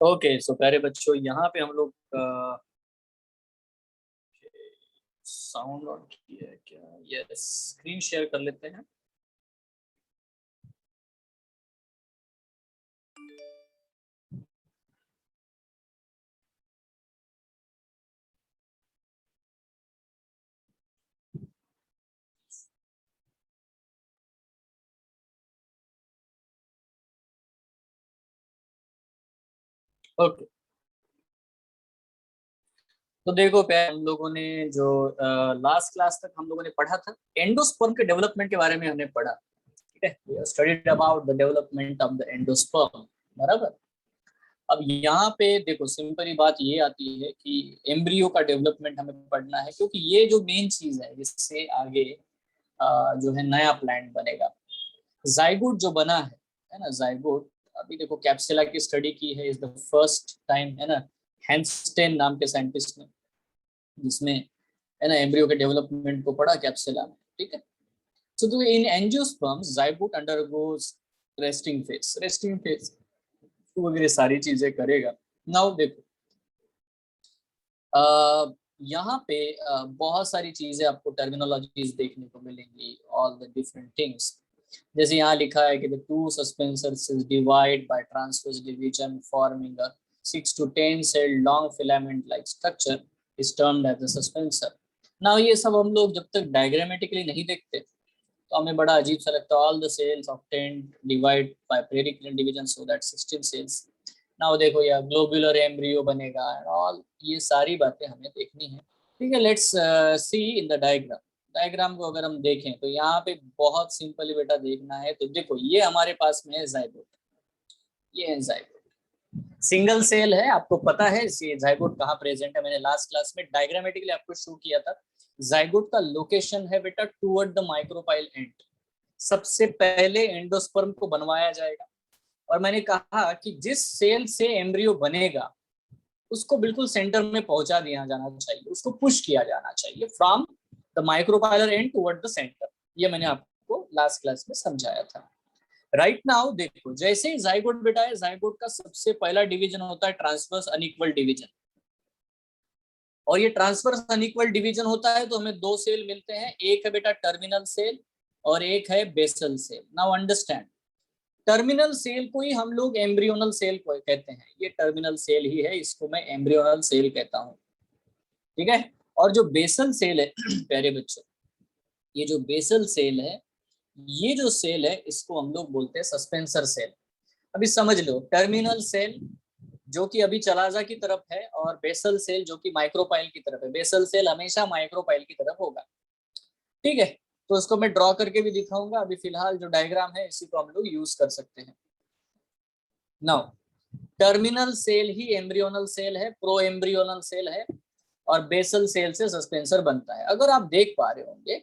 Okay, सो प्यारे बच्चों, यहाँ पे हम लोग साउंड ऑन किया है क्या? यस, स्क्रीन शेयर कर लेते हैं। ओके, तो देखो प्यारे, हम लोगों ने जो लास्ट क्लास तक हम लोगों ने पढ़ा था, एंडोस्पर्म के डेवलपमेंट के बारे में हमने पढ़ा। ठीक है, we studied about the development of the endosperm. बराबर। अब यहाँ पे देखो, सिंपली बात ये आती है कि एम्ब्रियो का डेवलपमेंट हमें पढ़ना है, क्योंकि ये जो मेन चीज है जिससे आगे जो है नया प्लांट बनेगा। जाइगोट जो बना है ना, जाइगोट। अभी देखो, कैप्सुला की स्टडी की है, इज द फर्स्ट टाइम, है ना, हैंस्टेन नाम के साइंटिस्ट ने, जिसमें, है ना, एम्ब्रियो के डेवलपमेंट को पढ़ा कैप्सुला में। ठीक है। So in angiosperms, zygote undergoes resting phase वगैरह सारी चीजें करेगा। नाउ देखो, यहाँ पे बहुत सारी चीजें आपको टर्मिनोलॉजीज देखने को मिलेंगी, ऑल द डिफरेंट थिंग्स। जैसे यहाँ लिखा है कि the two suspensors is divide by transverse division forming a 6 to 10 cell long filament like structure is termed as a suspensor। Now ये सब हम लोग जब तक डायग्रामेटिकली नहीं देखते तो हमें बड़ा अजीब सा लगता है। All the cells of 10 divide by periclinal division so that 16 cells. Now देखो, या ग्लोबुलर एम्ब्रियो बनेगा एंड ऑल, ये सारी बातें हमें देखनी है। ठीक है, let's see in the diagram. Diagram को अगर हम देखें तो यहाँ पे बहुत सिंपली बेटा देखना है। तो देखो, ये हमारे पास में है जाइगोट, ये है जाइगोट। सिंगल सेल है, आपको पता है ये जाइगोट कहाँ प्रेजेंट है। मैंने लास्ट क्लास में डायग्रामेटिकली आपको शो किया था। जाइगोट का लोकेशन है बेटा टुवर्ड द माइक्रोपाइल एंड। सबसे पहले एंडोस्पर्म को बनवाया जाएगा, और मैंने कहा कि जिस सेल से एम्ब्रियो बनेगा उसको बिल्कुल सेंटर में पहुंचा दिया जाना चाहिए, उसको पुश किया जाना चाहिए from the micropylar and toward the centre. ये मैंने आपको लास्ट क्लास में समझाया था। राइट नाउ देखो, जैसे ही जाइगोट बेटा है, जाइगोट का सबसे पहला डिवीजन होता है ट्रांसवर्स अनइक्वल डिवीजन। और ये ट्रांसवर्स अनइक्वल डिवीजन होता है तो हमें दो सेल मिलते हैं, एक है बेटा टर्मिनल सेल और एक है basal cell. Now understand, terminal cell को ही हम लोग एम्ब्रियोनल सेल को कहते हैं। ये टर्मिनल सेल ही है, इसको मैं एम्ब्रियोनल सेल कहता हूँ। ठीक है। और जो बेसल सेल है प्यारे बच्चों, ये जो बेसल सेल है, ये जो सेल है इसको हम लोग बोलते हैं सस्पेंसर सेल। अभी समझ लो, टर्मिनल सेल जो कि अभी चलाजा की तरफ है, और बेसल सेल जो कि माइक्रोपाइल की तरफ है। बेसल सेल हमेशा माइक्रोपाइल की तरफ होगा। ठीक है, तो उसको मैं ड्रॉ करके भी दिखाऊंगा। अभी फिलहाल जो डायग्राम है इसी को हम लोग यूज कर सकते हैं। नाउ, टर्मिनल सेल ही एम्ब्रियोनल सेल है, प्रो एम्ब्रियोनल सेल है, और बेसल सेल से सस्पेंसर बनता है। अगर आप देख पा रहे होंगे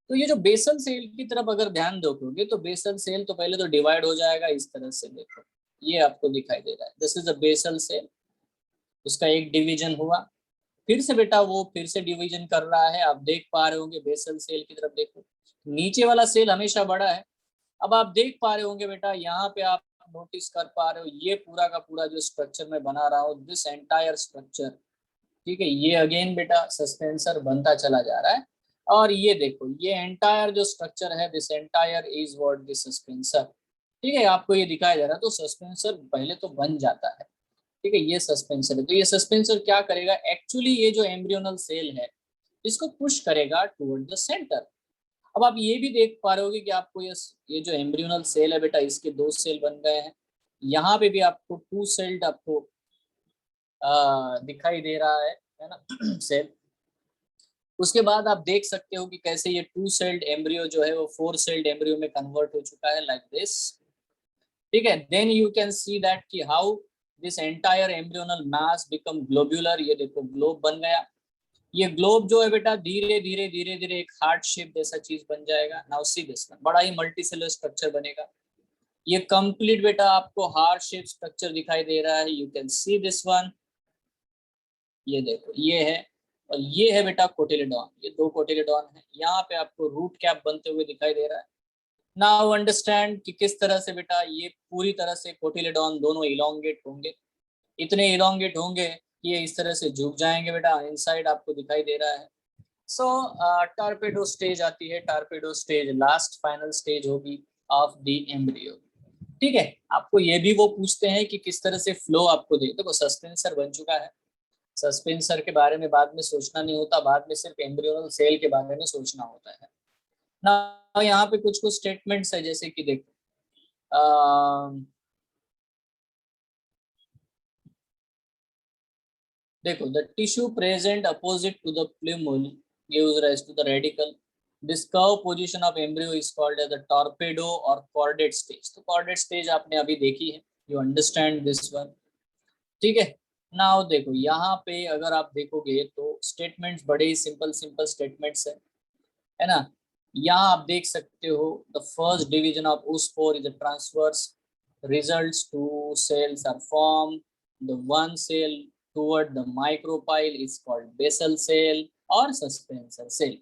तो ये जो बेसल सेल की तरफ अगर ध्यान दोगे तो बेसल सेल तो पहले तो डिवाइड हो जाएगा इस तरह से। देखो, ये आपको दिखाई दे रहा है, this is a basal cell. उसका एक डिवीजन हुआ, फिर से बेटा वो फिर से डिवीजन कर रहा है। आप देख पा रहे होंगे बेसल सेल की तरफ देखो, नीचे वाला सेल हमेशा बड़ा है। अब आप देख पा रहे होंगे बेटा, यहाँ पे आप नोटिस कर पा रहे हो, ये पूरा का पूरा जो स्ट्रक्चर मैं बना रहा हूँ, दिस एंटायर स्ट्रक्चर। ठीक है, ये अगेन बेटा सस्पेंसर बनता चला जा रहा है। और ये देखो, ये एंटायर जो स्ट्रक्चर है, this entire is what this suspensor. ठीक है, आपको ये दिखाया जा रहा है, तो सस्पेंसर पहले तो बन जाता है। ठीक है, ये सस्पेंसर है। तो ये सस्पेंसर क्या करेगा, एक्चुअली ये जो एम्ब्रियोनल सेल है इसको पुश करेगा टुवर्ड द सेंटर। अब आप ये भी देख पा रहे होगे कि आपको ये जो एम्ब्रियोनल सेल है बेटा, इसके दो सेल बन गए हैं। यहाँ पे भी आपको टू सेल्ड आपको दिखाई दे रहा है ना सेल। उसके बाद आप देख सकते हो कि कैसे ये टू सेल्ड एम्ब्रियो जो है वो फोर सेल्ड एम्ब्रियो में कन्वर्ट हो चुका है, लाइक दिस। ठीक है, then you can see that कि how this entire embryonal mass become globular. ये देखो, ग्लोब बन गया। ये ग्लोब जो है बेटा धीरे धीरे धीरे धीरे एक हार्ट शेप जैसा चीज बन जाएगा। नाउ सी दिस वन, बड़ा ही मल्टीसेलुलर स्ट्रक्चर बनेगा। ये कंप्लीट बेटा आपको हार्ट शेप स्ट्रक्चर दिखाई दे रहा है, you can see this one. ये देखो, ये है, और ये है बेटा कोटिलेडॉन। ये दो कोटिलेडॉन है, यहाँ पे आपको रूट कैप बनते हुए दिखाई दे रहा है। नाउ अंडरस्टैंड कि किस तरह से बेटा ये पूरी तरह से कोटिलेडॉन दोनों इलोंगेट होंगे। इतने इलोंगेट होंगे कि ये इस तरह से झुक जाएंगे बेटा, इनसाइड आपको दिखाई दे रहा है। सो टॉर्पेडो स्टेज आती है, torpedo stage last final stage होगी ऑफ द एम्ब्रियो। ठीक है, आपको ये भी वो पूछते हैं कि किस तरह से फ्लो आपको दे। देखो सस्पेंसर बन चुका है, सस्पेंसर के बारे में बाद में सोचना नहीं होता, बाद में सिर्फ एम्ब्रियोनल सेल के बारे में सोचना होता है ना। यहाँ पे कुछ कुछ स्टेटमेंट्स है, जैसे कि देखो देखो the tissue present opposite to the plumule gives rise to the radical. This curve position of embryo is called as the torpedo or chordate stage. तो chordate stage आपने अभी देखी है, you understand this one. ठीक है, now देखो यहाँ पे अगर आप देखोगे तो स्टेटमेंट्स बड़े ही सिंपल सिंपल स्टेटमेंट्स है ना। यहाँ आप देख सकते हो the first division of oospore is a transverse, results two cells are formed, the one cell toward the micropyle is called basal cell or suspensor cell,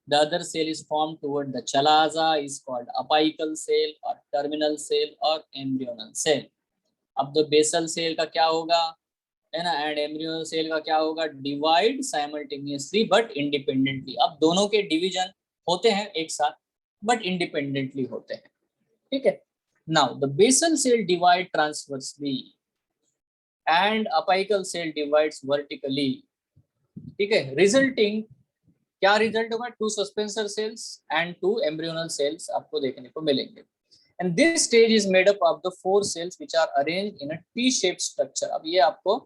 the other cell is formed toward the chalaza is called apical cell or terminal cell or embryonal cell। अब तो basal cell का क्या होगा, है ना, and embryonal cell का क्या होगा, डिवाइड साइमल्टेनियसली बट इंडिपेंडेंटली। अब दोनों के डिवीजन होते हैं एक साथ बट इंडिपेंडेंटली होते हैं। ठीक है, now the basal cell divide transversely and apical cell divides vertically. ठीक है, रिजल्टिंग क्या रिजल्ट होगा, two suspensor cells and two embryonal cells आपको देखने को मिलेंगे। And this stage is made up of the 4 cells which are arranged in a T-shaped structure। अब ये आपको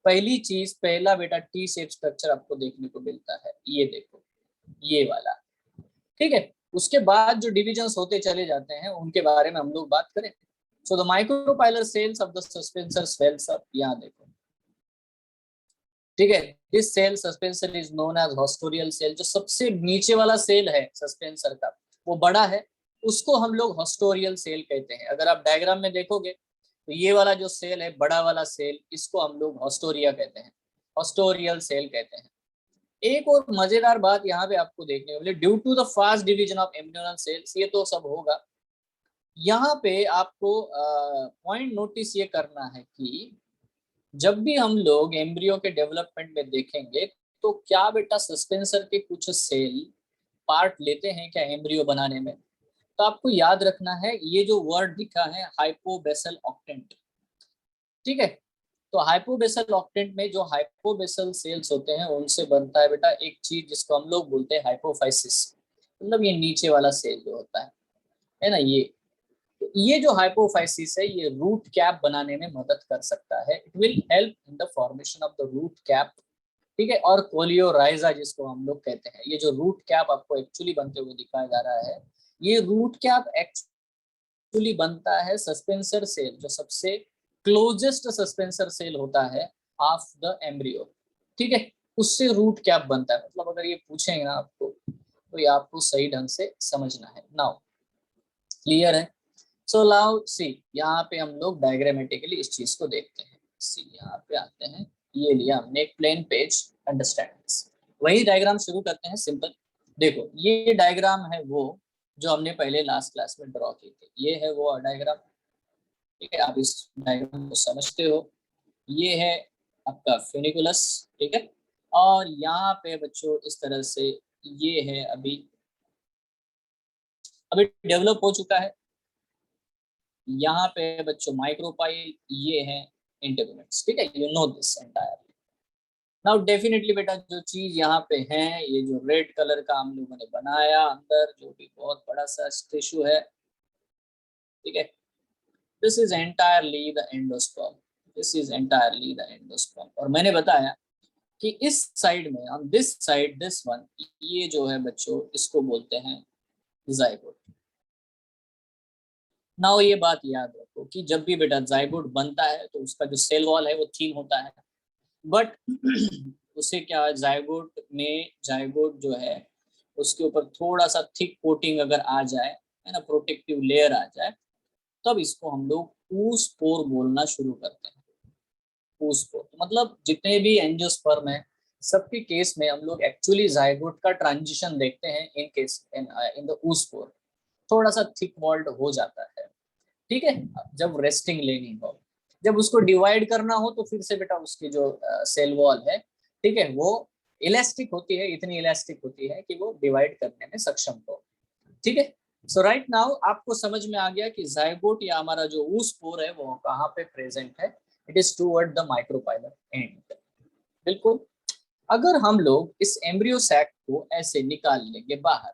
पहली चीज, पहला बेटा टी शेप स्ट्रक्चर आपको देखने को मिलता है, ये देखो ये वाला। ठीक है, उसके बाद जो डिविजन्स होते चले जाते हैं उनके बारे में हम लोग बात करें। So the micropylar cells of the suspensor cells, अब यहाँ देखो। ठीक है, this cell suspensor is known as haustorial cell. जो सबसे नीचे वाला सेल है सस्पेंसर का वो बड़ा है, उसको हम लोग हॉस्टोरियल सेल कहते हैं। अगर आप डायग्राम में देखोगे तो ये वाला जो सेल है, बड़ा वाला सेल, इसको हम लोग हॉस्टोरिया कहते हैं, हॉस्टोरियल सेल कहते हैं। एक और मजेदार बात यहाँ पे आपको देखने को मिले, due to the fast division of embryonal cells, ये तो सब होगा। यहाँ पे आपको पॉइंट नोटिस ये करना है कि जब भी हम लोग एम्ब्रियो के डेवलपमेंट में देखेंगे तो क्या बेटा सस्पेंसर के कुछ सेल पार्ट लेते हैं क्या एम्ब्रियो बनाने में। तो आपको याद रखना है ये जो वर्ड लिखा है हाइपोबेसल ऑक्टेंट। ठीक है, तो हाइपोबेसल ऑक्टेंट में जो हाइपोबेसल सेल्स होते हैं उनसे बनता है बेटा एक चीज जिसको हम लोग बोलते हैं हाइपोफाइसिस। मतलब ये नीचे वाला सेल जो होता है ना, ये तो ये जो हाइपोफाइसिस है ये रूट कैप बनाने में मदद कर सकता है। It will help in the formation of the root cap. ठीक है, और कोलियोराइजा जिसको हम लोग कहते हैं, ये जो रूट कैप आपको एक्चुअली बनते हुए दिखाया जा रहा है, ये रूट कैप एक्चुअली बनता है सस्पेंसर सेल, जो सबसे क्लोजेस्ट सस्पेंसर सेल होता है ऑफ द एम्ब्रियो। ठीक है, उससे रूट कैप बनता है। मतलब अगर ये पूछेंगे ना आपको तो ये आपको सही ढंग से समझना है। नाउ क्लियर है। सो नाउ सी, यहाँ पे हम लोग डायग्रामेटिकली इस चीज को देखते हैं। सी यहाँ पे आते हैं, ये लिया हमने एक प्लेन पेज, अंडरस्टैंड दिस। वही डायग्राम शुरू करते हैं सिंपल। देखो ये डायग्राम है वो जो हमने पहले लास्ट क्लास में ड्रॉ की थी, ये है वो डायग्राम। ठीक है, आप इस डायग्राम को समझते हो। ये है आपका फेनिकुलस। ठीक है, और यहाँ पे बच्चों इस तरह से ये है अभी डेवलप हो चुका है। यहाँ पे बच्चों माइक्रोपाइल, ये है इंटीग्रेट्स। ठीक है, you know this entire. Now definitely बेटा जो चीज यहाँ पे है, ये जो रेड कलर का हम लोगों ने बनाया अंदर, जो भी बहुत बड़ा सा टिश्यू है। ठीक है, this is entirely the endosperm, this is entirely the endosperm. और मैंने बताया कि इस साइड में, on this side, this one, ये जो है बच्चों इसको बोलते हैं जाइगोट। नाउ ये बात याद रखो कि जब भी बेटा जाइगोट बनता है तो उसका जो सेल वॉल है वो थीन होता है, बट उसे क्या जाइगोट में, जाइगोट जो है उसके ऊपर थोड़ा सा थिक कोटिंग अगर आ जाए, है ना, प्रोटेक्टिव लेयर आ जाए, तब इसको हम लोग oospore बोलना शुरू करते हैं। oospore मतलब जितने भी एंजियोस्पर्म है सबके केस में हम लोग एक्चुअली जाइगोट का ट्रांजिशन देखते हैं in case in the oospore, थोड़ा सा थिक वॉल्ड हो जाता है। ठीक है, जब रेस्टिंग लेनी हो। जब उसको डिवाइड करना हो तो फिर से बेटा उसकी जो सेल वॉल है, ठीक है, वो इलास्टिक होती है, इतनी इलास्टिक होती है कि वो डिवाइड करने में सक्षम हो। ठीक है, सो राइट नाउ आपको समझ में आ गया कि जायगोट या हमारा जो oospore है वो कहाँ पे प्रेजेंट है। It is toward the micropylar and. बिल्कुल। अगर हम लोग इस एम्ब्रियो सैक को ऐसे निकाल लेंगे बाहर,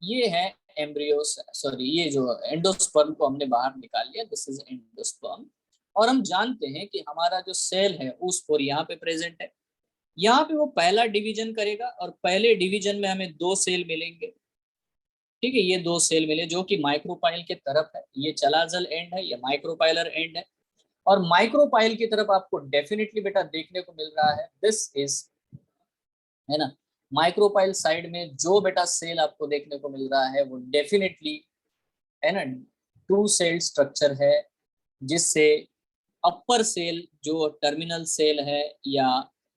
ये है एम्ब्रियो, सॉरी ये जो एंडोस्पर्म को हमने बाहर निकाल लिया, दिस इज एंडोस्पर्म। और हम जानते हैं कि हमारा जो सेल है oospore यहाँ पे प्रेजेंट है। यहाँ पे वो पहला डिवीजन करेगा और पहले डिवीजन में हमें दो सेल मिलेंगे। ठीक है, ये दो सेल मिले जो कि माइक्रोपाइल के तरफ है, ये चलाजल एंड है, ये माइक्रोपाइलर एंड है। और माइक्रोपाइल की तरफ आपको डेफिनेटली बेटा देखने को मिल रहा है, दिस इज, है ना, माइक्रोपाइल साइड में जो बेटा सेल आपको देखने को मिल रहा है वो डेफिनेटली, है ना, टू सेल स्ट्रक्चर है, जिससे अपर सेल जो टर्मिनल सेल है या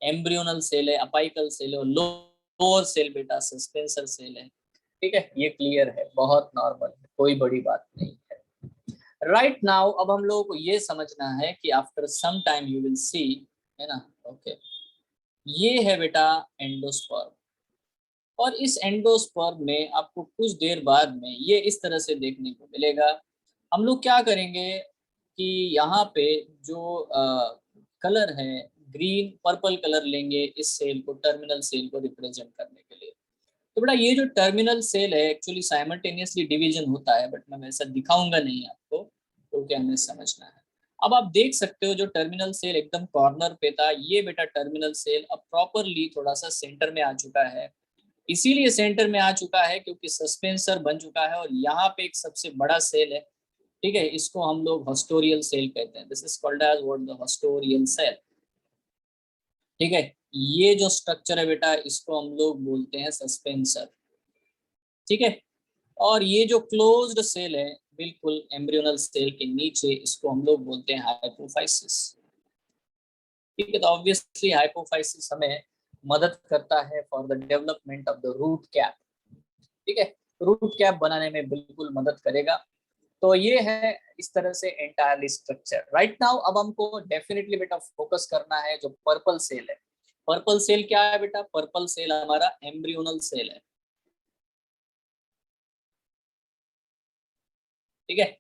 एम्ब्रियोनल सेल है, अपाइकल सेल है, और लोअर सेल बेटा सस्पेंसर सेल है। ठीक है, ये क्लियर है, बहुत नॉर्मल है, कोई बड़ी बात नहीं है। राइट नाउ अब हम लोगों को ये समझना है कि after some time you will see, है ना, ओके, ये है बेटा एंडोस्पर्म। और इस एंडोस्पर्म में आपको कुछ देर बाद में ये इस तरह से देखने को मिलेगा। हम लोग क्या करेंगे कि यहाँ पे जो कलर है, ग्रीन पर्पल कलर लेंगे इस सेल को, टर्मिनल सेल को रिप्रेजेंट करने के लिए। तो बेटा ये जो टर्मिनल सेल है एक्चुअली साइमल्टेनियसली डिवीजन होता है, बट मैं वैसा दिखाऊंगा नहीं आपको क्योंकि हमें समझना है। अब आप देख सकते हो जो टर्मिनल सेल एकदम कॉर्नर पे था, ये बेटा टर्मिनल सेल अब प्रॉपरली थोड़ा सा सेंटर में आ चुका है। इसीलिए सेंटर में आ चुका है क्योंकि सस्पेंसर बन चुका है और यहाँ पे एक सबसे बड़ा सेल है। ठीक है, इसको हम लोग हॉस्टोरियल सेल कहते हैं, this is called as what, the haustorial cell. ठीक है, ये जो स्ट्रक्चर है बेटा इसको हम लोग बोलते हैं सस्पेंसर। ठीक है, और ये जो क्लोज्ड सेल है बिल्कुल एम्ब्रियोनल सेल के नीचे, इसको हम लोग बोलते हैं हाइपोफाइसिस। ठीक है, तो ऑब्वियसली हाइपोफाइसिस हमें मदद करता है for the development of the root cap. ठीक है, रूट कैप बनाने में बिल्कुल मदद करेगा। तो ये है इस तरह से एंटायरली स्ट्रक्चर। राइट नाउ अब हमको डेफिनेटली बेटा फोकस करना है जो पर्पल सेल है। पर्पल सेल क्या है बेटा? पर्पल सेल हमारा एम्ब्रियोनल सेल है। ठीक है,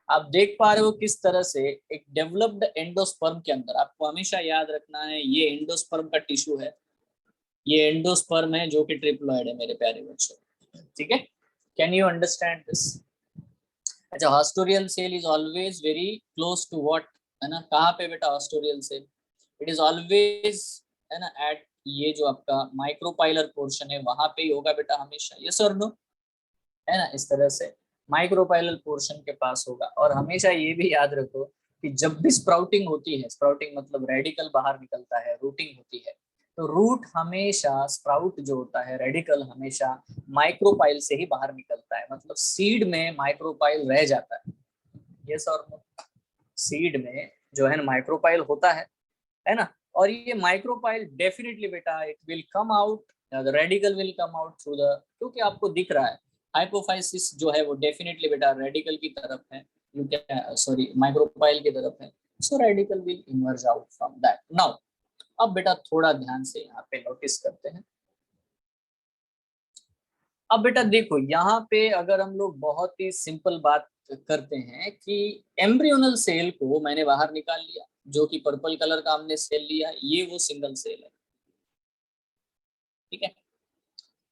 आप देख पा रहे हो किस तरह से एक डेवलप्ड एंडोस्पर्म के अंदर, आपको हमेशा याद रखना है ये एंडोस्पर्म का टिश्यू है, ये एंडोस्पर्म है जो कि ट्रिप्लॉइड है मेरे प्यारे बच्चों। ठीक है, कैन यू अंडरस्टैंड दिस? अच्छा, haustorial cell is always very close to what, है ना, कहाँ पे बेटा haustorial cell? It is always, है ना, एट ये जो आपका माइक्रोपाइलर पोर्शन है वहां पे ही होगा बेटा हमेशा, यस और नो, है ना, इस तरह से माइक्रोपाइलर पोर्शन के पास होगा। और हमेशा ये भी याद रखो कि जब भी स्प्राउटिंग होती है, स्प्राउटिंग मतलब रेडिकल बाहर निकलता है, रूटिंग होती है, तो रूट हमेशा, स्प्राउट जो होता है, रेडिकल हमेशा माइक्रोपाइल से ही बाहर निकलता है, मतलब सीड में माइक्रोपाइल रह जाता है। यस और नो, सीड में जो है ना माइक्रोपाइल होता है ना, और ये माइक्रोपाइल डेफिनेटली बेटा it will come out, the radical will come out through the, क्योंकि आपको दिख रहा है हाइपोफाइसिस जो है वो डेफिनेटली बेटा रेडिकल की तरफ है, यू कैन सॉरी माइक्रोपाइल की तरफ है, so radicle will emerge out from that. Now अब बेटा थोड़ा ध्यान से यहाँ पे नोटिस करते हैं। अब बेटा देखो यहाँ पे अगर हम लोग बहुत ही सिंपल बात करते हैं कि एम्ब्रियोनल सेल को मैंने बाहर निकाल लिया, जो कि पर्पल कलर का हमने सेल लिया, ये वो सिंगल सेल है। ठीक है,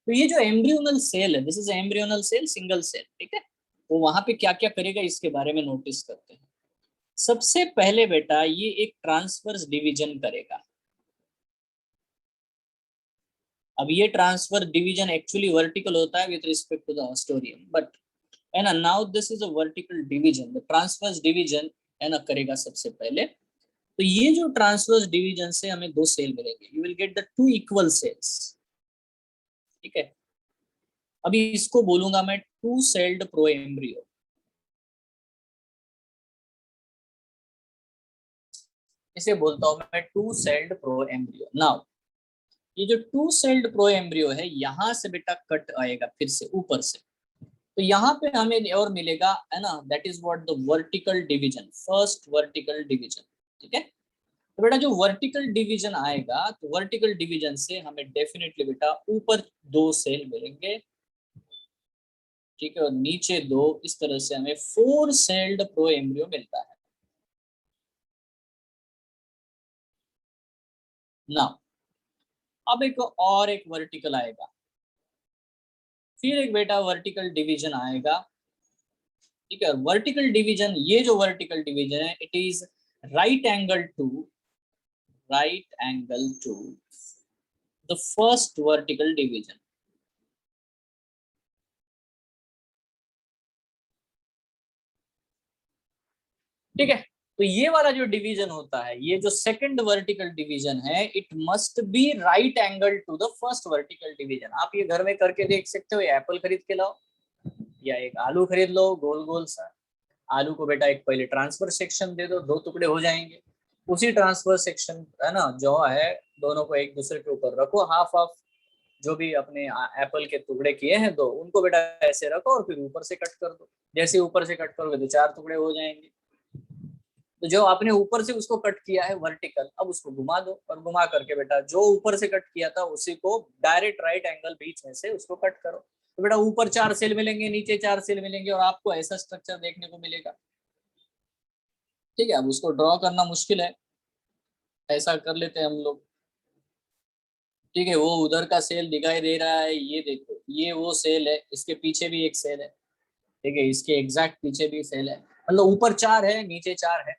तो ये जो एम्ब्रियोनल सेल है, this is embryonal cell, single cell. ठीक है, वो वहां पे क्या क्या करेगा इसके बारे में नोटिस करते हैं। सबसे पहले बेटा ये एक ट्रांसवर्स डिवीजन करेगा। अब ये ट्रांसफर डिवीजन एक्चुअली वर्टिकल होता है with respect to the haustorium, but है ना, now this is a vertical division, the transverse division, है ना, करेगा सबसे पहले। तो ये जो ट्रांसवर्स डिवीजन से हमें दो सेल मिलेंगे, you will get the two equal cells. ठीक है, अभी इसको बोलूंगा मैं टू सेल्ड प्रो एम्ब्रियो। इसे बोलता हूं मैं two celled pro embryo. Now ये जो टू सेल्ड प्रो एम्ब्रियो है, यहां से बेटा कट आएगा फिर से ऊपर से, तो यहाँ पे हमें और मिलेगा, है ना, that is what the vertical division, first vertical division. ठीक है, तो बेटा जो वर्टिकल डिवीजन आएगा, तो वर्टिकल डिवीजन से हमें डेफिनेटली बेटा ऊपर 2 सेल मिलेंगे, ठीक है, और नीचे 2, इस तरह से हमें 4 सेल्ड प्रो एम्ब्रियो मिलता है। ना अब एक वर्टिकल आएगा, फिर एक बेटा वर्टिकल डिवीजन आएगा, ठीक है। वर्टिकल डिवीजन, ये जो वर्टिकल डिवीजन है, it is right angle to the first vertical division. ठीक है, तो ये वाला जो डिवीजन होता है, ये जो सेकंड वर्टिकल डिवीजन है, it must be right angle to the first vertical division. आप ये घर में करके देख सकते हो, ये एप्पल खरीद के लाओ या एक आलू खरीद लो, गोल गोल सा आलू को बेटा एक पहले ट्रांसफर सेक्शन दे दो, 2 टुकड़े हो जाएंगे। उसी ट्रांसफर सेक्शन, है ना, जो है, दोनों को एक दूसरे के ऊपर रखो, हाफ हाफ जो भी अपने एप्पल के टुकड़े किए हैं, दो उनको बेटा ऐसे रखो और फिर ऊपर से कट कर दो। जैसे ऊपर से कट करोगे तो 4 टुकड़े हो जाएंगे। तो जो आपने ऊपर से उसको कट किया है वर्टिकल, अब उसको घुमा दो, और घुमा करके बेटा जो ऊपर से कट किया था उसी को डायरेक्ट राइट एंगल बीच में से उसको कट करो। तो बेटा ऊपर 4 सेल मिलेंगे, नीचे 4 सेल मिलेंगे, और आपको ऐसा स्ट्रक्चर देखने को मिलेगा। ठीक है, अब उसको ड्रॉ करना मुश्किल है, ऐसा कर लेते हैं हम लोग। ठीक है, वो उधर का सेल दिखाई दे रहा है, ये देखो, ये वो सेल है, इसके पीछे भी एक सेल है। ठीक है, इसके एग्जैक्ट पीछे भी सेल है, मतलब ऊपर 4 है, नीचे 4 है।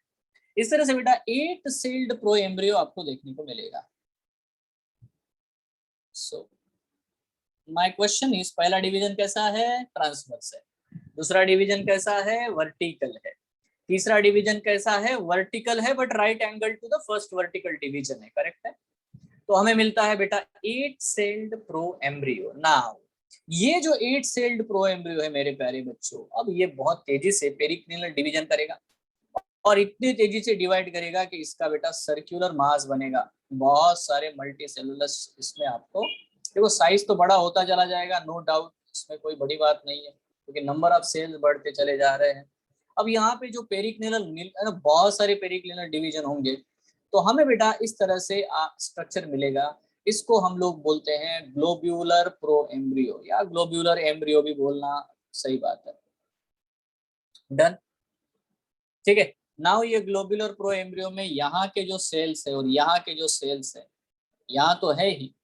इस तरह से बेटा 8 सेल्ड प्रो एम्ब्रियो आपको देखने को मिलेगा। सो माय क्वेश्चन इज, पहला डिवीजन कैसा है? ट्रांसवर्स है। दूसरा डिवीजन कैसा है? वर्टिकल है। तीसरा डिवीजन कैसा है? वर्टिकल है but right angle to the first vertical division है। करेक्ट है। तो हमें मिलता है बेटा 8 सेल्ड प्रो एम्ब्रियो। नाउ ये जो 8 सेल्ड प्रो एम्ब्रियो है मेरे प्यारे बच्चों, अब ये बहुत तेजी से पेरिक्लिनल डिवीजन करेगा, और इतनी तेजी से डिवाइड करेगा कि इसका बेटा सर्कुलर मास बनेगा। बहुत सारे मल्टी सेलुलस इसमें आपको, देखो साइज तो बड़ा होता चला जाएगा, नो डाउट, इसमें कोई बड़ी बात नहीं है, क्योंकि नंबर ऑफ सेल्स बढ़ते चले जा रहे हैं। अब यहाँ पे जो पेरिक्लिनल, बहुत सारे पेरिक्लिनल डिवीजन होंगे, तो हमें बेटा इस तरह से स्ट्रक्चर मिलेगा। इसको हम लोग बोलते हैं ग्लोब्यूलर प्रो एम्ब्रियो, या ग्लोब्यूलर एम्ब्रियो भी बोलना सही बात है। डन। ठीक है, नाउ ये ग्लोब्यूलर प्रो एम्ब्रियो में यहाँ के जो सेल्स है और यहाँ के जो सेल्स है, यहाँ तो है ही,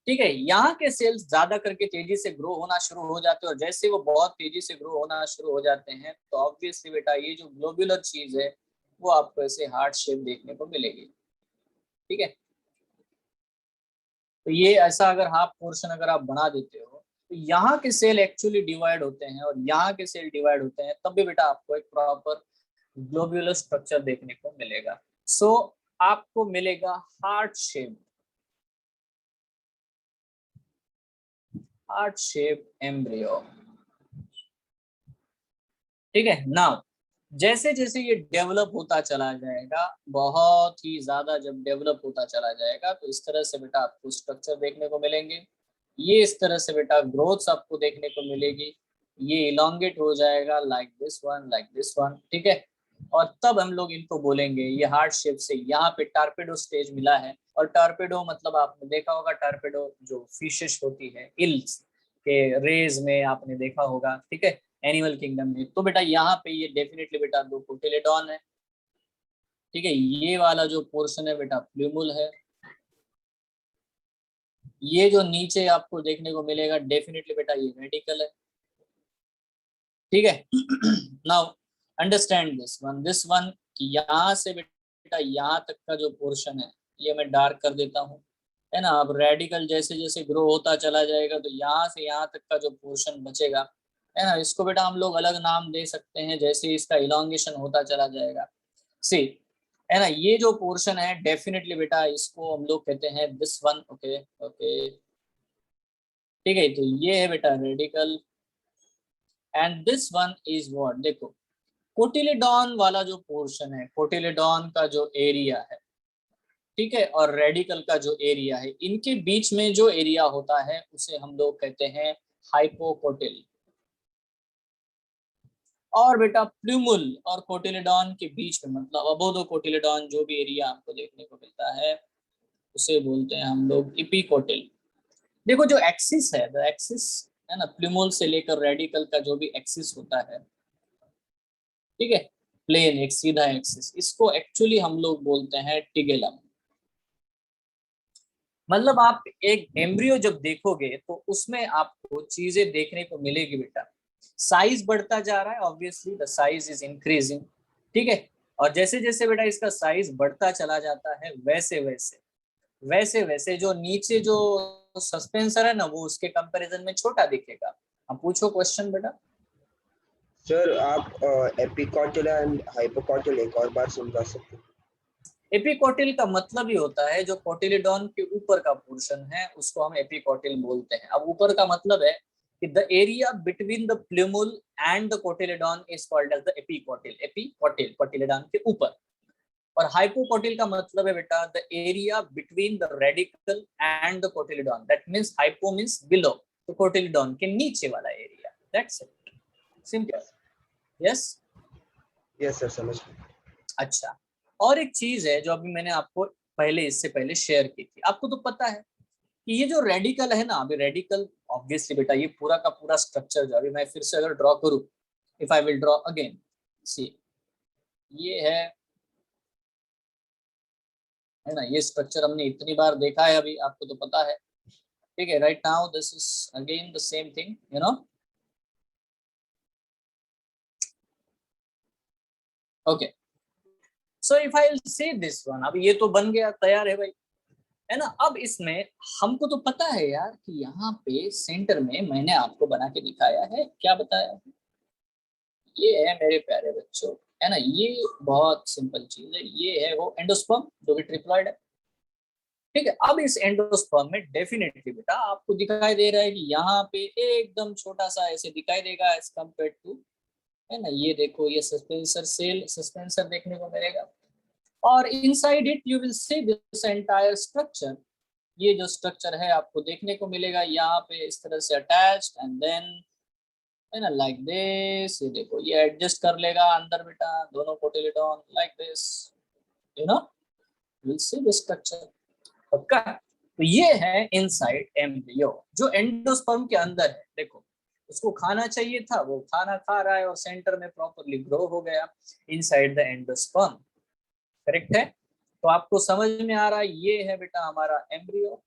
ठीक है, यहाँ के सेल्स ज्यादा करके तेजी से ग्रो होना शुरू हो जाते हैं, और जैसे वो बहुत तेजी से ग्रो होना शुरू हो जाते हैं, तो ऑब्वियसली बेटा ये जो ग्लोब्यूलर चीज है वो आपको ऐसे हार्ट शेप देखने को मिलेगी। ठीक है, तो ये ऐसा अगर हाफ पोर्शन अगर आप बना देते हो, तो यहाँ के सेल एक्चुअली डिवाइड होते हैं और यहाँ के सेल डिवाइड होते हैं, तब भी बेटा आपको एक प्रॉपर ग्लोब्यूलर स्ट्रक्चर देखने को मिलेगा। सो आपको मिलेगा हार्ट शेप एम्ब्रियो। ठीक है, नाउ जैसे जैसे ये डेवलप होता चला जाएगा, बहुत ही ज्यादा जब डेवलप होता चला जाएगा, तो इस तरह से बेटा आपको स्ट्रक्चर देखने को मिलेंगे। ये इस तरह से बेटा ग्रोथ आपको देखने को मिलेगी। ये इलोंगेट हो जाएगा like this one, like this one. ठीक है, और तब हम लोग इनको बोलेंगे, ये हार्ट शेप से यहाँ पे टारपेडो स्टेज मिला है। और टारपेडो मतलब आपने देखा होगा, टारपेडो जो फिशेस होती है, इल्स के रेज में आपने देखा होगा। ठीक है, एनिमल किंगडम में, तो बेटा यहाँ पे ये डेफिनेटली बेटा दो कोटिलेडॉन है। ठीक है, ये वाला जो पोर्शन है बेटा प्लूमुल है। ये जो नीचे आपको देखने को मिलेगा डेफिनेटली बेटा ये रेडिकल है। ठीक है, नाउ अंडरस्टैंड दिस वन यहाँ से बेटा यहाँ तक का जो पोर्शन है, ये मैं डार्क कर देता हूँ, है ना। अब रेडिकल जैसे जैसे ग्रो होता चला जाएगा, तो यहाँ से यहाँ तक का जो पोर्शन बचेगा, है ना, इसको बेटा हम लोग अलग नाम दे सकते हैं, जैसे इसका इलांगेशन होता चला जाएगा। सी, है ना, ये जो पोर्शन है डेफिनेटली बेटा इसको हम लोग कहते हैं दिस वन। ओके ओके, ठीक है, तो ये है बेटा radical, and this one is what, देखो कोटिलेडॉन वाला जो पोर्शन है, कोटिलेडॉन का जो एरिया है, ठीक है, और रेडिकल का जो एरिया है, इनके बीच में जो एरिया होता है उसे हम लोग कहते हैं हाइपोकोटिल। और बेटा प्लूमुल और कोटिलेडॉन के बीच में, मतलब अबोधोकोटिलेडॉन जो भी एरिया आपको देखने को मिलता है उसे बोलते हैं हम लोग इपिकोटिल। देखो जो एक्सिस है, द एक्सिस है ना, प्लूमुल से लेकर रेडिकल का जो भी एक्सिस होता है, ठीक है, प्लेन एक सीधा एक्सिस, इसको एक्चुअली हम लोग बोलते हैं टिगेलम। मतलब आप एक एम्ब्रियो जब देखोगे तो उसमें आपको चीजें देखने को मिलेगी बेटा। साइज बढ़ता जा रहा है, obviously the size is increasing, ठीक है। और जैसे जैसे बेटा इसका साइज बढ़ता चला जाता है वैसे वैसे वैसे वैसे जो नीचे जो सस्पेंसर है ना वो उसके कंपैरिजन में छोटा दिखेगा। अब पूछो क्वेश्चन बेटा। सर आप एपिकॉटिल एंड हाइपोकॉटिल एक और बार समझा सकते हैं? एपिकोटिल का मतलब ही होता है जो कोटिलिडॉन के ऊपर का पोर्शन है उसको हम एपिकोटिल बोलते हैं। अब ऊपर का मतलब है कि the area between the plumule and the cotyledon is called as the epicotyl. Epicotyl cotyledon के ऊपर। और हाइपोकोटिल का मतलब है बेटा the area between the radicle and the cotyledon, that means hypo means below, तो कोटिलिडॉन के नीचे वाला area, that's it, simple. Yes yes sir, समझ गया। अच्छा, और एक चीज है जो अभी मैंने आपको पहले इससे पहले शेयर की थी, आपको तो पता है कि ये जो रेडिकल है ना, अभी रेडिकल ऑब्वियसली बेटा ये पूरा का पूरा स्ट्रक्चर जो अभी मैं फिर से अगर ड्रॉ करूं, if I will draw again, see ये है ना, ये स्ट्रक्चर हमने इतनी बार देखा है अभी, आपको तो पता है, ठीक है। Right now this is again the same thing, you know, okay. So if I will say this one, अब ये तो बन गया, तैयार है भाई, है ना। अब इसमें हमको तो पता है यार कि यहाँ पे सेंटर में मैंने आपको बना के दिखाया है, क्या बताया, ये है मेरे प्यारे बच्चों, है ना, ये बहुत सिंपल चीज है, ये है वो एंडोस्पर्म जो कि ट्रिप्लॉइड है, ठीक है। अब इस एंडोस्पर्म में डेफिनेटली बेटा आपको दिखाई दे रहा है कि यहाँ पे एकदम छोटा सा ऐसे दिखाई देगा एज कम्पेयर टू, है ना, ये देखो ये सस्पेंसर सेल, सस्पेंसर देखने को मिलेगा। और inside it you will see this entire structure, ये जो स्ट्रक्चर है आपको देखने को मिलेगा यहाँ पे इस तरह से अटैच्ड, एंड देन है ना लाइक दिस, ये देखो ये एडजस्ट कर लेगा अंदर बेटा दोनों cotyledon like this, you know, will see this structure, पक्का। तो ये है इनसाइड एम्ब्रियो जो एंडोस्पर्म के अंदर है। देखो उसको खाना चाहिए था, वो खाना खा रहा है और सेंटर में प्रॉपरली ग्रो हो गया इनसाइड द एंडोस्पर्म, करेक्ट है। तो आपको समझ में आ रहा है, ये है बेटा हमारा एम्ब्रियो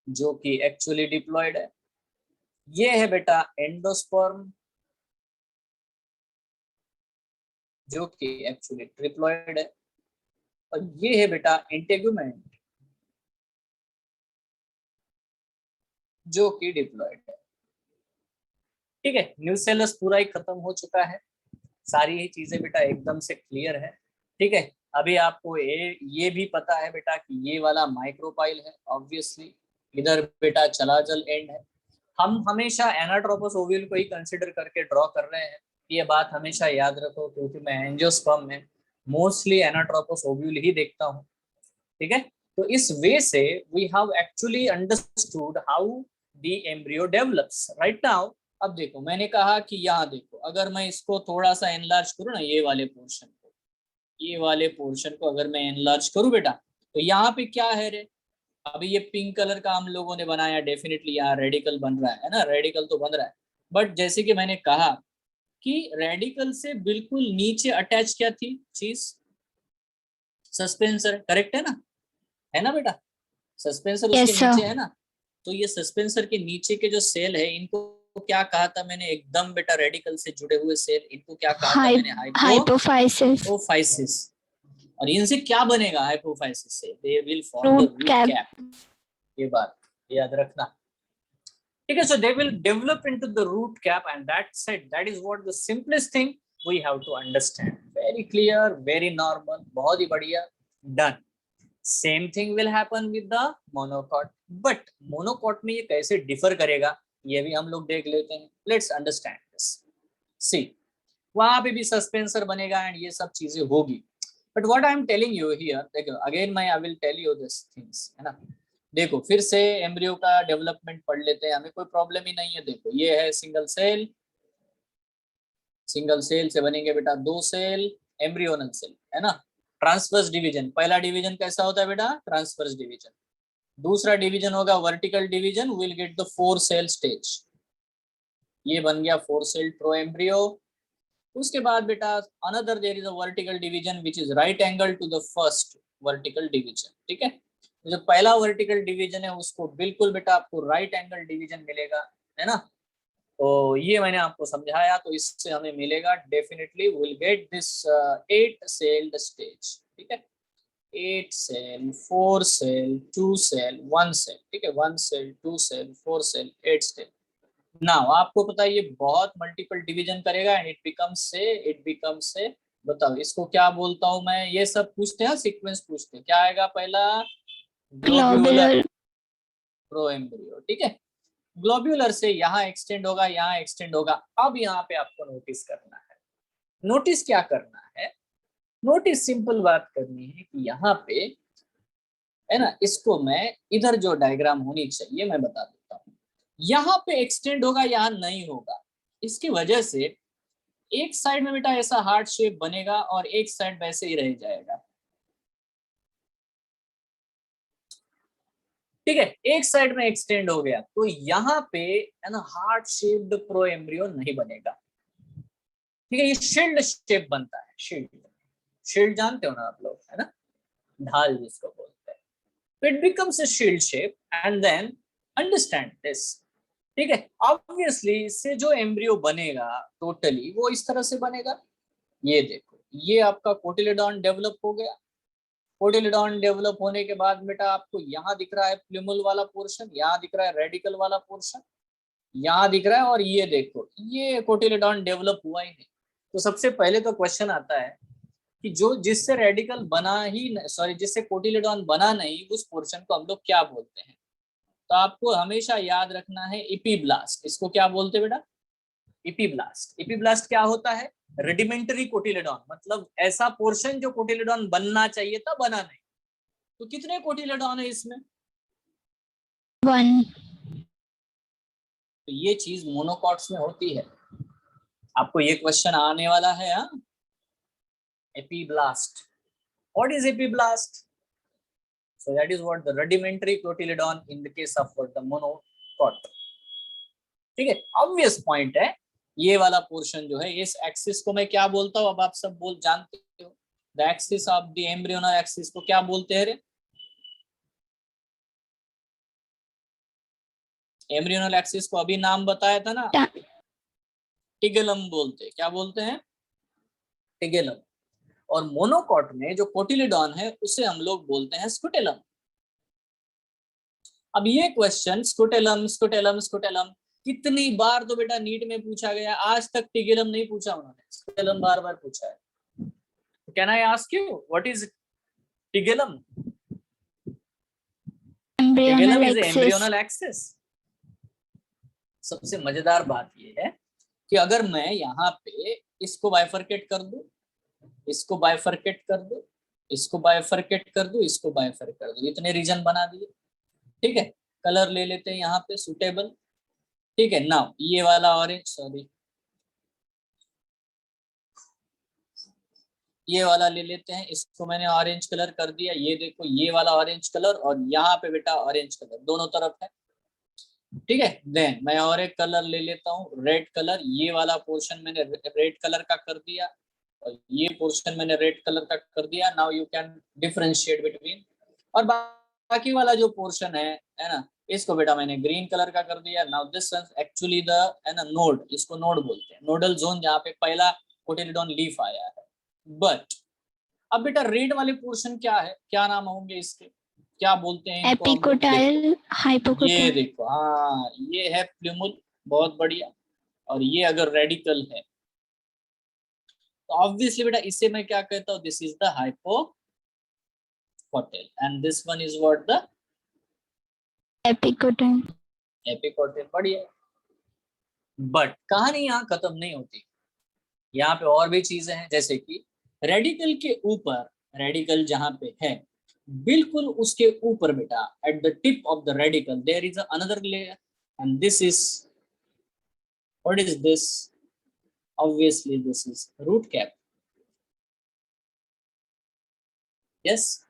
जो कि एक्चुअली डिप्लॉयड है, ये है बेटा एंडोस्पर्म जो कि एक्चुअली ट्रिप्लॉयड है, और ये है बेटा इंटेगुमेंट जो कि डिप्लॉयड है, ठीक है। न्यूसेलस पूरा ही खत्म हो चुका है, सारी ही चीजें बेटा एकदम से क्लियर है, ठीक है। अभी आपको ये भी पता है बेटा कि ये वाला माइक्रोपाइल है, ऑब्वियसली इधर बेटा चलाजल एंड है। हम हमेशा एनाट्रोपस ओव्यूल को ही कंसिडर करके ड्रॉ कर रहे हैं, ये बात हमेशा याद रखो, क्योंकि मैं एंजियोस्पर्म में मोस्टली एनाट्रोपस ओव्यूल ही देखता हूँ, ठीक है। तो इस वे से we have actually understood how the embryo develops right now. अब देखो मैंने कहा कि यहाँ देखो, अगर मैं इसको थोड़ा सा एनलार्ज करूँ ना, ये वाले पोर्शन को, ये वाले पोर्शन को अगर मैं एनलार्ज करूँ बेटा, तो यहाँ पे क्या है रे, अभी ये पिंक कलर का हम लोगों ने बनाया, डेफिनेटली यहाँ रेडिकल बन रहा है ना, रेडिकल तो बन रहा है। बट जैसे कि मैंने कहा कि रेडिकल से बिल्कुल नीचे अटैच क्या थी चीज, सस्पेंसर, करेक्ट है ना बेटा, सस्पेंसर उसके Yes, नीचे sir. है ना। तो ये सस्पेंसर के नीचे के जो सेल है इनको क्या कहा था मैंने, एकदम बेटा रेडिकल से जुड़े हुए सेल, इनको क्या कहा था मैंने, Hypophysis. हाइपोफाइसिस। और इनसे क्या बनेगा हाइपोफाइसिस से, they will form the Root root cap. Cap, ये बात याद रखना, ठीक है। So they will develop into the root cap, and that's it, that is what the simplest thing we have to understand, very clear, very normal, बहुत ही बढ़िया, done. Same thing will happen with the monocot, but monocot में ये कैसे differ करेगा ये भी हम लोग देख लेते हैं, लेट्स अंडरस्टैंड दिस। सी वहां पे भी सस्पेंसर बनेगा एंड ये सब चीजें होगी, but what I am telling you here, देखो अगेन मैं I will tell you this things, है ना। देखो फिर से एम्ब्रियो का डेवलपमेंट पढ़ लेते हैं, हमें कोई प्रॉब्लम ही नहीं है। देखो ये है सिंगल सेल, सिंगल सेल से बनेंगे बेटा 2 सेल, एम्ब्रियोनल सेल, है ना। ट्रांसवर्स डिवीजन, पहला डिवीजन कैसा होता है बेटा, ट्रांसवर्स डिवीजन। दूसरा डिवीजन होगा vertical division, will get the 4 cell stage. ये बन गया 4 सेल प्रो एम्ब्रियो। उसके बाद बेटा another there is a vertical division which is right angle to the first vertical division, ठीक है। जो पहला वर्टिकल डिवीजन है उसको बिल्कुल बेटा आपको राइट एंगल डिवीजन मिलेगा, है ना। तो ये मैंने आपको समझाया, तो इससे हमें मिलेगा definitely will get this 8 sailed stage, ठीक है। 8 सेल, 4 सेल, 2 सेल, 1 सेल, ठीक है। 1 cell, 2 cell, 4 cell, 8 cell. Now आपको पता है ये बहुत मल्टीपल डिवीजन करेगा एंड इट बिकम्स से बताओ इसको क्या बोलता हूं मैं। ये सब पूछते हैं, सीक्वेंस पूछते हैं। क्या आएगा पहला, ग्लोब्यूलर प्रोएम्ब्रियो, ठीक है। ग्लोब्यूलर से यहाँ एक्सटेंड होगा, यहाँ एक्सटेंड होगा। अब यहाँ पे आपको नोटिस करना है। नोटिस क्या करना है, नोटिस सिंपल बात करनी है कि यहाँ पे, है ना, इसको मैं इधर जो डायग्राम होनी चाहिए मैं बता देता हूँ। यहाँ पे एक्सटेंड होगा, यहाँ नहीं होगा। इसकी वजह से एक साइड में बेटा ऐसा हार्ट शेप बनेगा और एक साइड वैसे ही रह जाएगा, ठीक है। एक साइड में एक्सटेंड हो गया तो यहाँ पे, है ना, हार्ट शेप्ड प्रो एम्ब्रियो नहीं बनेगा, ठीक है। ये शील्ड शेप बनता है, शील्ड। शील्ड जानते हो ना आप लोग, है ना, ढाल जिसको बोलते हैं। It becomes a shield shape and then understand this, ठीक है। ऑब्वियसली इससे जो एम्ब्रियो बनेगा टोटली वो इस तरह से बनेगा। ये देखो, ये आपका कोटिलेडॉन डेवलप हो गया। कोटिलेडॉन डेवलप होने के बाद बेटा आपको यहाँ दिख रहा है प्लूमल वाला पोर्शन, यहाँ दिख रहा है रेडिकल वाला पोर्शन, यहाँ दिख रहा है। और ये देखो, ये कोटिलेडॉन डेवलप हुआ ही नहीं। तो सबसे पहले तो क्वेश्चन आता है कि जो जिससे रेडिकल बना ही, सॉरी, जिससे कोटिलेडॉन बना नहीं, उस पोर्शन को हम लोग क्या बोलते हैं। तो आपको हमेशा याद रखना है इपीब्लास्ट। इसको क्या बोलते हैं बेटा, इपीब्लास्ट। इपीब्लास्ट क्या होता है, रेडिमेंटरी कोटिलेडॉन, मतलब ऐसा पोर्शन जो कोटिलेडॉन बनना चाहिए था बना नहीं। तो कितने कोटिलेडॉन है इसमें, 1। तो ये चीज मोनोकॉट्स में होती है। आपको ये क्वेश्चन आने वाला है, हाँ। Epiblast, what is epiblast? So that is what the rudimentary cotyledon in the case of what the monocot, ठीक है। ऑब्वियस पॉइंट है, ये वाला पोर्शन जो है, इस एक्सिस को मैं क्या बोलता हूँ, अब आप सब बोल जानते हो। The axis of the embryonal axis को क्या बोलते हैं रे, एम्ब्रियोनल एक्सिस को अभी नाम बताया था ना, टिगेलम बोलते हैं। क्या बोलते हैं, टिगेलम। और मोनोकॉट में जो कोटिलेडॉन है उसे हम लोग बोलते हैं स्कुटेलम। अब ये क्वेश्चन स्कुटेलम स्कुटेलम स्कुटेलम कितनी बार तो बेटा नीट में पूछा गया, आज तक टिगेलम नहीं पूछा उन्होंने, स्कुटेलम बार बार पूछा है। Can I ask you what is tigellum? Tigellum is embryonal axis. सबसे मजेदार बात ये है कि अगर मैं यहाँ पे इसको बाइफरकेट कर दूं, इसको बाइफरकेट कर दूं, इसको बाइफरकेट कर दूं, इसको बाइफरकेट कर दूं, इतने रीजन बना दिए, ठीक है। कलर ले लेते हैं यहाँ पे सुटेबल, ठीक है। नाउ ये वाला ऑरेंज, सॉरी, ये वाला ले लेते हैं, इसको मैंने ऑरेंज कलर कर दिया। ये देखो, ये वाला ऑरेंज कलर और यहाँ पे बेटा ऑरेंज कलर दोनों तरफ है, ठीक है। देन मैं और एक कलर ले लेता हूँ, रेड कलर। ये वाला पोर्शन मैंने रेड कलर का कर दिया और ये पोर्शन मैंने रेड कलर का कर दिया। Now you can differentiate between. और बाकी वाला जो पोर्शन है ना, इसको बेटा मैंने ग्रीन कलर का कर दिया। नाउ दिस एक्चुअली द, है ना, नोड, इसको नोड बोलते हैं, नोडल जोन, जहाँ पे पहला कोटिलेडॉन लीफ आया है। बट अब बेटा रेड वाले पोर्शन क्या है, क्या नाम होंगे इसके, क्या बोलते हैं इनको हम लोग? Epicotyl, hypocotyl. ये देखो, हाँ, ये है प्लूमुल, बहुत बढ़िया। और ये अगर रेडिकल है तो ऑब्वियसली बेटा इसे मैं क्या कहता हूँ, this is the hypocotyl and this one is what, the epicotyl. Epicotyl, बढ़िया। बट कहानी यहाँ खत्म नहीं होती, यहाँ पे और भी चीजें हैं। जैसे कि रेडिकल के ऊपर, रेडिकल जहां पे है बिल्कुल उसके ऊपर बेटा, at the tip of the radicle there is another layer and this is, what is this, obviously this is root cap. Yes,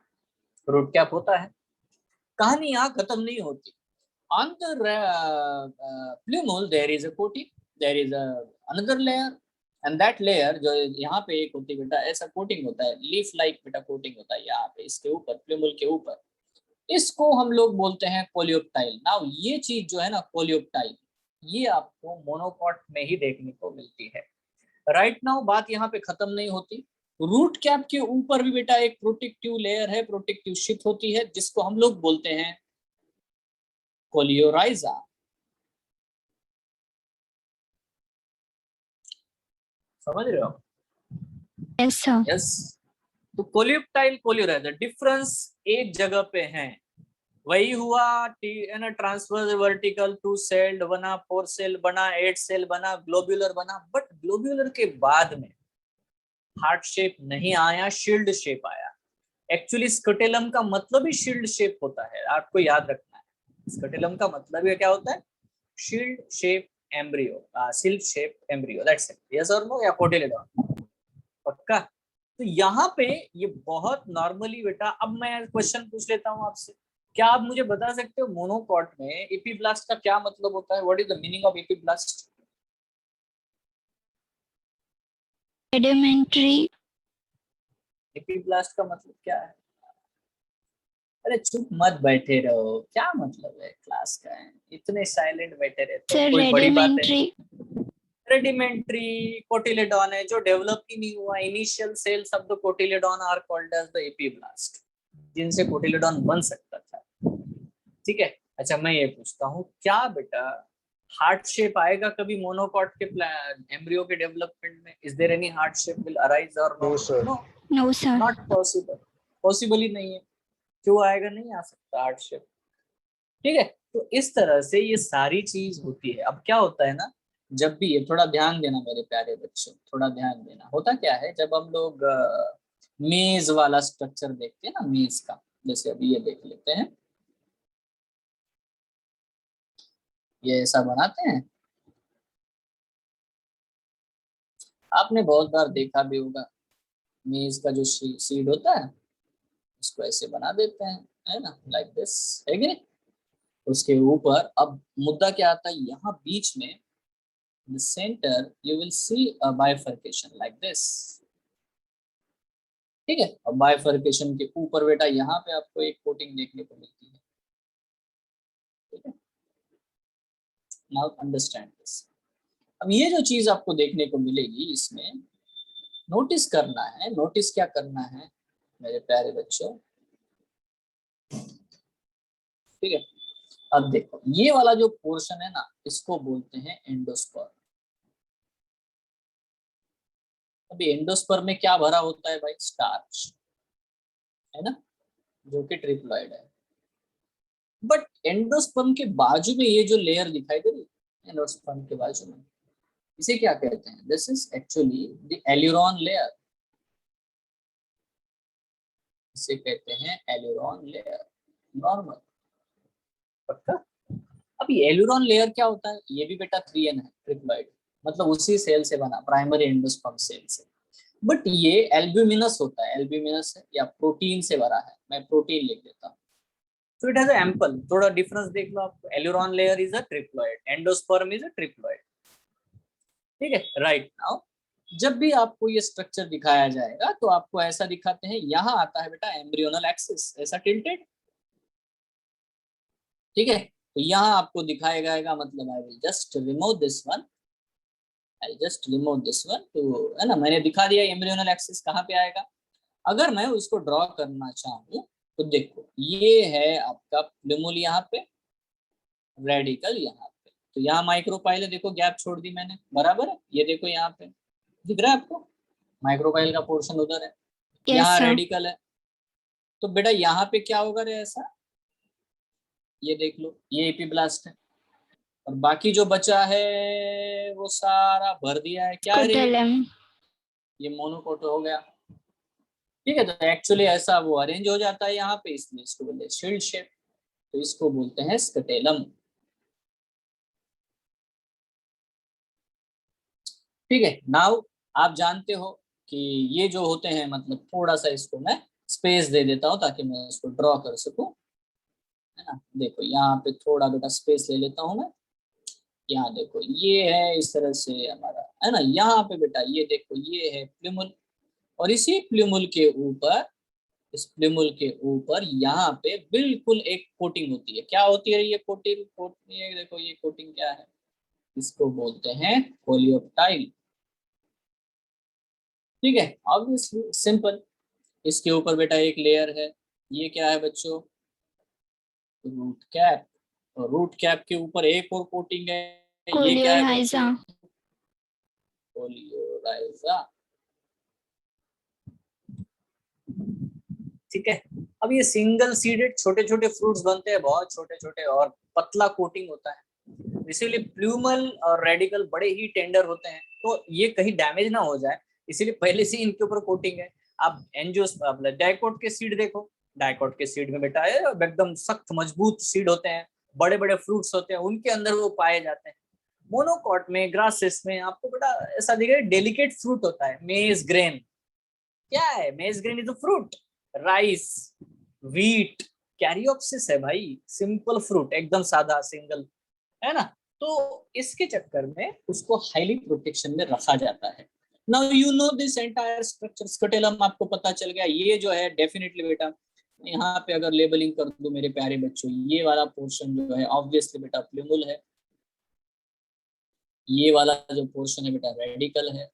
root cap होता है। कहानी यहाँ खत्म नहीं होती। On the plumule there is a coating, there is a another layer, and that layer जो यहाँ पे एक होती है बेटा, ऐसा कोटिंग होता है, लीफ लाइक बेटा कोटिंग होता है यहाँ पे इसके ऊपर, प्लूमुल के ऊपर। इसको हम लोग बोलते हैं कोलियोप्टाइल। नाउ ये चीज जो है ना कोलियोप्टाइल, ये आपको मोनोकॉट में ही देखने को मिलती है। राइट नाउ बात यहाँ पे खत्म नहीं होती। रूट कैप के ऊपर भी बेटा एक प्रोटेक्टिव लेयर है, प्रोटेक्टिव शीट होती है, जिसको हम लोग बोलते हैं कोलियोराइजा। समझ रहे हो? Yes sir. यस। तो कोलियोप्टाइल कोलियोराइजा डिफरेंस एक जगह पे है। वही हुआ ट्रांसवर्स वर्टिकल, 2 सेल्ड बना, 4 सेल बना, 8 सेल बना, ग्लोब्यूलर बना। बट ग्लोब्यूलर के बाद में हार्ट शेप नहीं आया, शील्ड शेप आया। एक्चुअली स्कटेलम का मतलब ही शील्ड शेप होता है, आपको याद रखना है। स्कटेलम का मतलब ये क्या होता है? Shield shape embryo, silk shape embryo, that's it. Yes और नो, या कोटिलेडॉन? पक्का? तो यहाँ पे ये बहुत नॉर्मली बेटा, अब मैं क्वेश्चन पूछ लेता हूँ आपसे, क्या आप मुझे बता सकते हो मोनोकॉट में एपीब्लास्ट का क्या मतलब होता है? What is the meaning of epiblast? Elementary. Epiblast का मतलब क्या है? अरे चुप मत बैठे रहो, क्या मतलब है क्लास का? है इतने साइलेंट बैठे रहते हो, सर कोई बड़ी बात है? रेडिमेंट्री। रेडिमेंट्री कोटिलेडॉन है, जो डेवलप ही नहीं हुआ। इनिशियल सेल सब the cotyledon are called as the epiblast, जिनसे कोटिलेडॉन बन सकता था। ठीक है, अच्छा मैं ये पूछता हूँ, क्या बेटा हार्ट शेप आएगा कभी मोनोकॉट के एम्ब्रियो के डेवलपमेंट में? Is there any heart shape will arise और No, sir. No? No sir. Not possible, possible ही नहीं है। क्यों आएगा? नहीं आ सकता हार्ट शेप। ठीक है, तो इस तरह से ये सारी चीज होती है। अब क्या होता है ना, जब भी ये, थोड़ा ध्यान देना मेरे प्यारे बच्चों, थोड़ा ध्यान देना। होता क्या है, जब हम लोग मेज वाला स्ट्रक्चर देखते हैं ना, मेज का, जैसे अभी ये देख लेते हैं, ये ऐसा बनाते हैं। आपने बहुत बार देखा भी होगा, मेज का जो सीड होता है, इसको ऐसे बना देते हैं, है ना, लाइक दिस, है कि नहीं? उसके ऊपर अब मुद्दा क्या आता है, यहाँ बीच में the center you will see a bifurcation like this। ठीक है, और बाइफर्केशन के ऊपर बेटा यहाँ पे आपको एक कोटिंग देखने को मिलती है। ठीक है, नाउ अंडरस्टैंड दिस। अब ये जो चीज आपको देखने को मिलेगी, इसमें नोटिस करना है। नोटिस क्या करना है मेरे प्यारे बच्चों? ठीक है, अब देखो ये वाला जो पोर्शन है ना, इसको बोलते हैं एंडोस्पर्म। अभी एंडोस्पर्म में क्या भरा होता है भाई? स्टार्च, है ना, जो कि ट्रिप्लॉइड है। बट एंडोस्पर्म के बाजू में ये जो लेयर दिखाई दे रही है, एंडोस्पर्म के बाजू में, इसे क्या कहते हैं? This is actually the aleurone layer. इसे कहते हैं एल्यूरॉन लेयर, नॉर्मल। पक्का? अब ये एल्यूरॉन लेयर क्या होता है? ये भी बेटा 3n है, ट्रिप्लॉइड, मतलब उसी सेल से बना, प्राइमरी एंडोस्पर्म सेल से। बट ये एल्ब्यूमिनस होता है, एल्ब्यूमिनस है या प्रोटीन से भरा है। मैं प्रोटीन लिख देता हूँ। So it has a ample, थोड़ा डिफरेंस देख लो आप। Aleurone layer is a triploid, endosperm is a triploid. ठीक है, राइट नाउ जब भी आपको ये स्ट्रक्चर दिखाया जाएगा तो आपको ऐसा दिखाते हैं, यहाँ आता है बेटा एम्ब्रियोनल एक्सिस, ऐसा टिल्टेड। ठीक है, तो यहाँ आपको दिखाया जाएगा, मतलब आई will just remove this one, I just remove this one, तो है ना, मैंने दिखा दिया एम्ब्रियोनल एक्सिस कहाँ पे आएगा। अगर मैं उसको ड्रॉ करना चाहूँ तो देखो ये है आपका प्लूमुल यहाँ पे, रेडिकल यहाँ पे, तो यहाँ माइक्रोपाइल है, देखो गैप छोड़ दी मैंने, बराबर है? ये देखो यहाँ पे दिख रहा है आपको, माइक्रोपाइल का पोर्शन उधर है, यस यहाँ सर। रेडिकल है। तो बेटा यहाँ पे क्या होगा रे ऐसा? ये देख लो, ये एपीब्लास्ट है, और बाकी जो बचा है वो सारा भर दिया है। क्या है रे? स्कुटेलम। ये मोनोकोट हो गया। ठीक है, तो एक्चुअली ऐसा वो अरेंज हो जाता है यहाँ पे, इसलिए इसको बोलते हैं शील्ड शेप, तो इसको बोलते हैं स्कटेलम। ठीक है। नाउ आप जानते हो कि ये जो होते हैं, मतलब थोड़ा सा इसको मैं स्पेस दे देता हूँ ताकि मैं इसको ड्रॉ कर सकूं, है ना। देखो यहाँ पे थोड़ा बेटा स्पेस ले लेता हूँ मैं। यहाँ देखो ये है इस तरह से हमारा, है ना। यहाँ पे बेटा ये देखो ये है प्लिमुल, और इसी प्लिमुल के ऊपर, इस प्लिमुल के ऊपर यहाँ पे बिल्कुल एक कोटिंग होती है। क्या होती है ये कोटिंग? ये देखो ये कोटिंग क्या है, इसको बोलते हैं कोलियोप्टाइल। ठीक है, ऑब्वियसली सिंपल। इसके ऊपर बेटा एक लेयर है, ये क्या है बच्चों? Root cap. और रूट कैप के ऊपर एक और कोटिंग है, ये क्या है कोलियोराइजा। बच्चों? कोलियोराइजा। ठीक है। अब ये सिंगल सीडेड छोटे छोटे फ्रूट्स बनते हैं, बहुत छोटे छोटे, और पतला कोटिंग होता है। इसीलिए प्लूमल और रेडिकल बड़े ही टेंडर होते हैं, तो ये कहीं डैमेज ना हो जाए, इसीलिए पहले से इनके ऊपर कोटिंग है। आप एंजियोस डाइकोट के सीड देखो, डाइकोट के सीड में बेटा एकदम सख्त मजबूत सीड होते हैं, बड़े बड़े फ्रूट्स होते हैं, उनके अंदर वो पाए जाते हैं। मोनोकॉट में, ग्रासेस में आपको बेटा ऐसा दिखेगा डेलिकेट फ्रूट होता है। मेज ग्रेन क्या है? मेज grain is a fruit. Rice, wheat, caryopsis है भाई, सिंपल फ्रूट, एकदम सादा सिंगल, है ना। तो इसके चक्कर में उसको हाईली प्रोटेक्शन में रखा जाता है। Now you know this entire structure. Scutellum आपको पता चल गया, ये जो है डेफिनेटली बेटा, यहाँ पे अगर लेबलिंग कर दूं मेरे प्यारे बच्चों, ये वाला पोर्शन जो है ऑब्वियसली बेटा प्लूमुल है, ये वाला जो पोर्शन है बेटा रेडिकल है।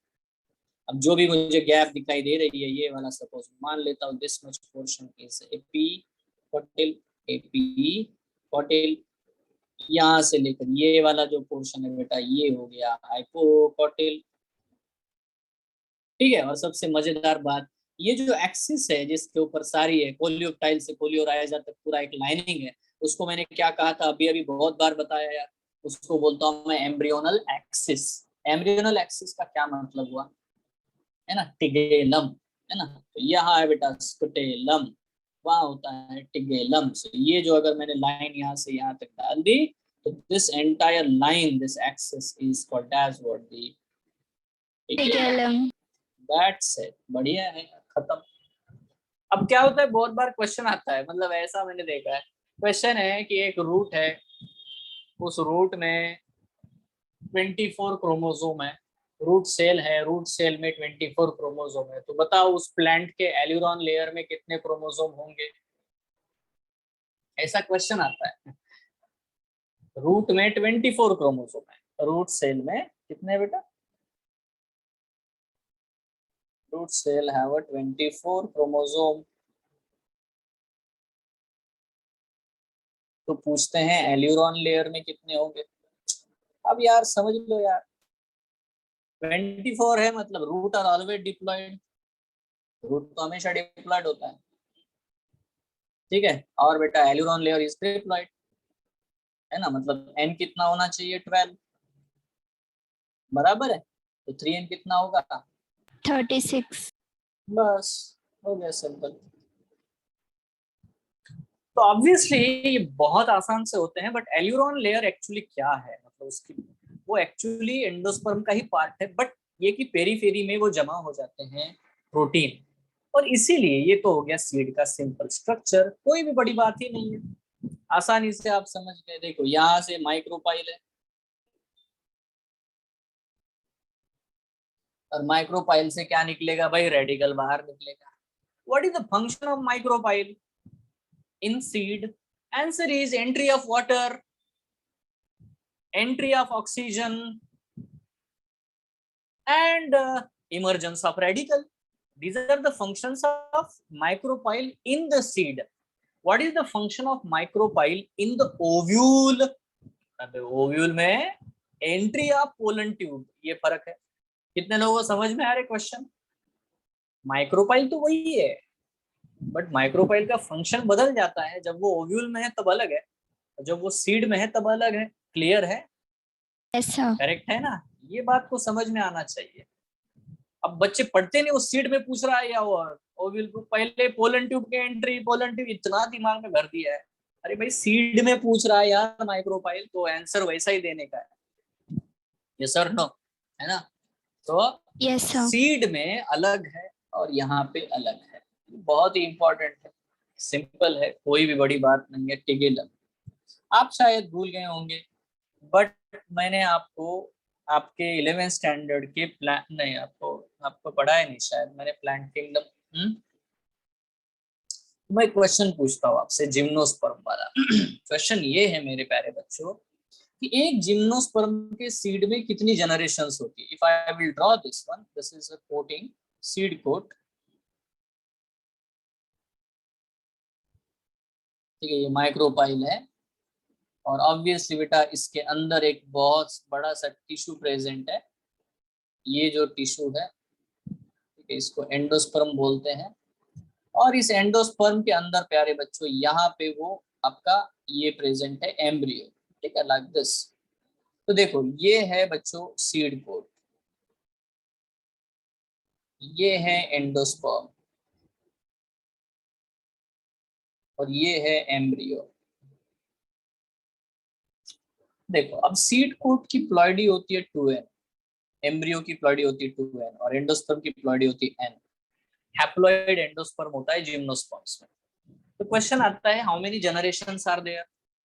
अब जो भी मुझे गैप दिखाई दे रही है, ये वाला सपोज मान लेता हूँ दिस मच पोर्शन इज एपीकोटिल, एपीकोटिल। यहाँ से लेकर ये वाला जो पोर्शन है बेटा, ये हो गया हाइपोकोटिल। ठीक है। और सबसे मजेदार बात, ये जो एक्सिस है जिसके ऊपर सारी है, कोलियोप्टाइल से कोलियोराइजा तक पूरा एक लाइनिंग है, उसको मैंने क्या कहा था अभी अभी बहुत बार बताया यार, उसको बोलता हूँ मैं एम्ब्रियोनल एक्सिस। एम्ब्रियोनल एक्सिस का क्या मतलब हुआ, है ना? टिगेलम, है ना। तो यहाँ है बेटा स्कुटेलम, वहां होता है टिगेलम। so ये जो अगर मैंने लाइन यहाँ से यहाँ तक डाल दी, तो this entire line, this axis is called as what? The tigellum. Tigellum. That's it, बढ़िया है, खत्म। अब क्या होता है, बहुत बार क्वेश्चन आता है, मतलब ऐसा मैंने देखा है, क्वेश्चन है कि एक रूट है, उस रूट में 24 क्रोमोसोम है, रूट सेल है, रूट सेल में 24 क्रोमोसोम है, तो बताओ उस प्लांट के एल्यूरॉन लेयर में कितने क्रोमोसोम होंगे? ऐसा क्वेश्चन आता है। रूट में 24 क्रोमोसोम है, रूट सेल में कितने बेटा? Root cell have 24 chromosome. तो पूछते हैं एल्यूरॉन लेयर में कितने होंगे? अब यार समझ लो यार, 24 है मतलब root are always diploid, root तो हमेशा डिप्लॉयड होता है। ठीक है। और बेटा एल्यूरॉन लेयर इज ट्रिप्लॉयड, है ना, मतलब n कितना होना चाहिए? 12, बराबर है। तो 3n कितना होगा? 36। बस, हो गया सिंपल। तो ऑब्वियसली ये बहुत आसान से होते हैं, बट एल्यूरॉन लेयर एक्चुअली क्या है, मतलब उसकी, वो एक्चुअली एंडोस्पर्म का ही पार्ट है, बट ये कि पेरीफेरी में वो जमा हो जाते हैं प्रोटीन, और इसीलिए ये तो हो गया सीड का सिंपल स्ट्रक्चर, कोई भी बड़ी बात ही नहीं है, आसानी से आप समझ गए। देखो यहाँ से माइक्रोपाइल है, और माइक्रोपाइल से क्या निकलेगा भाई? रेडिकल बाहर निकलेगा। What is the function of micropyle in seed? Answer is entry of water, entry of oxygen, and emergence of radical. These are the functions of micropyle in the seed. What is the function of micropyle in the ovule? Ovule में entry of pollen tube, ये फर्क है। कितने लोगों को समझ में आ रहे क्वेश्चन? माइक्रोपाइल तो वही है, बट माइक्रोपाइल का फंक्शन बदल जाता है, जब वो ओव्यूल में है तब अलग है, जब वो सीड में है तब अलग है। क्लियर है? Yes sir. करेक्ट है ना? ये बात को समझ में आना चाहिए। अब बच्चे पढ़ते नहीं, वो सीड में पूछ रहा है या ओव्यूल को, पहले पोलन ट्यूब के एंट्री, पोलन ट्यूब, इतना दिमाग में भर दिया है। अरे भाई सीड में पूछ रहा है यार माइक्रोपाइल, तो आंसर वैसा ही देने का है, यस और नो, है ना। तो Yes, sir. सीड में अलग है और यहाँ पे अलग है, बहुत ही इंपॉर्टेंट है, सिंपल है, कोई भी बड़ी बात नहीं है, टिगेलर। आप शायद भूल गए होंगे, बट मैंने आपको आपके 11th स्टैंडर्ड के प्लान नहीं, आपको पढ़ाया नहीं शायद, मैंने प्लांट किंगडम। मैं क्वेश्चन पूछता हूँ आपसे जिम्नोस्पर्म वाला। क्वेश्चन ये है मेरे प्यारे बच्चों कि एक जिम्नोस्पर्म के सीड में कितनी जनरेशंस होती है। If I will draw this one, this is a coating, seed coat, ठीक है, ये माइक्रोपाइल है और ऑब्वियसली बेटा इसके अंदर एक बहुत बड़ा सा टिश्यू प्रेजेंट है। ये जो टिश्यू है, ठीक है, इसको एंडोस्पर्म बोलते हैं। और इस एंडोस्पर्म के अंदर प्यारे बच्चों यहाँ पे वो आपका ये प्रेजेंट है एम्ब्रियो, ठीक है, लाइक दिस। तो देखो ये है बच्चों सीड कोट, ये है एंडोस्पर्म और ये है एम्ब्रियो। देखो अब सीड कोट की प्लॉइडी होती है 2n, एम्ब्रियो की प्लॉइडी होती है 2n और एंडोस्पर्म की प्लॉइडी होती है n। हैप्लॉइड एंडोस्पर्म होता है जिम्नोस्पर्म्स में। तो क्वेश्चन आता है how many generations are there.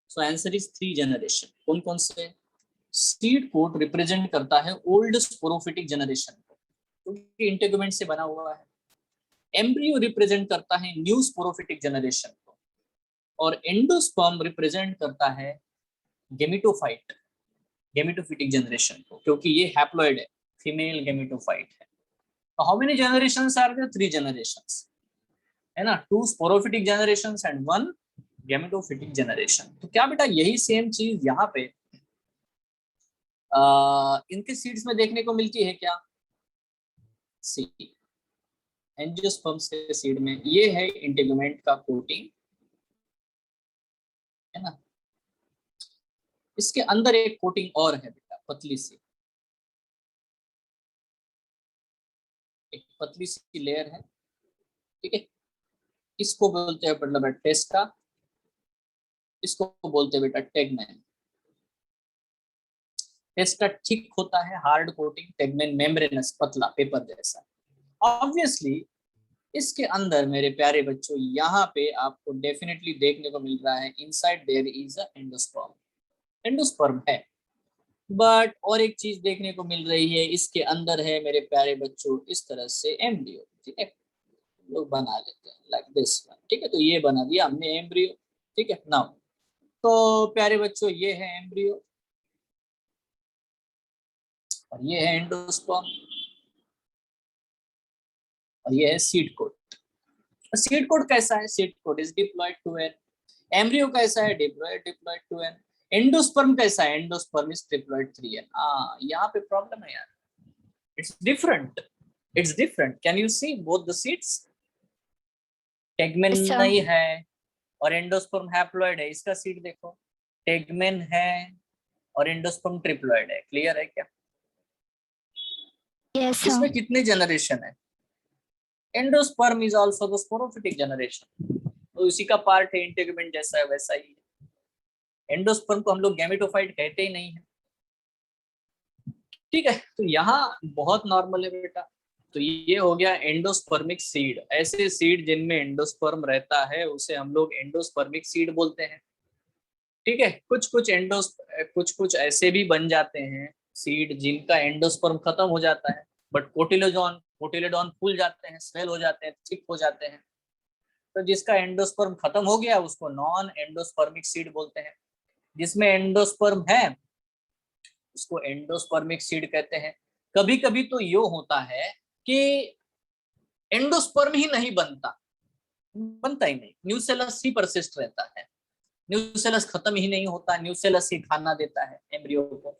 So answer is 3 generation. कौन कौन से। सीड कोट रिप्रेजेंट करता है ओल्ड स्पोरोफिटिक जनरेशन को, क्योंकि इंटेगुमेंट से बना हुआ है। एम्ब्रियो रिप्रेजेंट करता है न्यू स्पोरोफिटिक जनरेशन को, और एंडोस्पर्म रिप्रेजेंट करता है गेमिटोफाइट, गेमिटोफिटिक जनरेशन को, क्योंकि ये हैप्लॉइड है, फीमेल गेमिटोफाइट है। तो how many generations are there, 3 generations है ना, 2 sporophytic generations and 1 gametophytic generation. तो क्या बेटा यही सेम चीज यहाँ पे इनके सीड्स में देखने को मिलती है क्या। सी एंजियोस्पर्म्स के सीड में ये है इंटेगुमेंट का कोटिंग, है ना। इसके अंदर एक कोटिंग और है बेटा, पतली सी, एक पतली सी लेयर है, ठीक है। इसको बोलते हैं मतलब टेस्टा, इसको बोलते हैं बेटा टेगमेन। टेस्टा थिक होता है, हार्ड कोटिंग, टेगमेन मेम्ब्रेनस, पतला पेपर जैसा। ऑब्वियसली इसके अंदर मेरे प्यारे बच्चों यहाँ पे आपको डेफिनेटली देखने को मिल रहा है inside there is a endosperm, endosperm है। बट और एक चीज देखने को मिल रही है, इसके अंदर है मेरे प्यारे बच्चों इस तरह से एम्ब्रियो, ठीक है, लोग बना लेते हैं लाइक दिस वन, ठीक है। तो ये बना दिया हमने एम्ब्रियो, ठीक है। नाउ तो प्यारे बच्चों ये है एम्ब्रियो और ये है एंडोस्पर्म और ये है सीड कोट। सीड कोट कैसा है, seed coat is diploid two N. Embryo कैसा है, डिप्लॉयड टू एन। एंडोस्पर्म कैसा है, एंडोस्पर्म इज डिप्लॉयड 3n। यहाँ पे प्रॉब्लम है यार, it's different, it's different. Can you see both the seeds. Tegmen Yes, sir. नहीं है और एंडोस्पर्म हैप्लॉइड है, इसका सीड देखो, टेगमेन है और एंडोस्पर्म ट्रिप्लॉइड है। क्लियर है क्या। Yes, sir. इसमें कितने जनरेशन है, endosperm is also the sporophytic generation, तो इसी का पार्ट है, इंटेगुमेंट जैसा है वैसा ही है। एंडोस्पर्म को हम लोग गैमेटोफाइट कहते ही नहीं है, ठीक है। तो यहाँ बहुत नॉर्मल है बेटा। तो ये हो गया एंडोस्पर्मिक सीड। ऐसे सीड जिनमें एंडोस्पर्म रहता है उसे हम लोग एंडोस्पर्मिक सीड बोलते हैं, ठीक है। कुछ कुछ ऐसे भी बन जाते हैं सीड जिनका एंडोस्पर्म खत्म हो जाता है, बट कोटिलेडॉन फूल जाते हैं, स्वेल हो जाते हैं, थिक हो जाते हैं। तो जिसका एंडोस्पर्म खत्म हो गया उसको नॉन एंडोस्पर्मिक सीड बोलते हैं। जिसमें एंडोस्पर्म है उसको एंडोस्पर्मिक सीड कहते हैं। कभी कभी तो यो होता है कि एंडोस्पर्म ही नहीं बनता ही नहीं, न्यूसेलस ही परसिस्ट रहता है, न्यूसेलस खत्म ही नहीं होता, न्यूसेलस ही खाना देता है एम्ब्रियो को।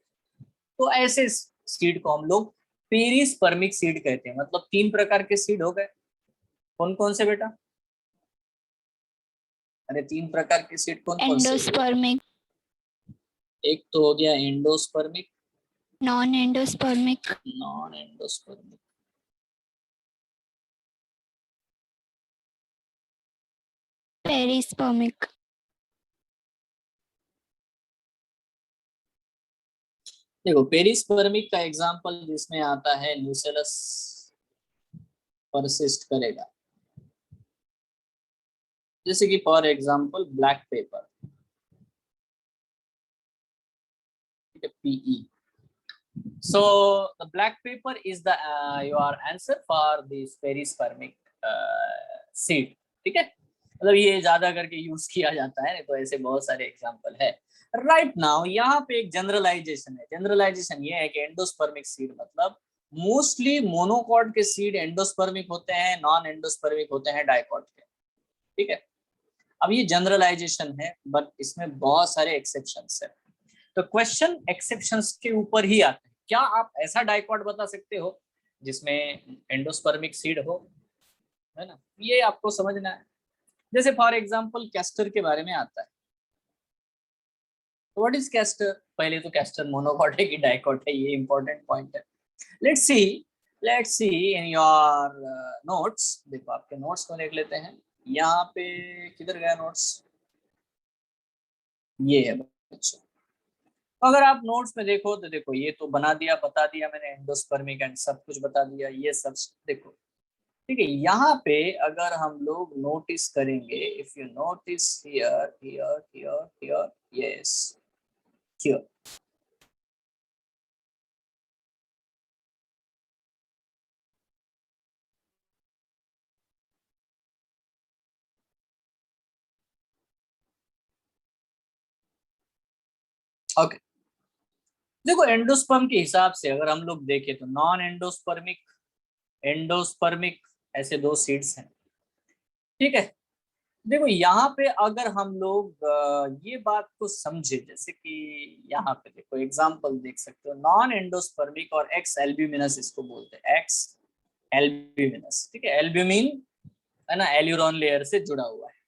तो ऐसे सीड को हम लोग पेरिस्पर्मिक सीड कहते हैं। मतलब 3 प्रकार के सीड हो गए, कौन कौन से बेटा। अरे 3 प्रकार के सीड कौन कौन से। Endospermic, एक तो हो गया endospermic, non-endospermic, non endospermic, perispermic. देखो पेरिस्पर्मिक का एग्जांपल जिसमें आता है न्यूसेलस परसिस्ट करेगा, जैसे कि for example black pepper, PE. So the black paper is the your answer for this perispermic seed. ठीक है, मतलब ये ज्यादा करके यूज किया जाता है, तो ऐसे बहुत सारे एग्जांपल है। राइट नाउ यहाँ पे एक जनरलाइजेशन है। जनरलाइजेशन ये है कि एंडोस्पर्मिक सीड मतलब मोस्टली मोनोकॉट के सीड एंडोस्पर्मिक होते हैं, नॉन एंडोस्पर्मिक होते हैं डाइकॉट के। ठीक है, अब ये जनरलाइजेशन है, बट इसमें बहुत सारे एक्सेप्शंस है। तो क्वेश्चन एक्सेप्शंस के ऊपर ही आता है। क्या आप ऐसा डाइकॉट बता सकते हो जिसमें एंडोस्पर्मिक सीड हो, है ना, ये आपको समझना है। जैसे फॉर एग्जांपल कैस्टर के बारे में आता है। What is castor? पहले तो कैस्टर मोनोकॉट है कि डाइकॉट है, ये इंपॉर्टेंट पॉइंट है। Let's see in your notes. देखो आपके नोट्स को देख लेते हैं। यहाँ पे किधर गया नोट्स? ये है बच्चों। अगर आप नोट्स में देखो तो देखो ये तो बना दिया, बता दिया मैंने, एंडोस्पर्मिक एंड सब कुछ बता दिया, ये सब देखो। ठीक है, यहाँ पे अगर हम लोग नोटिस करेंगे, if you notice here here here here, yes here, okay. देखो एंडोस्पर्म के हिसाब से अगर हम लोग देखें तो नॉन एंडोस्पर्मिक, एंडोस्पर्मिक, ऐसे दो सीड्स हैं। ठीक है, देखो यहाँ पे अगर हम लोग ये बात को समझे, जैसे कि यहाँ पे देखो एग्जांपल देख सकते हो, नॉन एंडोस्पर्मिक और एक्स एल्ब्यूमिनस इसको बोलते हैं, एक्स एल्ब्यूमिनस। ठीक है, एल्ब्यूमिन है ना, एल्यूरोन लेयर से जुड़ा हुआ है।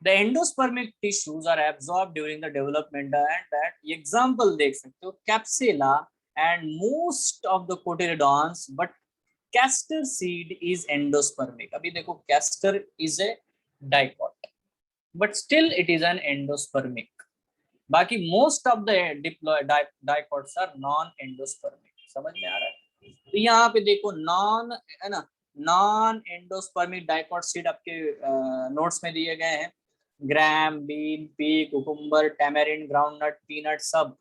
The endospermic tissues are absorbed during the development, and that example देख सकते हो, capsula and most of the cotyledons, but castor seed is endospermic. अभी देखो castor is a dicot, but still it is an endospermic. बाकी most of the dicots are non-endospermic। समझ में आ रहा है? तो यहाँ पे देखो नॉन, है ना, नॉन एंडोस्पर्मिक डाइकॉट सीड आपके नोट्स में दिए गए हैं। Gram, bean, pea, cucumber, tamarind, groundnut, peanut, सब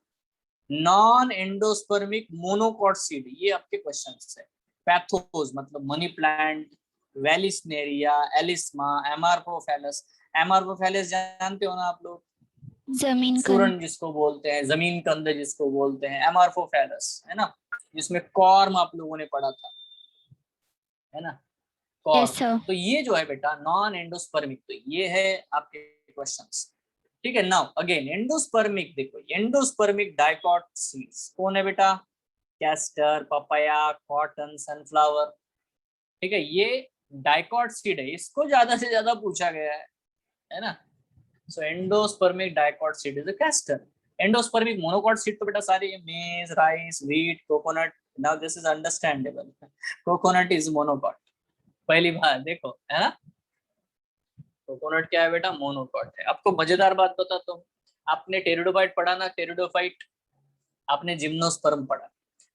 नॉन एंडोस्पर्मिक मोनोकॉट सीड, ये आपके क्वेश्चंस है। पैथोज मतलब money plant, vallisneria, alisma, amorphophallus. Amorphophallus जानते हो ना आप लोग, जमीन सूरन जिसको बोलते हैं, जमीन कंद जिसको बोलते हैं, एमार्पोफेलस, है ना, जिसमें कॉर्म आप लोगों ने पढ़ा था, है ना, यस कॉर्म। सर। तो ये जो है बेटा नॉन एंडोस्पर्मिक, तो ये है आपके क्वेश्चंस। ठीक है, नाउ अगेन एंडोस्पर्मिक, देखो एंडोस्पर्मिक डाइकॉट सीड्स कौन है बेटा? Castor, papaya, cotton, sunflower. ठीक है, ये डाइकॉट सीड है, इसको ज्यादा से ज्यादा पूछा गया है ना। So endospermic dicot seed is a castor. Endospermic monocot seed तो बेटा सारे maize, rice, wheat, coconut. Now this is understandable, coconut is monocot, पहली बार देखो, है ना। कोकोनट क्या है बेटा? मोनोकॉट है। आपको मजेदार बात बताता हूँ, आपने टेरिडोफाइट पढ़ा ना, टेरिडोफाइट, आपने जिम्नोस्पर्म पढ़ा।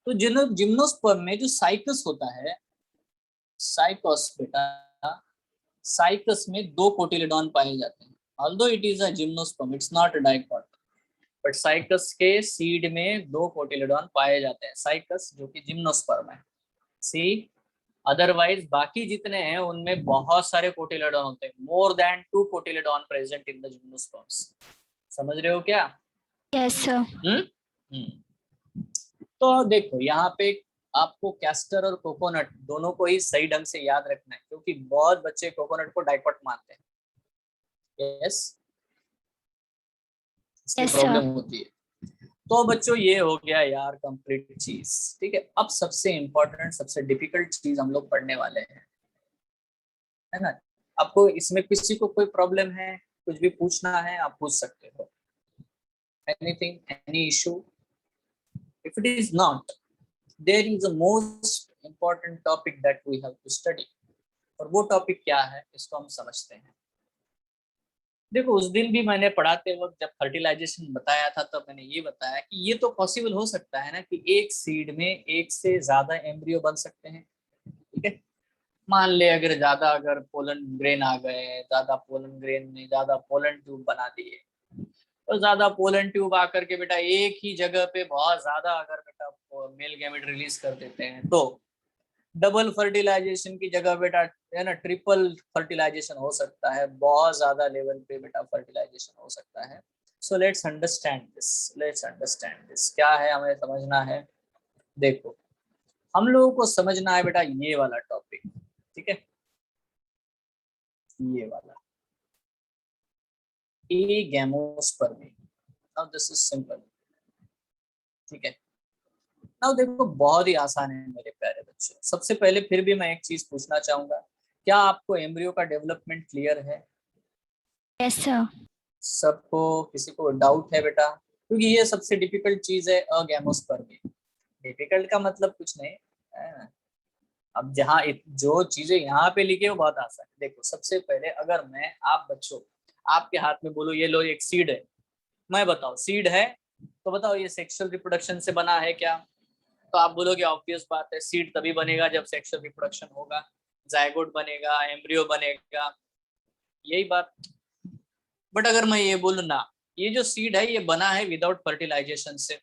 तो जिम्नोस्पर्म में जो साइकस होता है, साइकस बेटा, साइकस में दो कोटिलेडॉन पाए जाते हैं। Although it is a gymnosperm, it's not a dicot, but cycas के सीड में दो कोटिलेडॉन पाए जाते हैं, साइकस जो कि जिम्नोस्पर्म है। सी, अदरवाइज बाकी जितने हैं उनमें बहुत सारे कोटिलेडॉन होते हैं, more than 2 cotyledon present in the gymnosperms. समझ रहे हो क्या? Yes sir. तो देखो यहाँ पे आपको कैस्टर और कोकोनट दोनों को ही सही ढंग से याद रखना है, क्योंकि बहुत बच्चे कोकोनट को डाइकॉट मानते हैं। यस, इसलिए प्रॉब्लम होती है। तो बच्चों ये हो गया यार कंप्लीट चीज। ठीक है, अब सबसे इंपॉर्टेंट, सबसे डिफिकल्ट चीज हम लोग पढ़ने वाले हैं, है ना। आपको इसमें किसी को कोई प्रॉब्लम है, कुछ भी पूछना है आप पूछ सकते हो, anything, any issue. If it is not, there is a most important topic that we have to study, और वो टॉपिक क्या है इसको हम समझते हैं। देखो उस दिन भी मैंने पढ़ाते वक्त जब फर्टिलाइजेशन बताया था तब मैंने ये बताया कि ये तो पॉसिबल हो सकता है ना कि एक सीड में एक से ज्यादा एम्ब्रियो बन सकते हैं। ठीक है, मान ले अगर पोलन ग्रेन आ गए, ज्यादा पोलन ग्रेन ने ज्यादा पोलन ट्यूब बना दिए, तो ज्यादा पोलन ट्यूब आकर के बेटा एक ही जगह पे बहुत ज्यादा अगर बेटा मेल गैमेट रिलीज कर देते हैं तो डबल फर्टिलाइजेशन की जगह बेटा है ना ट्रिपल फर्टिलाइजेशन हो सकता है, बहुत ज्यादा लेवल पे बेटा फर्टिलाइजेशन हो सकता है। सो लेट्स अंडरस्टैंड दिस क्या है हमें समझना है। देखो हम लोगों को समझना है बेटा ये वाला टॉपिक, ठीक है, ये वाला agamospermy. Now this is simple, ठीक है। नाउ देखो बहुत ही आसान है मेरे प्यारे बच्चे। सबसे पहले फिर भी मैं एक चीज पूछना चाहूंगा, क्या आपको एम्ब्रियो का डेवलपमेंट क्लियर है? Yes, sir. सबको, किसी को डाउट है बेटा? क्योंकि ये सबसे डिफिकल्ट चीज है अगैमोस्पर्मी। डिफिकल्ट का मतलब कुछ नहीं है। अब जहाँ जो चीजें यहाँ पे लिखे वो बहुत आसान है। देखो सबसे पहले अगर मैं आप बच्चों आपके हाथ में बोलो ये लो एक सीड है, मैं बताओ सीड है तो बताओ ये सेक्सुअल रिप्रोडक्शन से बना है क्या? तो आप बोलोगे ऑब्वियस बात है, सीड तभी बनेगा जब सेक्सुअल रिप्रोडक्शन होगा, जायगोट बनेगा, एम्ब्रियो बनेगा, यही बात। बट अगर मैं ये बोलूँ ना, ये जो सीड है ये बना है विदाउट फर्टिलाइजेशन से,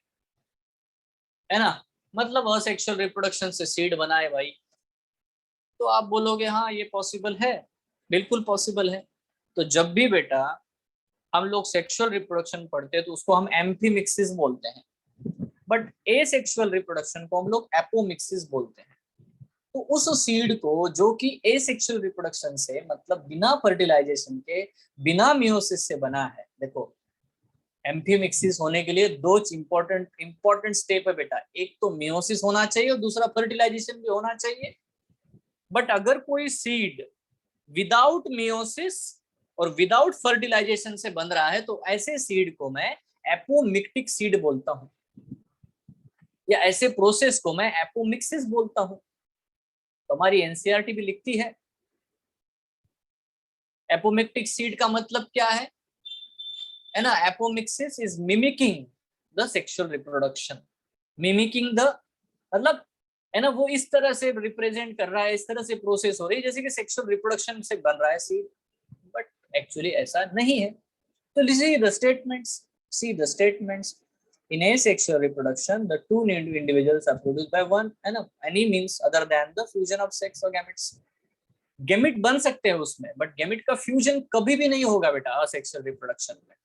है ना, मतलब असेक्सुअल रिप्रोडक्शन से सीड बना है भाई, तो आप बोलोगे हाँ ये पॉसिबल है, बिल्कुल पॉसिबल है। तो जब भी बेटा हम लोग सेक्सुअल रिप्रोडक्शन पढ़ते हैं तो उसको हम एम्फीमिक्सिस बोलते हैं, बट एसेक्सुअल रिप्रोडक्शन को हम लोग एपोमिक्सिस बोलते हैं। तो उस सीड को जो कि एसेक्सुअल रिप्रोडक्शन से मतलब बिना फर्टिलाइजेशन के बिना मियोसिस से बना है, देखो एम्फीमिक्सिस होने के लिए दो इंपॉर्टेंट स्टेप है बेटा, एक तो मियोसिस होना चाहिए और दूसरा फर्टिलाइजेशन भी होना चाहिए। बट अगर कोई सीड विदाउट मियोसिस और विदाउट फर्टिलाइजेशन से बन रहा है तो ऐसे सीड को मैं एपोमिक्टिक सीड बोलता हूं, या ऐसे प्रोसेस को मैं एपोमिक्सिस बोलता हूं। तो हमारी एनसीईआरटी भी लिखती है एपोमिक्टिक सीड का मतलब क्या है ना, apomixis is mimicking the sexual reproduction, mimicking the मतलब है ना वो इस तरह से रिप्रेजेंट कर रहा है, इस तरह से प्रोसेस हो रही है जैसे कि सेक्सुअल रिप्रोडक्शन से बन रहा है सीड, बट एक्चुअली ऐसा नहीं है। तो see the statements in asexual reproduction the two individuals are produced by one and any means other than the fusion of sex or gametes। Gamete बन सकते हैं उसमें बट गैमेट का फ्यूजन कभी भी नहीं होगा बेटा असेक्सुअल रिप्रोडक्शन में।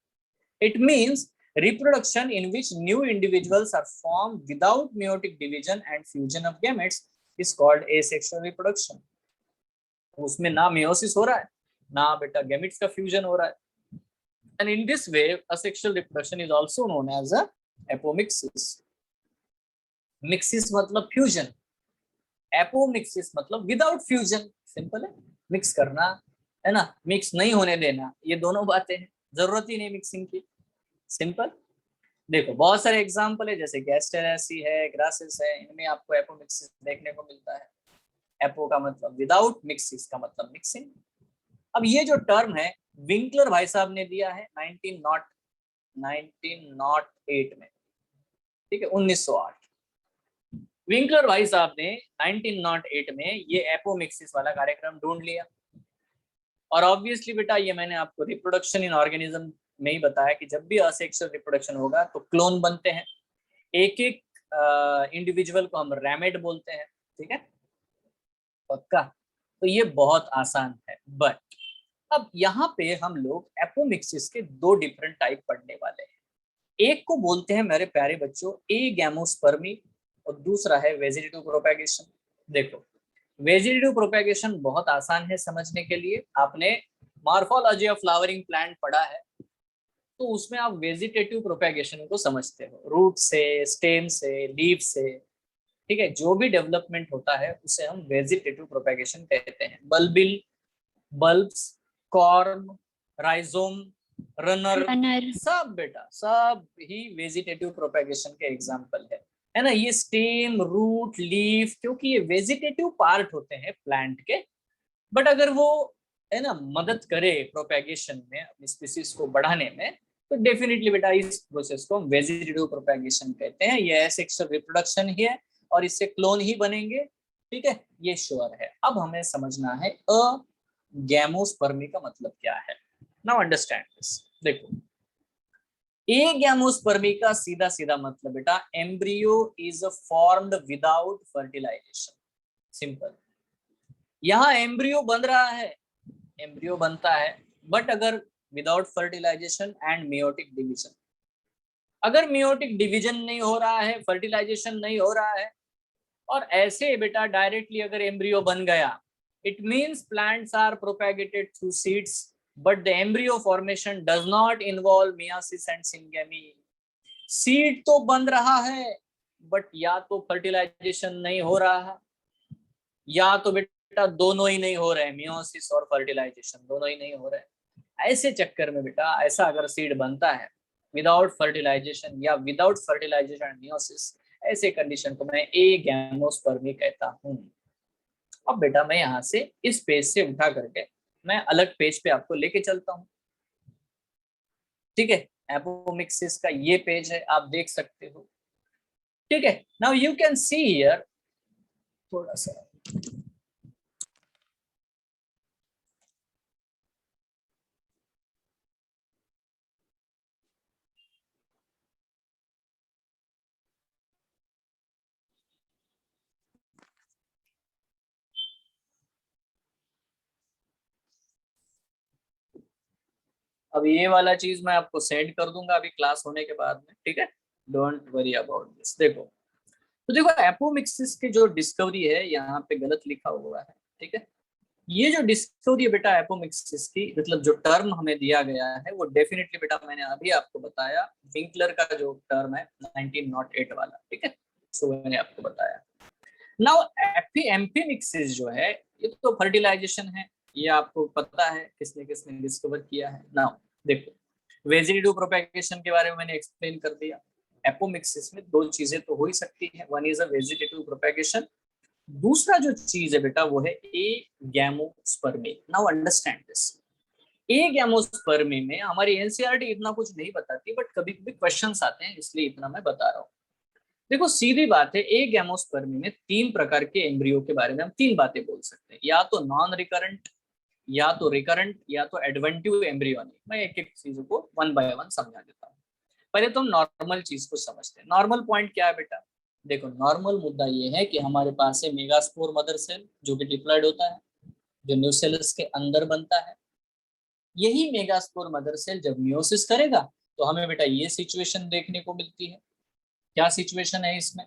It means reproduction in which new individuals are formed without meiotic division and fusion of gametes is called asexual reproduction। उसमें ना meiosis हो रहा है ना बेटा gametes का fusion हो रहा है, and in this way asexual reproduction is also known as a apomixis। mixis मतलब fusion, apomixis मतलब विदाउट फ्यूजन, सिंपल है, मिक्स करना है ना, मिक्स नहीं होने देना, ये दोनों बातें हैं, जरूरत ही नहीं मिक्सिंग की, सिंपल। देखो बहुत सारे एग्जांपल है जैसे गैस्टेरेसी है, ग्रासिस है, इनमें आपको एपोमिक्सिस देखने को मिलता है। एपो का मतलब विदाउट, मिक्सिस का मतलब मिक्सिंग। अब ये जो टर्म है विंकलर भाई साहब ने दिया है 1908 में, ठीक है 1908। विंकलर भाई साहब ने 1908 में ये एपोमिक्सिस वाला कार्यक्रम ढूंढ लिया। और ऑब्वियसली बेटा ये मैंने आपको रिप्रोडक्शन इन ऑर्गेनिज्म में ही बताया कि जब भी असेक्सुअल रिप्रोडक्शन होगा तो क्लोन बनते हैं, एक एक इंडिविजुअल को हम रैमेट बोलते हैं, ठीक है पक्का। तो ये बहुत आसान है। बट अब यहाँ पे हम लोग एपोमिक्सिस के दो डिफरेंट टाइप पढ़ने वाले हैं। एक को बोलते हैं मेरे प्यारे बच्चों एगैमोस्पर्मी और दूसरा है वेजिटेटिव प्रोपेगेशन। देखो वेजिटेटिव प्रोपेगेशन बहुत आसान है समझने के लिए, आपने मॉर्फोलॉजी ऑफ फ्लावरिंग प्लांट पढ़ा है तो उसमें आप वेजिटेटिव प्रोपेगेशन को समझते हो, रूट से, स्टेम से, लीफ से, ठीक है, जो भी डेवलपमेंट होता है उसे हम वेजिटेटिव प्रोपेगेशन कहते हैं। Bulbil, bulbs, corm, rhizome, runner, सब बेटा सब ही वेजिटेटिव प्रोपेगेशन के एग्जांपल है ना। ये स्टेम, रूट, लीफ क्योंकि ये वेजिटेटिव पार्ट होते हैं प्लांट के, बट अगर वो है ना, मदद करे प्रोपेगेशन में, अपनी स्पीसीज को बढ़ाने में, तो डेफिनेटली बेटा इस प्रोसेस को हम वेजिटेटिव प्रोपेगेशन कहते हैं। ये एसेक्सुअल रिप्रोडक्शन ही है और इससे क्लोन ही बनेंगे, ठीक है, ये श्योर है। अब हमें समझना है गैमोस्पर्मी का मतलब क्या है। Now understand this. देखो, गैमोस्पर्मी का सीधा सीधा मतलब बेटा embryo is formed without fertilization, simple. यहाँ एम्ब्रियो बन रहा है, एम्ब्रियो बनता है, बट अगर without fertilization and meiotic division, अगर मियोटिक डिवीजन नहीं हो रहा है, फर्टिलाइजेशन नहीं हो रहा है, और ऐसे बेटा डायरेक्टली अगर एम्ब्रियो बन गया, it means plants are propagated through seeds, but the embryo formation does not involve meiosis and syngamy. Seed तो बन रहा है, बट या तो फर्टिलाइजेशन नहीं हो रहा, या तो बेटा दोनों ही नहीं हो रहे, मियोसिस और फर्टिलाइजेशन दोनों ही नहीं हो रहे। ऐसे चक्कर में बेटा ऐसा अगर सीड बनता है विदाउट फर्टिलाइजेशन या विदाउट फर्टिलाइजेशन एंड मियोसिस, ऐसे कंडीशन को मैं गैमोस्पर्मी कहता हूं। अब बेटा मैं यहां से इस पेज से उठा करके मैं अलग पेज पे आपको लेके चलता हूं, ठीक है। एपोमिक्सिस का ये पेज है, आप देख सकते हो, ठीक है। Now you can see here, थोड़ा सा अब ये वाला चीज मैं आपको सेंड कर दूंगा अभी क्लास होने के बाद में, ठीक है, डोंट वरी अबाउट दिस। देखो, तो देखो एपोमिक्सिस की जो डिस्कवरी है यहाँ पे गलत लिखा हुआ है, ठीक है। ये जो डिस्कवरी है बेटा एपोमिक्सिस की, मतलब जो टर्म हमें दिया गया है वो डेफिनेटली बेटा मैंने अभी आपको बताया, विंकलर का जो टर्म है 1908 वाला, ठीक है, सो मैंने आपको बताया। नाउ एम्फीमिक्सिस जो है ये तो फर्टिलाइजेशन है, ये आपको पता है किसने किसने डिस्कवर किया है। नाउ देखो, वेजिटेटिव प्रोपेगेशन के बारे में मैंने एक्सप्लेन कर दिया। एपोमिक्सिस में दो चीजें तो हो ही सकती है, one is a vegetative propagation, दूसरा जो चीज है बेटा वो है gamospermy. Now understand this. Gamospermy में हमारी एनसीईआरटी इतना कुछ नहीं बताती, बट कभी कभी क्वेश्चंस आते हैं, इसलिए इतना मैं बता रहा हूँ। देखो सीधी बात है, गैमोस्पर्मी में तीन प्रकार के एम्ब्रियो के बारे में हम तीन बातें बोल सकते हैं, या तो नॉन रिकरेंट, या तो रिकरेंट, या तो एडवेंटिव एम्ब्रियोनिक। मैं एक एक चीजों को वन बाय वन समझा देता हूँ। पहले तो हम नॉर्मल चीज को समझते हैं। नॉर्मल पॉइंट क्या है बेटा, देखो नॉर्मल मुद्दा ये है कि हमारे पास है मेगास्पोर मदर सेल जो कि डिप्लॉयड होता है, जो न्यूसेलस के अंदर बनता है। यही मेगास्पोर मदर सेल जब मियोसिस करेगा तो हमें बेटा ये सिचुएशन देखने को मिलती है। क्या सिचुएशन है इसमें,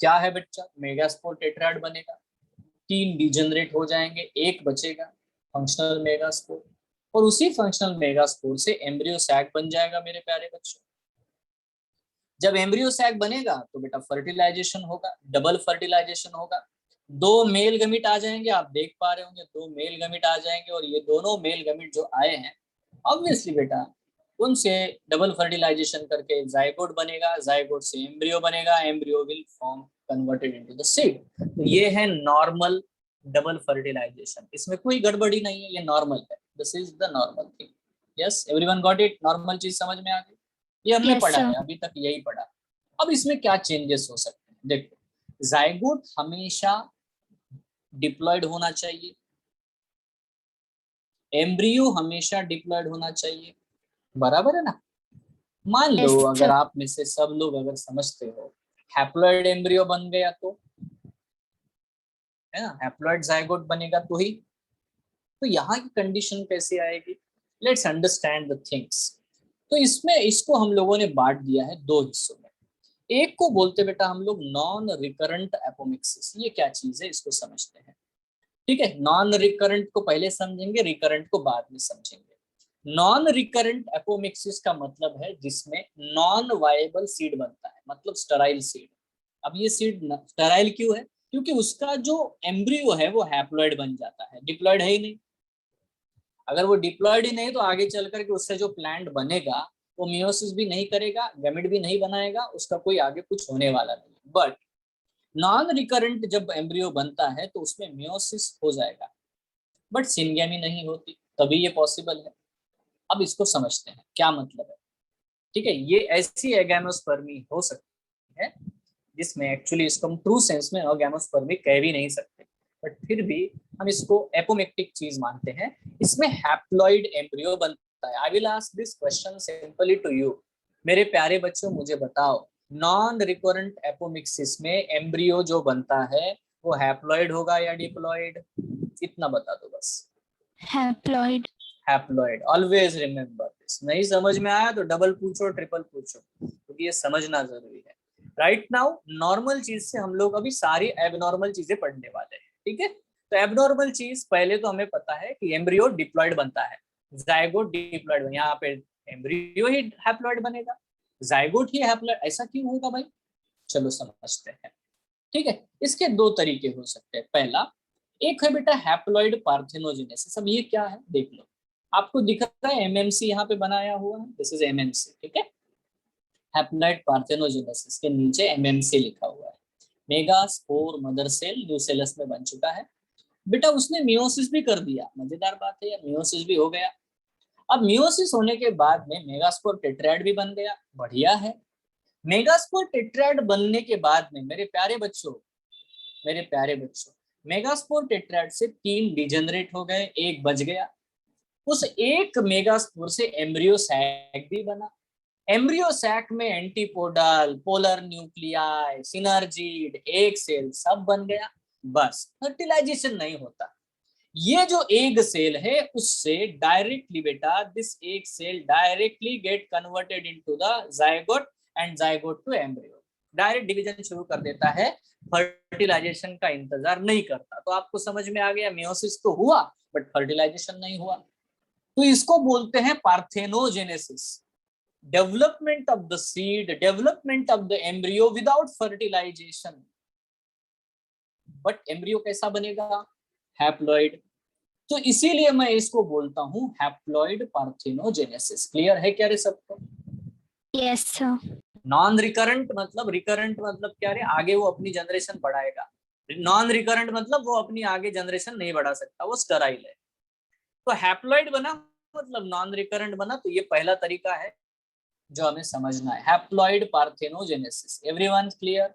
क्या है बच्चा, मेगास्पोर टेट्राड बनेगा, तीन डिजेनरेट हो जाएंगे, एक बचेगा फंक्शनल मेगास्पोर, और उसी फंक्शनल मेगास्पोर से एम्ब्रियो सैक बन जाएगा मेरे प्यारे बच्चों। जब एम्ब्रियो सैक बनेगा तो बेटा फर्टिलाइजेशन होगा, डबल फर्टिलाइजेशन होगा, दो मेल गमीट आ जाएंगे, आप देख पा रहे होंगे दो मेल गमीट आ जाएंगे, और ये दोनों मेल गमीट जो आए हैं ऑब्वियसली बेटा उनसे डबल फर्टिलाइजेशन करके जाइगोट बनेगा, जाइगोट से एम्ब्रियो बनेगा, embryo will form converted into the seed. तो ये है नॉर्मल डबल फर्टिलाइजेशन, इसमें कोई गड़बड़ी नहीं है, ये नॉर्मल है, this is the normal thing. Yes, everyone got it, normal चीज समझ में आ गई, ये हमने Yes, पढ़ा sir. है अभी तक, यही पढ़ा। अब इसमें क्या चेंजेस हो सकते हैं, देखो, जाइगोट हमेशा डिप्लॉयड होना चाहिए, एम्ब्रियो हमेशा डिप्लॉयड होना चाहिए, बराबर है ना। मान लो Yes, अगर sir. आप में से सब लोग अगर समझते हो हैप्लॉइड एम्ब्रियो बन गया तो, है ना, हैप्लॉइड जाइगोट बनेगा तो यहाँ की कंडीशन कैसे आएगी, लेट्स अंडरस्टैंड द थिंग्स। तो इसमें इसको हम लोगों ने बांट दिया है दो हिस्सों में। एक को बोलते बेटा हम लोग नॉन रिकरेंट एपोमिक्सिस, ये क्या चीज है इसको समझते हैं, ठीक है। नॉन रिकरेंट को पहले समझेंगे, रिकरेंट को बाद में समझेंगे। नॉन रिकरेंट एपोमिक्सिस का मतलब है जिसमें नॉन वायबल सीड बनता है, मतलब स्टेराइल सीड। अब ये सीड स्टेराइल क्यों है, क्योंकि उसका जो एम्ब्रियो है वो हैप्लॉइड बन जाता है, डिप्लॉइड है ही नहीं। अगर वो डिप्लॉयड ही नहीं तो आगे चल करके उससे जो प्लांट बनेगा वो मियोसिस भी नहीं करेगा, गैमेट भी नहीं बनाएगा, उसका कोई आगे कुछ होने वाला नहीं। बट नॉन रिकरेंट जब एम्ब्रियो बनता है तो उसमें मियोसिस हो जाएगा, बट सिनगेमी नहीं होती, तभी ये पॉसिबल है। अब इसको समझते हैं क्या मतलब है। ठीक है, ये ऐसी एगैमोस्पर्मी हो सकती है जिसमें एक्चुअली इसको हम ट्रू सेंस में अगैमोस्पर्मी कह भी नहीं सकते, बट फिर भी हम इसको एपोमेक्टिक चीज मानते हैं। इसमें हैप्लॉइड एम्ब्रियो बनता है। I will ask this question simply to you, मेरे प्यारे बच्चों मुझे बताओ, नॉन रिकरेंट एपोमिक्सिस में एम्ब्रियो जो बनता है वो हैप्लॉइड होगा या डिप्लॉइड? इतना बता दो बस। Haploid. Haploid, always remember this. नहीं समझ में आया तो डबल पूछो, ट्रिपल पूछो, क्योंकि ये समझना जरूरी है। राइट नाउ नॉर्मल चीज से हम लोग अभी सारी एबनॉर्मल चीजें पढ़ने वाले हैं। ठीक है, तो एबनॉर्मल चीज पहले तो हमें पता है कि एम्ब्रियो डिप्लॉइड बनता है, जायगोट डिप्लॉइड। यहाँ पे एम्ब्रियो ही हैप्लॉइड बनेगा, जायगोट ही हैप्लॉइड, ऐसा क्यों होगा भाई? चलो समझते हैं। ठीक है, इसके दो तरीके हो सकते हैं। पहला एक है बेटा हैप्लॉइड पार्थेनोजेनेसिस। अब ये क्या है देख लो, आपको दिख रहा है एमएमसी यहाँ पे बनाया हुआ है, दिस इज एमएमसी। ठीक है, हैप्लॉइड पार्थेनोजेनेसिस के नीचे एमएमसी लिखा हुआ है। मेगास्पोर मदर सेल न्यूसेलस में बन चुका है बेटा, उसने मियोसिस भी कर दिया। मजेदार बात है यार, मियोसिस भी हो गया। अब मियोसिस होने के बाद में मेगास्पोर टेट्राइड भी बन गया, बढ़िया है। मेगास्पोर टेट्राइड बनने के बाद में मेरे प्यारे बच्चों, मेरे प्यारे बच्चों, मेगास्पोर टेट्राइड से 3 डिजेनरेट हो गए, एक बच गया। उस एक मेगास्पोर से एम्ब्रियो सैक भी बना। एम्ब्रियो सैक में एंटीपोडल, पोलर न्यूक्लियाई, सिनर्जिड, एक सेल सब बन गया। बस फर्टिलाइजेशन नहीं होता। ये जो एग सेल है उससे डायरेक्टली बेटा this egg cell directly get converted into the zygote and zygote to embryo, direct division शुरू कर देता है, फर्टिलाइजेशन का इंतजार नहीं करता। तो आपको समझ में आ गया, मियोसिस तो हुआ बट फर्टिलाइजेशन नहीं हुआ। तो इसको बोलते हैं parthenogenesis, development of the seed, development of the embryo without fertilization. But embryo कैसा बनेगा? हैप्लॉइड। तो इसीलिए मैं इसको बोलता हूं हैप्लॉइड पार्थेनोजेनेसिस। क्लियर है क्या रे सबको? Yes sir. नॉन रिकरेंट मतलब, रिकरेंट मतलब क्या रे, आगे वो अपनी जनरेशन बढ़ाएगा। नॉन रिकरेंट मतलब वो अपनी आगे जनरेशन नहीं बढ़ा सकता, वो स्टराइल है। तो हैप्लॉइड बना मतलब नॉन रिकरेंट बना। तो ये पहला तरीका है जो हमें समझना है, haploid parthenogenesis. Everyone clear?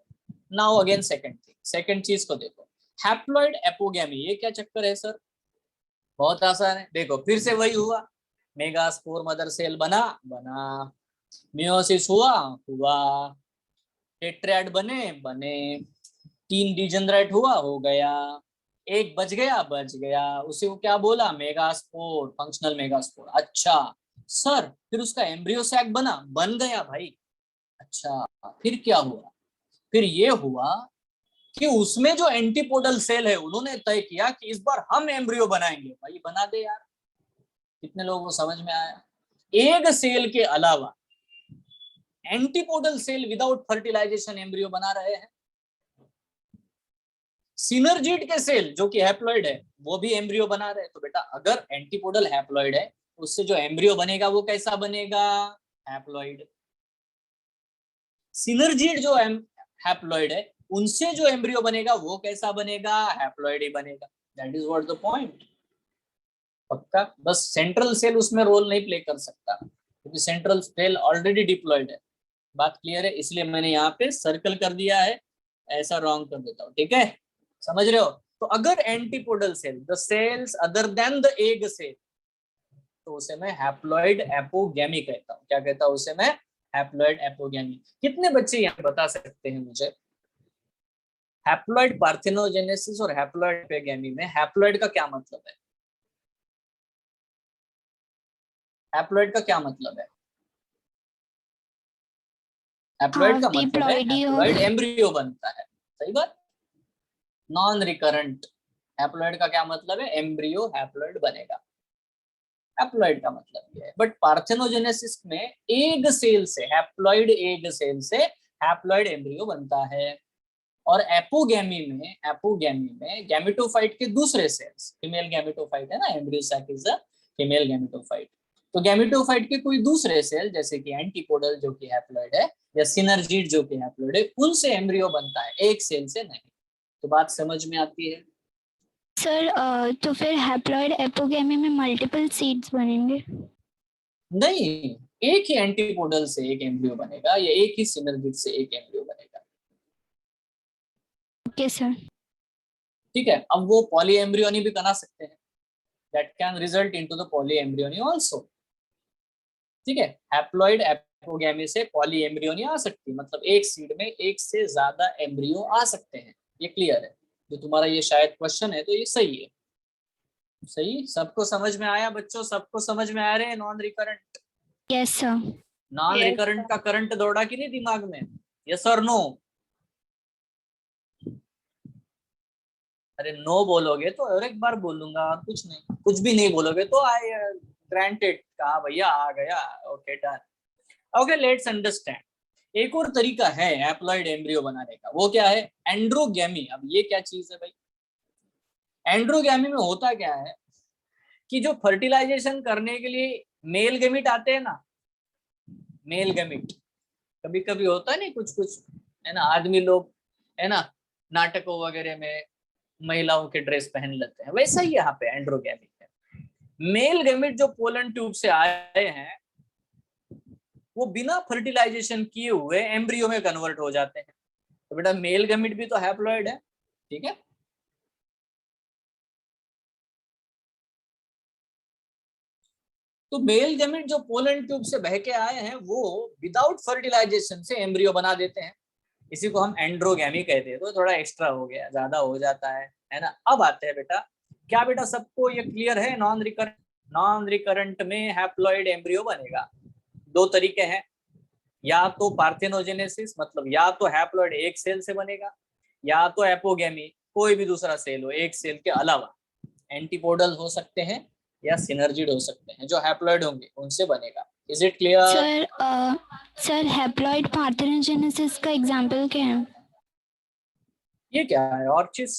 Now again second thing, second चीज को देखो, हैप्लॉइड एपोगैमी। ये क्या चक्कर है सर? बहुत आसान है, देखो फिर से वही हुआ, मेगास्पोर मदर सेल बना, मियोसिस हुआ, टेट्राइड बने, 3 डिजेनरेट हुआ, हो गया, एक बच गया, उसी को क्या बोला? Megaspore, functional megaspore. अच्छा सर, फिर उसका एम्ब्रियो सैक बन गया भाई। अच्छा फिर क्या हुआ? फिर ये हुआ कि उसमें जो एंटीपोडल सेल है उन्होंने तय किया कि इस बार हम एम्ब्रियो बनाएंगे। भाई बना दे यार। कितने लोगों को समझ में आया? एग सेल के अलावा antipodal cell without fertilization embryo बना रहे हैं। सिनर्जिड के सेल जो कि हैप्लॉइड है वो भी एम्ब्रियो बना रहे हैं। तो बेटा अगर एंटीपोडल हैप्लॉइड है उससे जो एम्ब्रियो बनेगा वो कैसा बनेगा? हैप्लॉइड। सिनर्जिड जो हैप्लॉइड है उनसे जो एम्ब्रियो बनेगा वो कैसा बनेगा? हैप्लॉइड ही बनेगा। That is what the point. पक्का? बस सेंट्रल सेल उसमें रोल नहीं प्ले कर सकता क्योंकि सेंट्रल सेल ऑलरेडी डिप्लॉयड है। बात क्लियर है? इसलिए मैंने यहाँ पे सर्कल कर दिया है, ऐसा रॉन्ग कर देता हूँ। ठीक है, समझ रहे हो? तो अगर antipodal cell, the cells other than the egg cell, तो उसे मैं हैप्लॉइड एपोगैमी कहता हूँ। क्या कहता हूँ उसे मैं? Haploid apogamy. कितने बच्चे यहाँ बता सकते हैं मुझे हैप्लॉइड पार्थेनोजेनेसिस और हैप्लॉइड एपोगैमी में हैप्लॉइड का क्या मतलब है? हैप्लॉइड का क्या मतलब है? हैप्लॉइड का मतलब है हैप्लॉइड एम्ब्रियो बनता है। सही बात। नॉन रिकरेंट हैप्लॉइड का क्या मतलब है? एम्ब्रियो हैप्लॉइड बनेगा। हैप्लॉइड का मतलब ये है। बट पार्थेनोजेनेसिस में एग सेल से, हैप्लॉइड एग सेल से हैप्लॉइड एम्ब्रियो बनता है। और एपोगैमी में गैमेटोफाइट के दूसरे सेल्स, फीमेल गैमेटोफाइट है ना, embryo sac is a female gametophyte. तो गैमेटोफाइट के कोई दूसरे सेल जैसे कि एंटीपोडल जो कि हैप्लॉइड है या सिनर्जिड जो कि हैप्लॉइड है, उनसे एम्ब्रियो बनता है, एक सेल से नहीं। तो बात समझ में आती है? सर तो फिर हैप्लॉइड एपोगेमी में मल्टीपल सीड्स बनेंगे? नहीं, एक ही एंटीपोडल से एक एम्ब्रियो बनेगा या एक ही सिनर्जिड से एक एम्ब्रियो बनेगा। Okay sir. ठीक है, अब वो पॉली एम्ब्रियोनी भी बना सकते हैं, that can result into the poly embryony also. ठीक है, हैप्लॉइड एपोगेमी से पॉली एम्ब्रियोनी आ सकती है, मतलब एक सीड में एक से ज्यादा एम्ब्रियो आ सकते हैं। ये क्लियर है? जो तुम्हारा ये शायद क्वेश्चन है तो ये सही है। सही, सबको समझ में आया बच्चों? सबको समझ में आ रहे हैं non recurrent? Yes sir. Non recurrent का करंट दौड़ा कि नहीं दिमाग में? यस और नो? अरे नो बोलोगे तो और एक बार बोलूंगा, और कुछ नहीं। कुछ भी नहीं बोलोगे तो आई ग्रांटेड, कहा भैया आ गया, okay done. Okay, let's understand. एक और तरीका है हैप्लॉइड एम्ब्रियो बनाने का, वो क्या है? एंड्रोगैमी। अब ये क्या चीज है भाई? एंड्रोगैमी में होता क्या है कि जो फर्टिलाइजेशन करने के लिए मेल गैमिट आते हैं ना, मेल गैमिट, कभी कभी होता है नहीं, कुछ कुछ है ना, आदमी लोग है ना नाटकों वगैरह में महिलाओं के ड्रेस पहन लेते हैं, वैसा ही यहाँ पे एंड्रोगैमिक है। मेल गैमिट जो पोलन ट्यूब से आए हैं वो बिना फर्टिलाइजेशन किए हुए एम्ब्रियो में कन्वर्ट हो जाते हैं। तो बेटा मेल गैमिट भी तो हैप्लॉइड है, ठीक है? तो मेल गैमेट जो पोलन ट्यूब से बह के आए हैं वो विदाउट फर्टिलाइजेशन से एम्ब्रियो बना देते हैं। इसी को हम एंड्रोगैमी कहते हैं। तो थोड़ा एक्स्ट्रा हो गया, ज्यादा हो जाता है ना? अब आते हैं बेटा, क्या बेटा सबको ये क्लियर है? नॉन रिकरेंट में हैप्लॉइड एम्ब्रियो बनेगा। दो तरीके हैं, या तो पार्थेनोजेनेसिस, मतलब या तो हैप्लॉइड एक सेल से बनेगा, या तो एपोगेमी, कोई भी दूसरा सेल हो एक सेल के अलावा। एंटीपोडल हो सकते हैं या सिनर्जिड हो सकते हैं, जो हैप्लॉइड होंगे उनसे बनेगा। Is it clear? Sir haploid parthenogenesis का एग्जांपल क्या है? ये क्या है? ऑर्चिड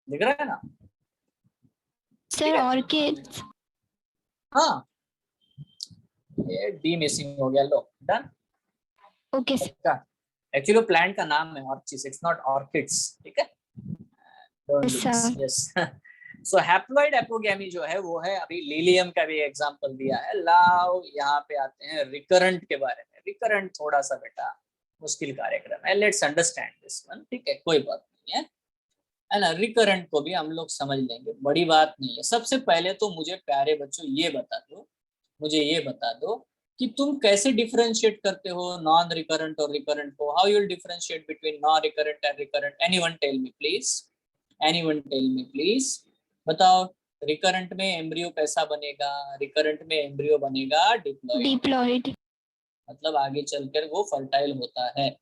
दिख रहा है ना? Sir orchids. हाँ, ये डी मिसिंग हो गया, लो done. Okay sir. Actually plant का नाम है ऑर्चिड्स, इट्स नॉट ऑर्किड्स, ठीक है? Don't do this, sir yes. So haploid apogamy जो है वो है, अभी लिलियम का भी एग्जांपल दिया है। लाओ यहाँ पे आते हैं रिकरेंट के बारे में। रिकरेंट थोड़ा सा बेटा मुश्किल कार्यक्रम है, लेट्स अंडरस्टैंड दिस वन, ठीक है? कोई बात नहीं है ना? रिकरेंट को भी हम लोग समझ लेंगे, बड़ी बात नहीं है। सबसे पहले तो मुझे प्यारे बच्चों ये बता दो, मुझे ये बता दो कि तुम कैसे डिफरेंशिएट करते हो नॉन रिकरेंट और रिकरेंट को? How you will differentiate between non recurrent and recurrent? Anyone tell me please, anyone tell me please, बताओ। रिकरेंट में एम्ब्रियो कैसा बनेगा? रिकरेंट में एम्ब्रियो बनेगा डिप्लॉइड, डिप्लॉइड। मतलब आगे चलकर वो फर्टाइल होता है।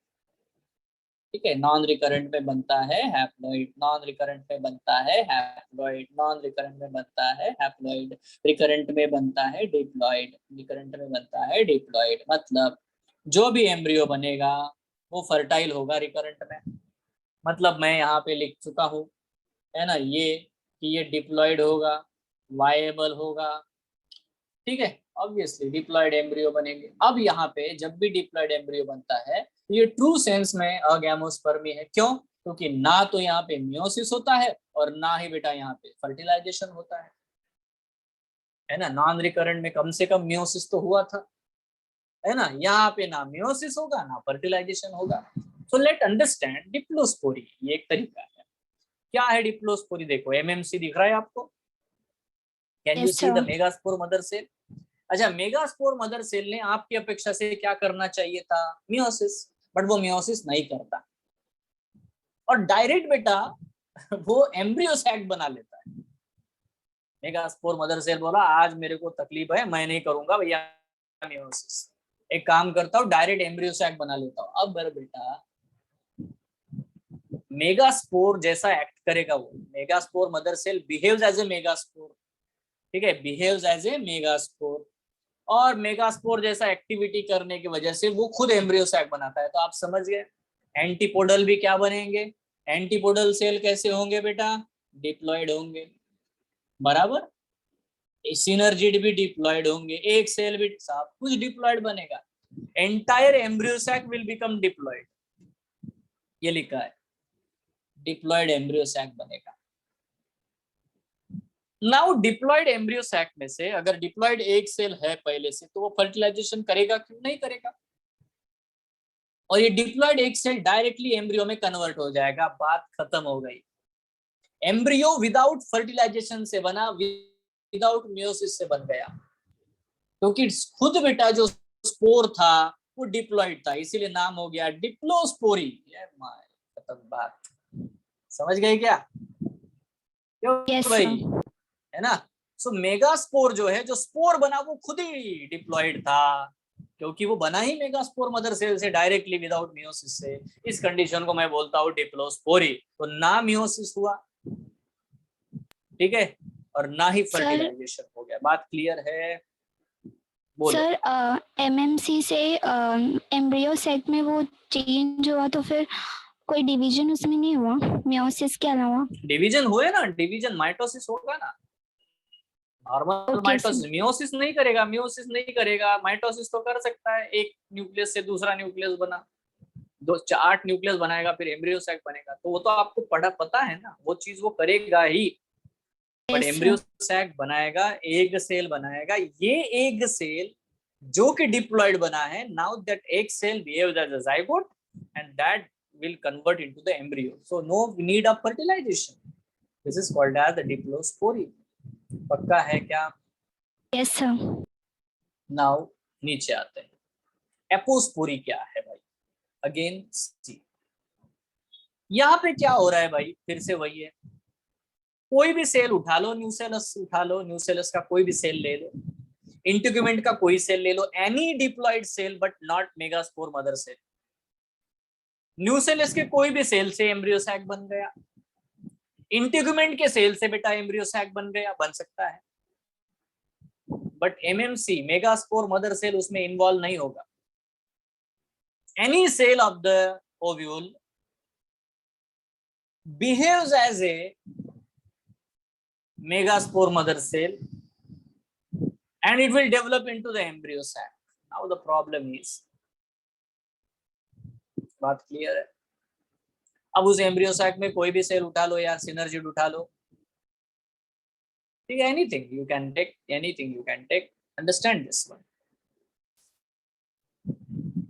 ठीक है, नॉन रिकरेंट में बनता है हैप्लॉइड, नॉन रिकरेंट में बनता है हैप्लॉइड, नॉन रिकरेंट में बनता है हैप्लॉइड, रिकरेंट में बनता है डिप्लॉइड, रिकरेंट में बनता है डिप्लॉइड। मतलब जो भी एम्ब्रियो बनेगा वो फर्टाइल होगा रिकरेंट में। मतलब मैं यहाँ पे लिख चुका हूँ, है ना, ये कि ये डिप्लॉइड होगा, वायबल होगा। ठीक है, ऑब्वियसली डिप्लॉइड एम्ब्रियो बनेंगे। अब यहाँ पे जब भी डिप्लॉइड एम्ब्रियो बनता है तो ये ट्रू सेंस में अगैमोस्पर्मी है। क्यों? क्योंकि ना तो यहाँ पे मियोसिस होता है और ना ही बेटा यहाँ पे फर्टिलाइजेशन होता है ना? नॉन रिकरेंट में कम से कम मियोसिस तो हुआ था, है ना? यहाँ पे ना मियोसिस होगा ना फर्टिलाइजेशन होगा। सो लेट अंडरस्टैंड डिप्लोस्पोरी, ये एक तरीका है। क्या है डिप्लोस्पोरी? देखो एमएमसी दिख रहा है आपको? Can you yes see the sir. Megaspore mother cell? अच्छा, मेगास्पोर मदर सेल ने आपकी अपेक्षा से क्या करना चाहिए था? मियोसिस, बट वो मियोसिस नहीं करता और डायरेक्ट बेटा वो एम्ब्रियो सैक बना लेता है। मेगास्पोर मदर सेल बोला आज मेरे को तकलीफ है, मैं नहीं करूंगा भैया मियोसिस, एक काम करता हूँ डायरेक्ट एम्ब्रियो सैक बना लेता हूँ। अब बेटा मेगास्पोर जैसा एक्ट करेगा वो। Megaspore mother cell behaves as a megaspore, ठीक है, बिहेव्स एज ए मेगास्पोर, और मेगास्पोर जैसा एक्टिविटी करने की वजह से वो खुद एम्ब्रियो सैक बनाता है। तो आप समझ गए एंटीपोडल भी क्या बनेंगे? एंटीपोडल सेल कैसे होंगे बेटा? डिप्लॉइड होंगे, बराबर। सिनर्जिड भी डिप्लॉइड होंगे, एक सेल भी, सब कुछ डिप्लॉइड बनेगा। Entire embryo sac will become diploid, ये लिखा है। डिप्लॉयड एम्ब्रियो सैक बनेगा। नाउ डिप्लॉयड एम्ब्रियो सैक में से अगर डिप्लॉयड एग सेल है पहले से तो वो फर्टिलाइजेशन करेगा क्यों नहीं करेगा, और ये diploid egg cell directly embryo में कन्वर्ट हो जाएगा, बात खत्म हो गई। एम्ब्रियो विदाउट फर्टिलाइजेशन से बना, विदाउट मियोसिस से बन गया, क्योंकि खुद बेटा जो स्पोर था वो डिप्लॉयड था, इसीलिए नाम हो गया डिप्लोस्पोरी। खत्म बात, समझ गए क्या? क्यों Yes, भाई, sir. है ना? सो मेगास्पोर जो है, जो स्पोर बना वो खुद ही डिप्लॉयड था, क्योंकि वो बना ही मेगास्पोर मदर सेल से डायरेक्टली विदाउट मियोसिस से। इस कंडीशन को मैं बोलता हूँ डिप्लोस्पोरी। तो ना मियोसिस हुआ, ठीक है, और ना ही फर्टिलाइजेशन हो गया। बात क्लियर है? बोलो। सर एमएमसी से एम्ब्रियो सेक में वो चेंज हुआ तो फिर कोई डिवीजन उसमें नहीं हुआ मियोसिस के अलावा? डिवीजन हुए ना, डिवीजन माइटोसिस होगा ना, normal Okay, mitosis. sir. Meiosis नहीं करेगा, मियोसिस नहीं करेगा, माइटोसिस तो कर सकता है, एक न्यूक्लियस से दूसरा न्यूक्लियस बना, 8 न्यूक्लियस बनाएगा, फिर एम्ब्रियो सैक बनेगा, तो वो तो आपको पता है ना, वो चीज वो करेगा ही। But Yes, embryo sir. Sac बनाएगा, एग सेल बनाएगा, ये एग सेल जो कि डिप्लॉयड बना है, now that egg cell behaves as a zygote and that will convert into the embryo, so no need of fertilization. This is called as the diplospory. पक्का है क्या? Yes, sir. Now नीचे आते हैं, एपोस्पोरी क्या है भाई? अगेन सी, यहाँ पे क्या हो रहा है भाई? फिर से वही है, कोई भी सेल उठा लो, न्यूसेलस उठा लो, न्यूसेलस का कोई भी सेल ले लो, इंटीग्यूमेंट का कोई सेल ले लो, any diploid cell but not megaspore mother cell. Nucellus के कोई भी सेल से एम्ब्रियो सैक बन गया, इंटीग्यूमेंट के सेल से बेटा एम्ब्रियो सैक बन गया, बन सकता है, but MMC megaspore mother cell उसमें इन्वॉल्व नहीं होगा। Any cell of the ovule behaves as a megaspore mother cell and it will develop into the embryo sac. Now the problem is, बात clear है? अब उस एम्ब्रियो सैक में कोई भी सेल उठा लो यार, सिनर्जिड उठा लो, ठीक है, anything you can take, anything you can take, understand this one,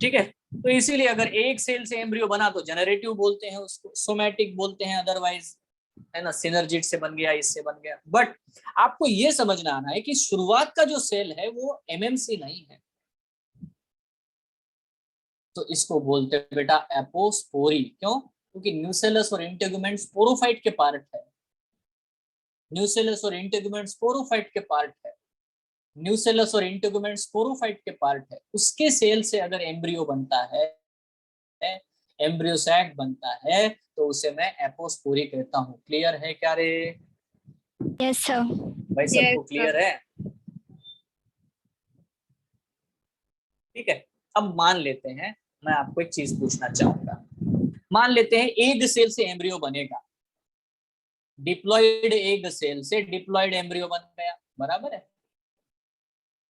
ठीक है। तो इसीलिए अगर एक सेल से एम्ब्रियो बना तो जनरेटिव बोलते हैं उसको, सोमैटिक बोलते हैं, अदरवाइज है ना सिनर्जिड से बन गया, इससे बन गया। बट आपको ये समझना आना है कि शुरुआत का जो सेल है वो एमएमसी नहीं है, तो इसको बोलते हैं बेटा एपोस्पोरी। क्यों? क्योंकि न्यूसेलस और इंटीग्यूमेंट स्पोरोफाइट के पार्ट है, न्यूसेलस और इंटीग्यूमेंट स्पोरोफाइट के पार्ट है, न्यूसेलस और इंटीग्यूमेंट स्पोरोफाइट के पार्ट है, उसके सेल से अगर एम्ब्रियो बनता है, एम्ब्रियो सैक बनता है, तो उसे मैं एपोस्पोरी कहता हूँ। क्लियर है क्या रे? Yes, sir. भाई सबको क्लियर है? ठीक है। अब मान लेते हैं, मैं आपको एक चीज पूछना चाहूंगा, मान लेते हैं एग सेल से एम्ब्रियो बनेगा, डिप्लॉयड एग सेल से डिप्लॉयड एम्ब्रियो बन गया, बराबर है,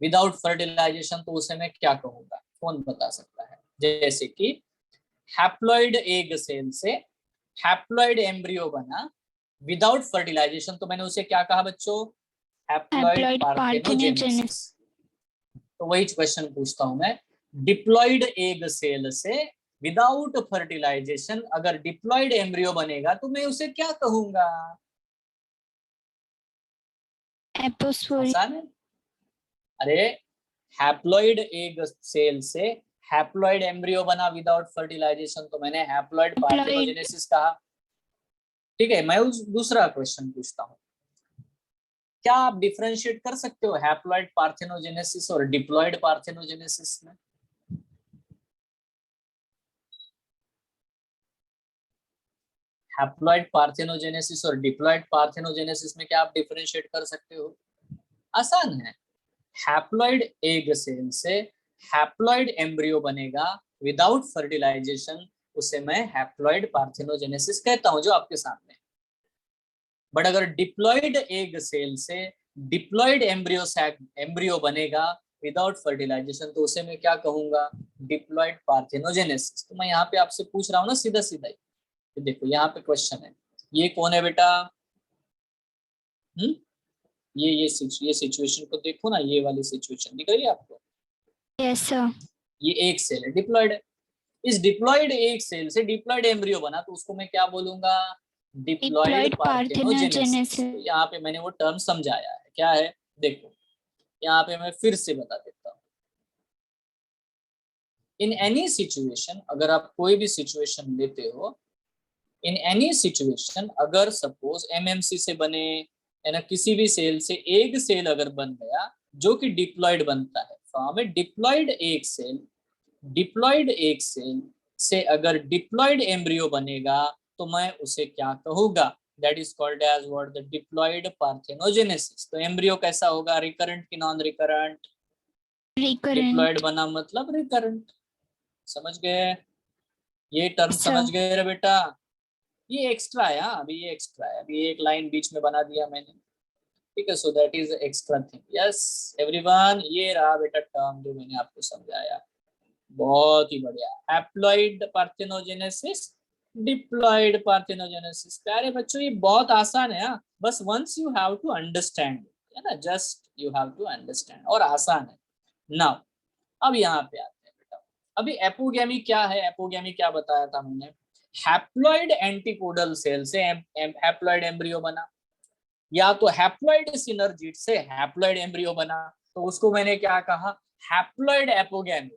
विदाउट फर्टिलाइजेशन, तो उसे मैं क्या कहूंगा? कौन बता सकता है? जैसे कि हैप्लॉइड एग सेल से हैप्लॉइड एम्ब्रियो बना विदाउट फर्टिलाइजेशन, तो मैंने उसे क्या कहा बच्चों? Haploid Haploid parthenogenesis. parthenogenesis. तो वही क्वेश्चन पूछता हूं मैं, डिप्लॉयड एग सेल से विदाउट फर्टिलाइजेशन अगर डिप्लॉयड एम्ब्रियो बनेगा तो मैं उसे क्या कहूंगा? Eposphory. आसान है। अरे हैप्लॉइड एग सेल से हैप्लॉइड एम्ब्रियो बना विदाउट फर्टिलाइजेशन, तो मैंने हैप्लॉइड पार्थेनोजेनेसिस कहा, ठीक है। मैं उस दूसरा क्वेश्चन पूछता हूँ, क्या आप डिफरेंशिएट कर सकते हो हैप्लॉइड पार्थेनोजेनेसिस और डिप्लॉयड पार्थेनोजेनेसिस में? हैप्लॉइड पार्थेनोजेनेसिस और डिप्लॉयड पार्थेनोजेनेसिस में क्या आप डिफरेंशिएट कर सकते हो? आसान है। हैप्लॉइड एग सेल से हैप्लॉइड एम्ब्रियो बनेगा विदाउट फर्टिलाइजेशन, उसे मैं हैप्लॉइड पार्थेनोजेनेसिस कहता हूं, जो आपके सामने। बट अगर डिप्लॉयड एग सेल से डिप्लॉयड एम्ब्रियो बनेगा विदाउट फर्टिलाइजेशन, तो उसे मैं क्या कहूंगा? Diploid parthenogenesis. तो मैं यहाँ पे आपसे पूछ रहा हूँ ना सीधा सीधा ही, देखो यहाँ पे क्वेश्चन है, ये कौन है बेटा? ये सिचुएशन को देखो ना, ये वाली सिचुएशन दिख रही है आपको? Yes sir. ये एक सेल है, डिप्लॉयड है। इस डिप्लॉयड एक सेल से डिप्लॉयड एम्ब्रियो बना, तो उसको मैं क्या बोलूंगा? Diploid diploid parthenogenesis. पार्थेनोजेनेसिस। तो यहाँ पे मैंने वो टर्म समझाया है, क्या है देखो, यहाँ पे मैं फिर से बता देता हूँ। इन एनी सिचुएशन, अगर आप कोई भी सिचुएशन लेते हो, इन एनी सिचुएशन, अगर सपोज एमएमसी से बने है ना, किसी भी सेल से एक सेल अगर बन गया जो कि डिप्लॉयड बनता है, तो हमें डिप्लॉयड एक सेल से अगर डिप्लॉयड एम्ब्रियो बनेगा तो मैं उसे क्या कहूंगा? That is called as what? The diploid parthenogenesis. तो एम्ब्रियो कैसा होगा? रिकरेंट की नॉन रिकरेंट? Diploid recurrent. बना मतलब रिकरेंट। समझ गए? ये टर्म समझ सर। गए रे बेटा? ये एक्स्ट्रा है, हाँ अभी ये एक्स्ट्रा है, अभी एक लाइन बीच में बना दिया मैंने, ठीक है? So that is extra thing. Yes everyone, ये रहा बेटा टर्म जो मैंने आपको समझाया, बहुत ही बढ़िया। Haploid parthenogenesis, diploid parthenogenesis. प्यारे बच्चों ये बहुत आसान है, हाँ बस once you have to understand, है ना, just you have to understand, और आसान है। नाउ अब यहाँ पे आते हैं बेटा, अभी एपोगेमी क्या है? एपोगेमी क्या बताया था मैंने? हैप्लॉइड एंटीपोडल सेल से हैप्लॉइड एम्ब्रियो बना, या तो हैप्लॉइड सिनर्जिड से हैप्लॉइड एम्ब्रियो बना, तो उसको मैंने क्या कहा? Haploid apogamy.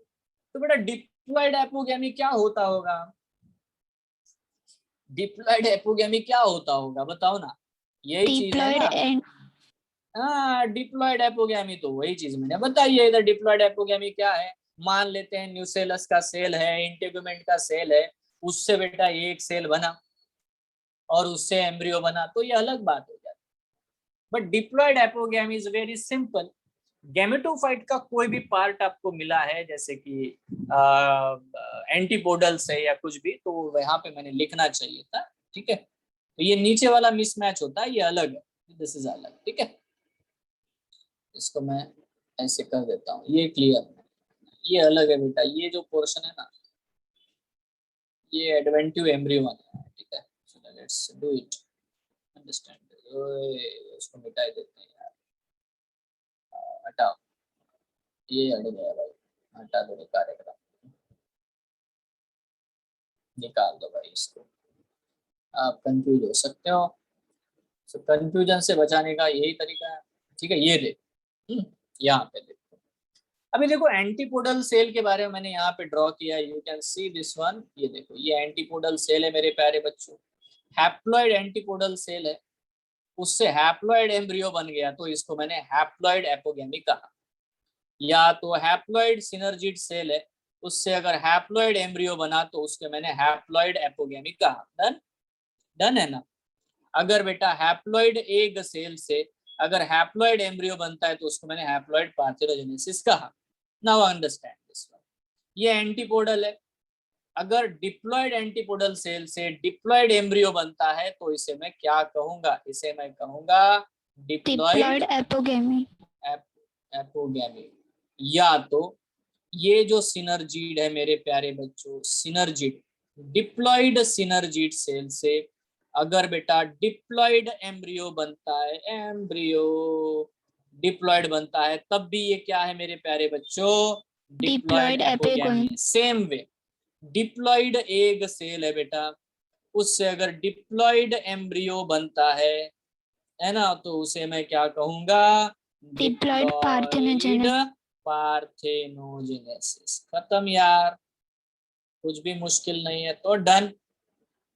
तो बेटा डिप्लॉइड एपोगेमी क्या होता होगा? डिप्लॉइड एपोगेमी क्या होता होगा बताओ ना? यही चीज है डिप्लॉयड ना? एंड हाँ डिप्लॉइड एपोगेमी तो वही चीज मैंने बताई है इधर। डिप्लॉइड एपोगेमी क्या है? मान लेते हैं न्यूसेलस का सेल है, इंटेगुमेंट का सेल है, उससे बेटा एक सेल बना और उससे एम्ब्रियो बना, तो ये अलग बात हो जाती है। But diploid apogamy is very simple. Gametophyte का कोई भी पार्ट आपको मिला है, जैसे कि एंटीपोडल से या कुछ भी, तो यहाँ पे मैंने लिखना चाहिए था, ठीक है? तो ये नीचे वाला मिसमैच होता है, ये अलग है, दिस इज अलग, ठीक है? इसको मैं ऐसे कर देता हूँ, ये क्लियर है, ये अलग है बेटा। ये जो पोर्शन है ना, ये एडवेंटिव एम्ब्रियो है, ठीक है? So let's do it, understand. इसको मिटा देते हैं यार, हटाओ, ये हट गया भाई, हटा दो कार्यक्रम, निकाल दो भाई इसको। आप कंफ्यूज हो सकते हो, तो कंफ्यूजन से बचाने का यही तरीका है, ठीक है? ये देखो, यहाँ पे देखो, अभी देखो एंटीपोडल सेल के बारे में मैंने यहाँ पे ड्रॉ किया, you can see this one. ये देखो ये एंटीपोडल सेल है मेरे प्यारे बच्चों, हैप्लॉइड एंटीपोडल सेल है, उससे हैप्लॉइड एम्ब्रियो बन गया, तो इसको मैंने हैप्लॉइड एपोगेमी कहा। या तो हैप्लॉइड सिनर्जिड सेल है, उससे अगर हैप्लॉइड एम्ब्रियो बना तो उसके मैंने हैप्लॉइड एपोगेमी कहा। डन? डन है ना? अगर बेटा हैप्लॉइड एग सेल से अगर हैप्लॉइड एम्ब्रियो बनता है तो उसको मैंने हैप्लॉइड पार्थेनोजेनेसिस कहा। नाउ अंडरस्टैंड दिस वन, ये एंटीपोडल है। अगर डिप्लॉइड एंटीपोडल सेल से डिप्लॉइड एम्ब्रियो बनता है तो इसे मैं क्या कहूंगा? इसे मैं कहूंगा डिप्लॉइड डिप्लॉयड एपोगेमी। एपोगेमी। या तो ये जो सिनर्जिड है मेरे प्यारे बच्चों, सिनर्जिड, डिप्लॉइड सिनर्जिड सेल से अगर बेटा डिप्लॉइड एम्ब्रियो बनता है, एम्ब्रियो डिप्लॉइड बनता है, तब भी ये क्या है मेरे प्यारे बच्चों? Diploid diploid apogamy. Apogamy. Same way diploid egg cell है बेटा, उससे अगर डिप्लॉइड एम्ब्रियो बनता है ना, तो उसे मैं क्या कहूंगा? Diploid diploid parthenogenesis. पार्थेनोजेनेसिस। खत्म यार, कुछ भी मुश्किल नहीं है। तो डन,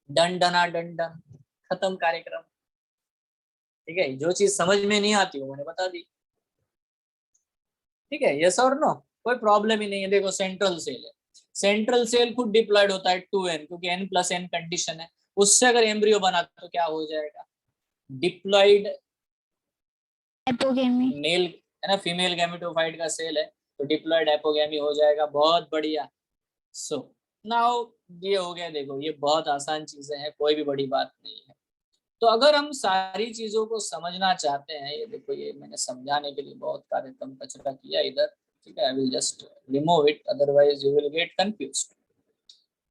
डन डना डन डन, खत्म कार्यक्रम, ठीक है? जो चीज समझ में नहीं आती वो मैंने बता दी, ठीक है? यस और नो, कोई प्रॉब्लम ही नहीं है। देखो सेंट्रल सेल है, सेंट्रल सेल खुद डिप्लॉयड होता है 2n, क्योंकि n+n कंडीशन है, उससे अगर एम्ब्रियो बना तो क्या हो जाएगा? Diploid apogamy. मेल, है ना, फीमेल गैमेटोफाइट का सेल है, तो डिप्लॉइड एपोगेमी हो जाएगा। बहुत बढ़िया। सो नाउ ये हो गया, देखो ये बहुत आसान चीजें हैं, कोई भी बड़ी बात नहीं है। तो अगर हम सारी चीजों को समझना चाहते हैं, ये देखो ये मैंने समझाने के लिए बहुत कार्यक्रम कचरा किया इधर, ठीक है? I will just remove it, otherwise you will get confused.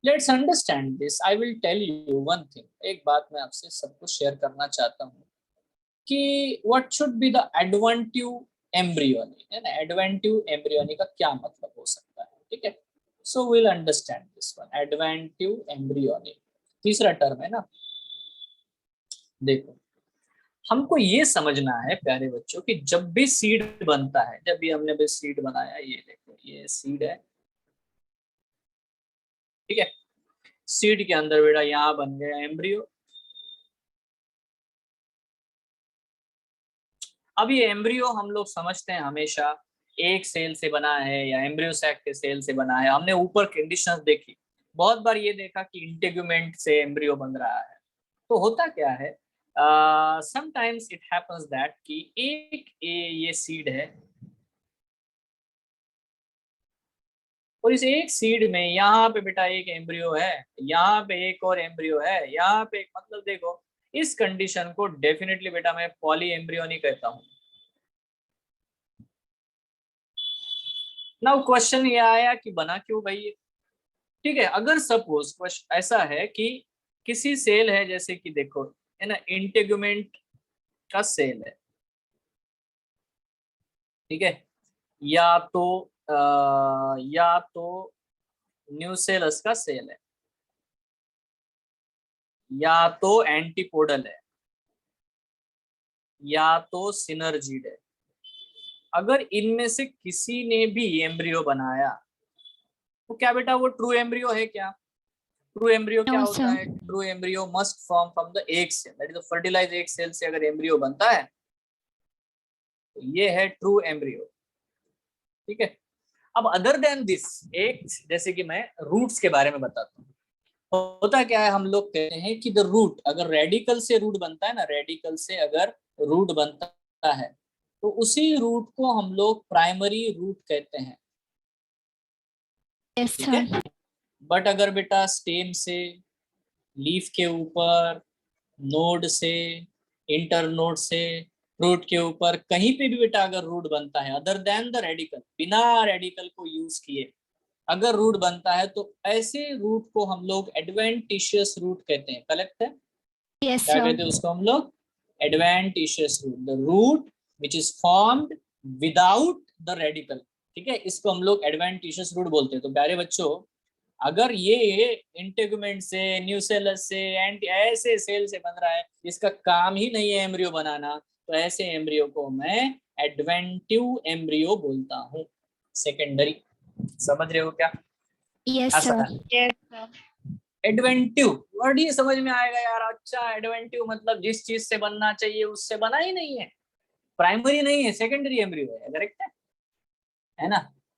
Let's understand this. I will tell you one thing. एक बात मैं आपसे सबको शेयर करना चाहता हूँ कि what should be the adventive embryony, है ना। एडवेंटिव एम्ब्रियोनी का क्या मतलब हो सकता है, ठीक है। So will understand this one, adventive embryony, तीसरा टर्म है ना। देखो, हमको ये समझना है प्यारे बच्चों कि जब भी सीड बनता है, जब भी हमने भी सीड बनाया, ये देखो ये सीड है, ठीक है। सीड के अंदर बेटा यहाँ बन गया एम्ब्रियो। अब ये एम्ब्रियो हम लोग समझते हैं हमेशा एक सेल से बना है या एम्ब्रियो सैक के सेल से बना है। हमने ऊपर कंडीशंस देखी, बहुत बार ये देखा कि इंटेगुमेंट से एम्ब्रियो बन रहा है। तो होता क्या है, समटाइम्स इट हैपेंस दैट कि ये सीड है और इस एक सीड में यहाँ पे बेटा एक एम्ब्रियो है, यहाँ पे एक और एम्ब्रियो है, यहाँ पे एक, मतलब देखो इस कंडीशन को डेफिनेटली बेटा मैं पॉली एम्ब्रियोनी कहता हूँ। नाउ क्वेश्चन ये आया कि बना क्यों भाई ये, ठीक है। अगर सपोज ऐसा है कि किसी सेल है, जैसे कि देखो है ना, इंटेगुमेंट का सेल है, ठीक है, या तो न्यूसेलस का सेल है, या तो एंटीपोडल है, या तो सिनर्जिड है। अगर इनमें से किसी ने भी एम्ब्रियो बनाया तो क्या बेटा वो ट्रू एम्ब्रियो है क्या? ट्रू एम्ब्रियो क्या नो होता है? Sir. True embryo must form from the egg cell, that is the fertilized egg cell से अगर एम्ब्रियो बनता है तो ये है ट्रू एम्ब्रियो, ठीक है। अब अदर देन दिस, एक जैसे कि मैं रूट्स के बारे में बताता हूँ। होता क्या है, हम लोग कहते हैं कि द रूट, अगर रेडिकल से रूट बनता है ना, रेडिकल से अगर रूट बनता है तो उसी रूट को हम लोग प्राइमरी रूट कहते हैं, यस ठीक है। सर। बट अगर बेटा स्टेम से, लीफ के ऊपर, नोड से, इंटरनोड से, रूट के ऊपर कहीं पे भी बेटा अगर रूट बनता है अदर देन द रेडिकल, बिना रेडिकल को यूज किए अगर रूट बनता है तो ऐसे रूट को हम लोग एडवेंटिशियस रूट कहते हैं। करेक्ट है? यस क्या कहते हैं सर। उसको हम लोग? Adventitious root, the root which is formed without the radicle, ठीक है, इसको हम लोग एडवेंटिशियस रूट बोलते हैं। तो प्यारे बच्चों, अगर ये इंटेगुमेंट से, न्यूसेलस से, एंटी ऐसे सेल से बन रहा है, इसका काम ही नहीं है एम्ब्रियो बनाना, तो ऐसे एम्ब्रियो को मैं एडवेंटिव एम्ब्रियो बोलता हूँ, सेकेंडरी। समझ रहे हो क्या? यस ऐसा सर। एडवेंटिव वर्ड ही समझ में आएगा यार। अच्छा, एडवेंटिव मतलब जिस चीज से बनना चाहिए उससे बना ही नहीं है, प्राइमरी नहीं है, सेकेंडरी एम्ब्रियो है। करेक्ट है ना?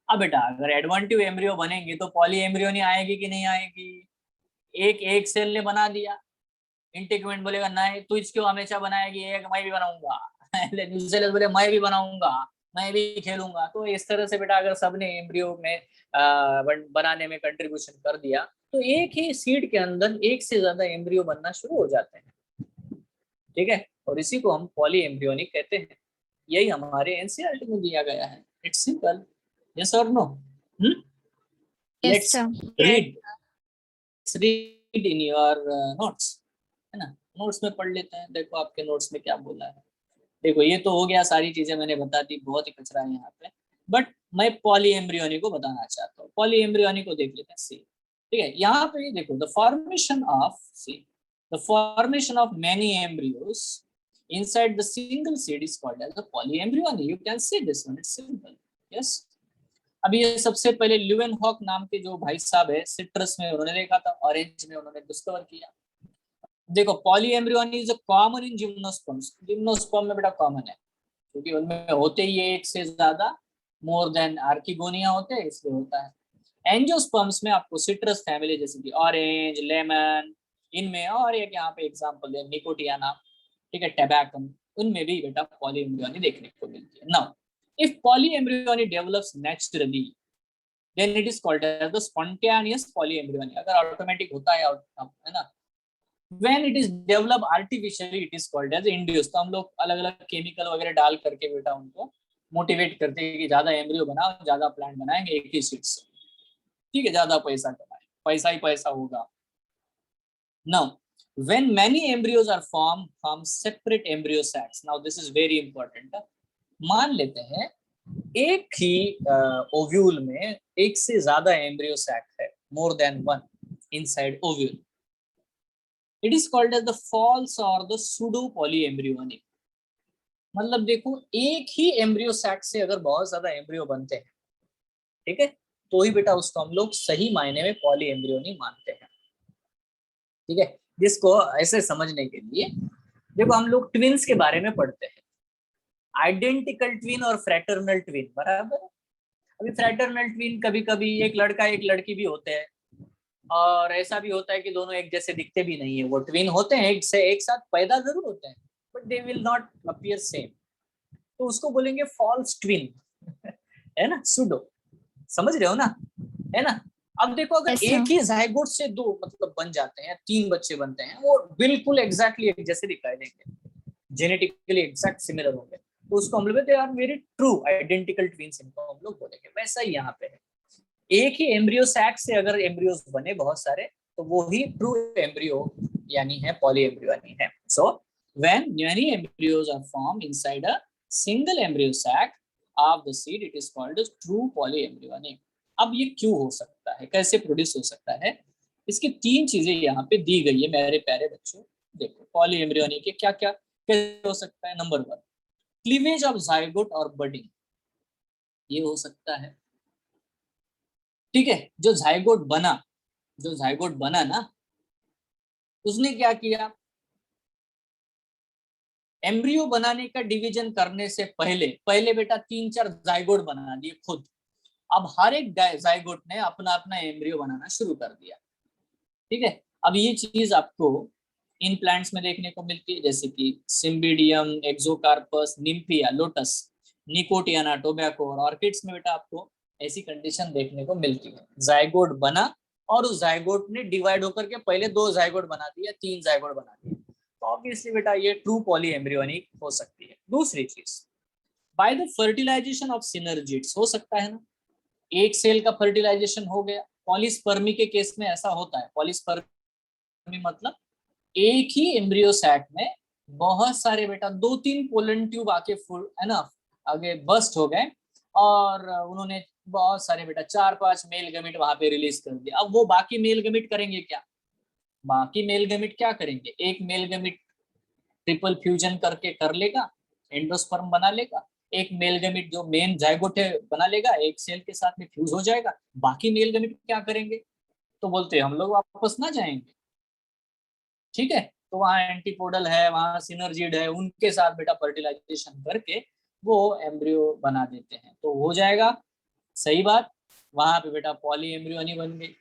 अब बेटा अगर एडवेंटिव एम्ब्रियो बनेंगे तो पॉली एम्ब्रियो नहीं आएगी कि नहीं आएगी? एक सेल ने बना दिया, इंटेगुमेंट बोलेगा नहीं तू इसको हमेशा बनाएगी, एक मैं भी बनाऊंगा न्यूसेलस बोले मैं भी बनाऊंगा, मैं भी खेलूंगा। तो इस तरह से बेटा अगर सबने एम्ब्रियो में बनाने में कंट्रीब्यूशन कर दिया तो एक ही सीड के अंदर एक से ज्यादा एम्ब्रियो बनना शुरू हो जाते हैं, ठीक है। और इसी को हम पॉली एम्ब्रियोनिक कहते हैं। यही हमारे एनसीईआरटी में दिया गया है। इट्स सिंपल, यस और no? Yes let's sir. Read, read in your notes, है ना। नोट्स में पढ़ लेते हैं। देखो आपके नोट्स में क्या बोला है। देखो ये तो हो गया, सारी चीजें मैंने बता दी, बहुत ही कचरा है यहाँ पे। बट मैं पॉली एम्ब्रियोनी को बताना चाहता हूँ। पॉली एम्ब्रियोनी को देख लेते हैं, सी, ठीक है। यहाँ पे देखो, the formation of, see, the formation of many embryos inside the single seed is called as a polyembryony. You can see this one, it's simple, yes. अभी ये सबसे पहले ल्यूवेनहॉक नाम के जो भाई साहब है, सिट्रस में उन्होंने देखा था, ऑरेंज में उन्होंने डिस्कवर किया। देखो poly embryony is common in gymnosperms. Gymnosperm में बेटा कॉमन है क्योंकि उनमें होते ही एक से ज्यादा, मोर देन आर्किगोनिया होते हैं, इसलिए होता है। एंजियोस्पर्म्स में आपको सिट्रस फैमिली जैसे कि ऑरेंज, लेमन, इनमें, और एक यहाँ पे एग्जांपल है निकोटियाना, ठीक है, टैबैकम, उनमें भी बेटा पॉली एम्ब्रियोनी देखने को मिलती है। Now if polyembryony develops naturally then it is called as the spontaneous polyembryony. अगर ऑटोमेटिक होता है ना, when it is developed artificially it is called as induced। तो हम लोग अलग अलग केमिकल वगैरह डाल करके बेटा उनको मोटिवेट करते हैं कि ज्यादा एम्ब्रियो बनाओ, ज्यादा प्लांट बनाएंगे एक ही सीड से, ठीक है, ज्यादा पैसा कमाए। पैसा ही पैसा होगा। Now when many embryos are formed from separate embryo sacs, now this is very important। मान लेते हैं एक ही ओव्यूल में एक से ज्यादा एम्ब्रियो सैक है, more than one inside ovule, it is called as the false or the pseudo polyembryonic. मतलब देखो, एक ही एम्ब्रियो सैक से अगर बहुत ज्यादा एम्ब्रियो बनते हैं, ठीक है, तो ही बेटा उसको हम लोग सही मायने में पॉलीएम्ब्रियोनिक मानते हैं। ठीक है, जिसको ऐसे समझने के लिए देखो हम लोग ट्विन्स के बारे में पढ़ते हैं, आइडेंटिकल ट्विन और फ्रैटर्नल ट्विन, बराबर। अभी फ्रैटर्नल ट्विन कभी कभी एक लड़का एक लड़की भी होते हैं, और ऐसा भी होता है कि दोनों एक जैसे दिखते भी नहीं है, वो ट्विन होते हैं, एक साथ पैदा जरूर होते हैं, but they will not appear same, तो उसको बोलेंगे फॉल्स ट्विन है ना, सूडो, समझ रहे हो ना, है ना। अब देखो अगर एक ही जायगोट से दो मतलब बन जाते हैं, 3 बच्चे बनते हैं, वो बिल्कुल एग्जैक्टली एक जैसे दिखाई देंगे, जेनेटिकली एग्जैक्ट सिमिलर होंगे, तो उसको हम लोग they are very true identical twins, इनको हम लोग बोलेंगे। वैसा ही यहाँ पे है, एक ही एम्ब्रियो सैक से अगर एम्ब्रियोज बने बहुत सारे, तो वो ही ट्रू एम्ब्रियो यानी है पॉलीएम्ब्रियो यानी है। So when many embryos are formed inside a single embryo sac of the seed, it is called true polyembryonic. अब ये क्यों हो सकता है, कैसे प्रोड्यूस हो सकता है, इसकी 3 चीजें यहाँ पे दी गई है मेरे प्यारे बच्चों। देखो पॉलीएम्ब्रियोनिक के क्या क्या कैसे हो सकता है। नंबर 1, क्लीवेज ऑफ जायगोट और बडिंग, ये हो सकता है। ठीक है, जो जायगोट बना ना, उसने क्या किया, एम्ब्रियो बनाने का डिवीजन करने से पहले बेटा 3-4 जायगोट बना दिए खुद। अब हर एक जायगोट ने अपना अपना एम्ब्रियो बनाना शुरू कर दिया। ठीक है, अब ये चीज आपको इन प्लांट्स में देखने को मिलती है, जैसे कि cymbidium, exocarpus, nymphaea, lotus, nicotiana, tobacco और ऑर्किड्स में बेटा आपको ऐसी कंडीशन देखने को मिलती है। जायगोट बना और उस जायगोट ने डिवाइड होकर के पहले 2 जायगोट बना दिया, 3 जायगोट बना दिए, तो ऑब्वियसली बेटा ये ट्रू पॉलीएम्ब्रियोनिक हो सकती है। दूसरी चीज, by the fertilisation of synergids, हो सकता है ना, एक सेल का फर्टिलाइजेशन हो गया। पॉलीस्पर्मी के केस में ऐसा होता है, पॉलीस्पर्मी मतलब एक ही एम्ब्रियो सैक में बहुत सारे बेटा 2-3 पोलन ट्यूब आके फुल है ना आगे बस्ट हो गए, और उन्होंने बहुत सारे बेटा 4-5 मेल गमीट वहां पे रिलीज कर दिया। अब वो बाकी मेल गमीट करेंगे क्या, बाकी मेल गमीट क्या करेंगे, एक मेल गमीट ट्रिपल फ्यूजन करके कर लेगा, एंडोस्पर्म बना लेगा, एक मेल गमीट जो मेन जायगोट है बना लेगा, एक सेल के साथ में फ्यूज हो जाएगा, बाकी मेल गमीट क्या करेंगे, तो बोलते हैं हम लोग वापस ना जाएंगे। ठीक है, तो वहाँ एंटीपोडल है, वहाँ सिनर्जिड है, उनके साथ बेटा फर्टिलाइजेशन करके वो एम्ब्रियो बना देते हैं, तो हो जाएगा। सही बात, वहां पे बेटा पॉली एम्ब्रियोनी बन गई।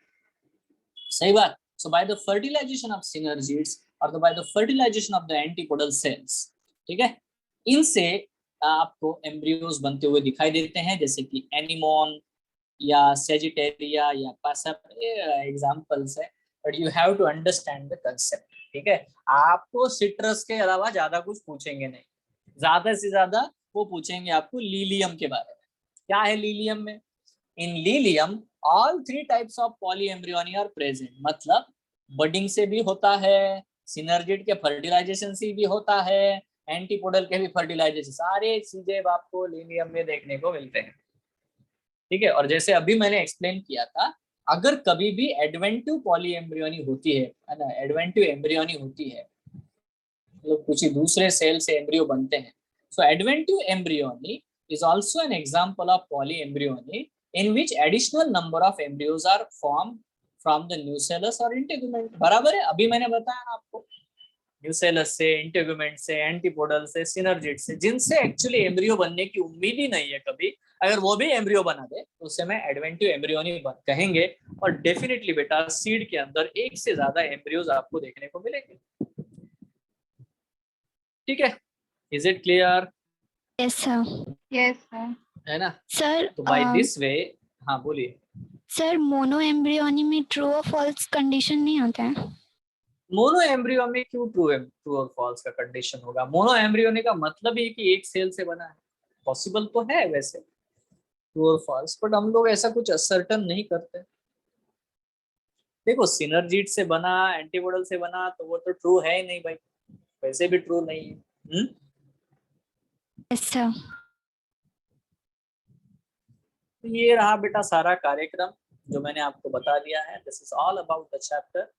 सही बात। So by the fertilisation of synergids और by the fertilisation of the antipodal cells, ठीक है, इनसे आपको एम्ब्रियोज बनते हुए दिखाई देते हैं, जैसे कि एनिमोन या सेजिटेरिया या पासप, एग्जांपल्स है, but you have to understand the concept. ठीक है, आपको सिट्रस के अलावा ज्यादा कुछ पूछेंगे नहीं, ज्यादा से ज्यादा वो पूछेंगे आपको लीलियम के बारे में। क्या है लीलियम में, in lilium all 3 types of polyembryony are present, मतलब बडिंग से भी होता है, सिनर्जिड के फर्टिलाइजेशन से भी होता है, एंटीपोडल के भी फर्टिलाइजेशन, सारे चीजें आपको लीलियम में देखने को मिलते हैं। ठीक है, और जैसे अभी मैंने एक्सप्लेन किया था, अगर कभी भी एडवेंटिव पॉलीएम्ब्रियोनी होती है ना, एडवेंटिव एम्ब्रियोनी होती है, मतलब कुछ दूसरे सेल से एम्ब्रियो बनते हैं, so adventive embryony is also an example of polyembryony in which additional number of embryos are formed from the nucellus or integument। बराबर है, अभी मैंने बताया आपको, न्यूसेलस से, इंटेगुमेंट से, एंटीपोडल से, सिनर्जिड से, जिनसे एक्चुअली एम्ब्रियो बनने की उम्मीद ही नहीं है कभी, अगर वो भी एम्ब्रियो बना दे तो उसे मैं एडवेंटिव एम्ब्रियोनी कहेंगे। और डेफिनेटली बेटा सीड के अंदर एक से ज्यादा एम्ब्रियोज आपको देखने को मिलेंगे। ठीक है, is it clear? Yes sir. Yes sir. है ना सर तो बाय दिस वे, हाँ बोलिए। सर मोनो एम्ब्रियोनी में ट्रू और फॉल्स कंडीशन नहीं आता है? मोनो एम्ब्रियो में क्यों ट्रू और फॉल्स का कंडीशन होगा? मोनो एम्ब्रियोनी का मतलब ही कि एक सेल से बना है, पॉसिबल तो है वैसे ट्रू और फॉल्स, बट हम लोग ऐसा कुछ असर्टन नहीं करते। देखो सिनर्जीट से बना, एंटीमोडल से बना, तो वो तो ट्रू है ही नहीं भाई, वैसे भी ट्रू नहीं है। Yes sir. तो ये रहा बेटा सारा कार्यक्रम जो मैंने आपको बता दिया है। This is all about the chapter.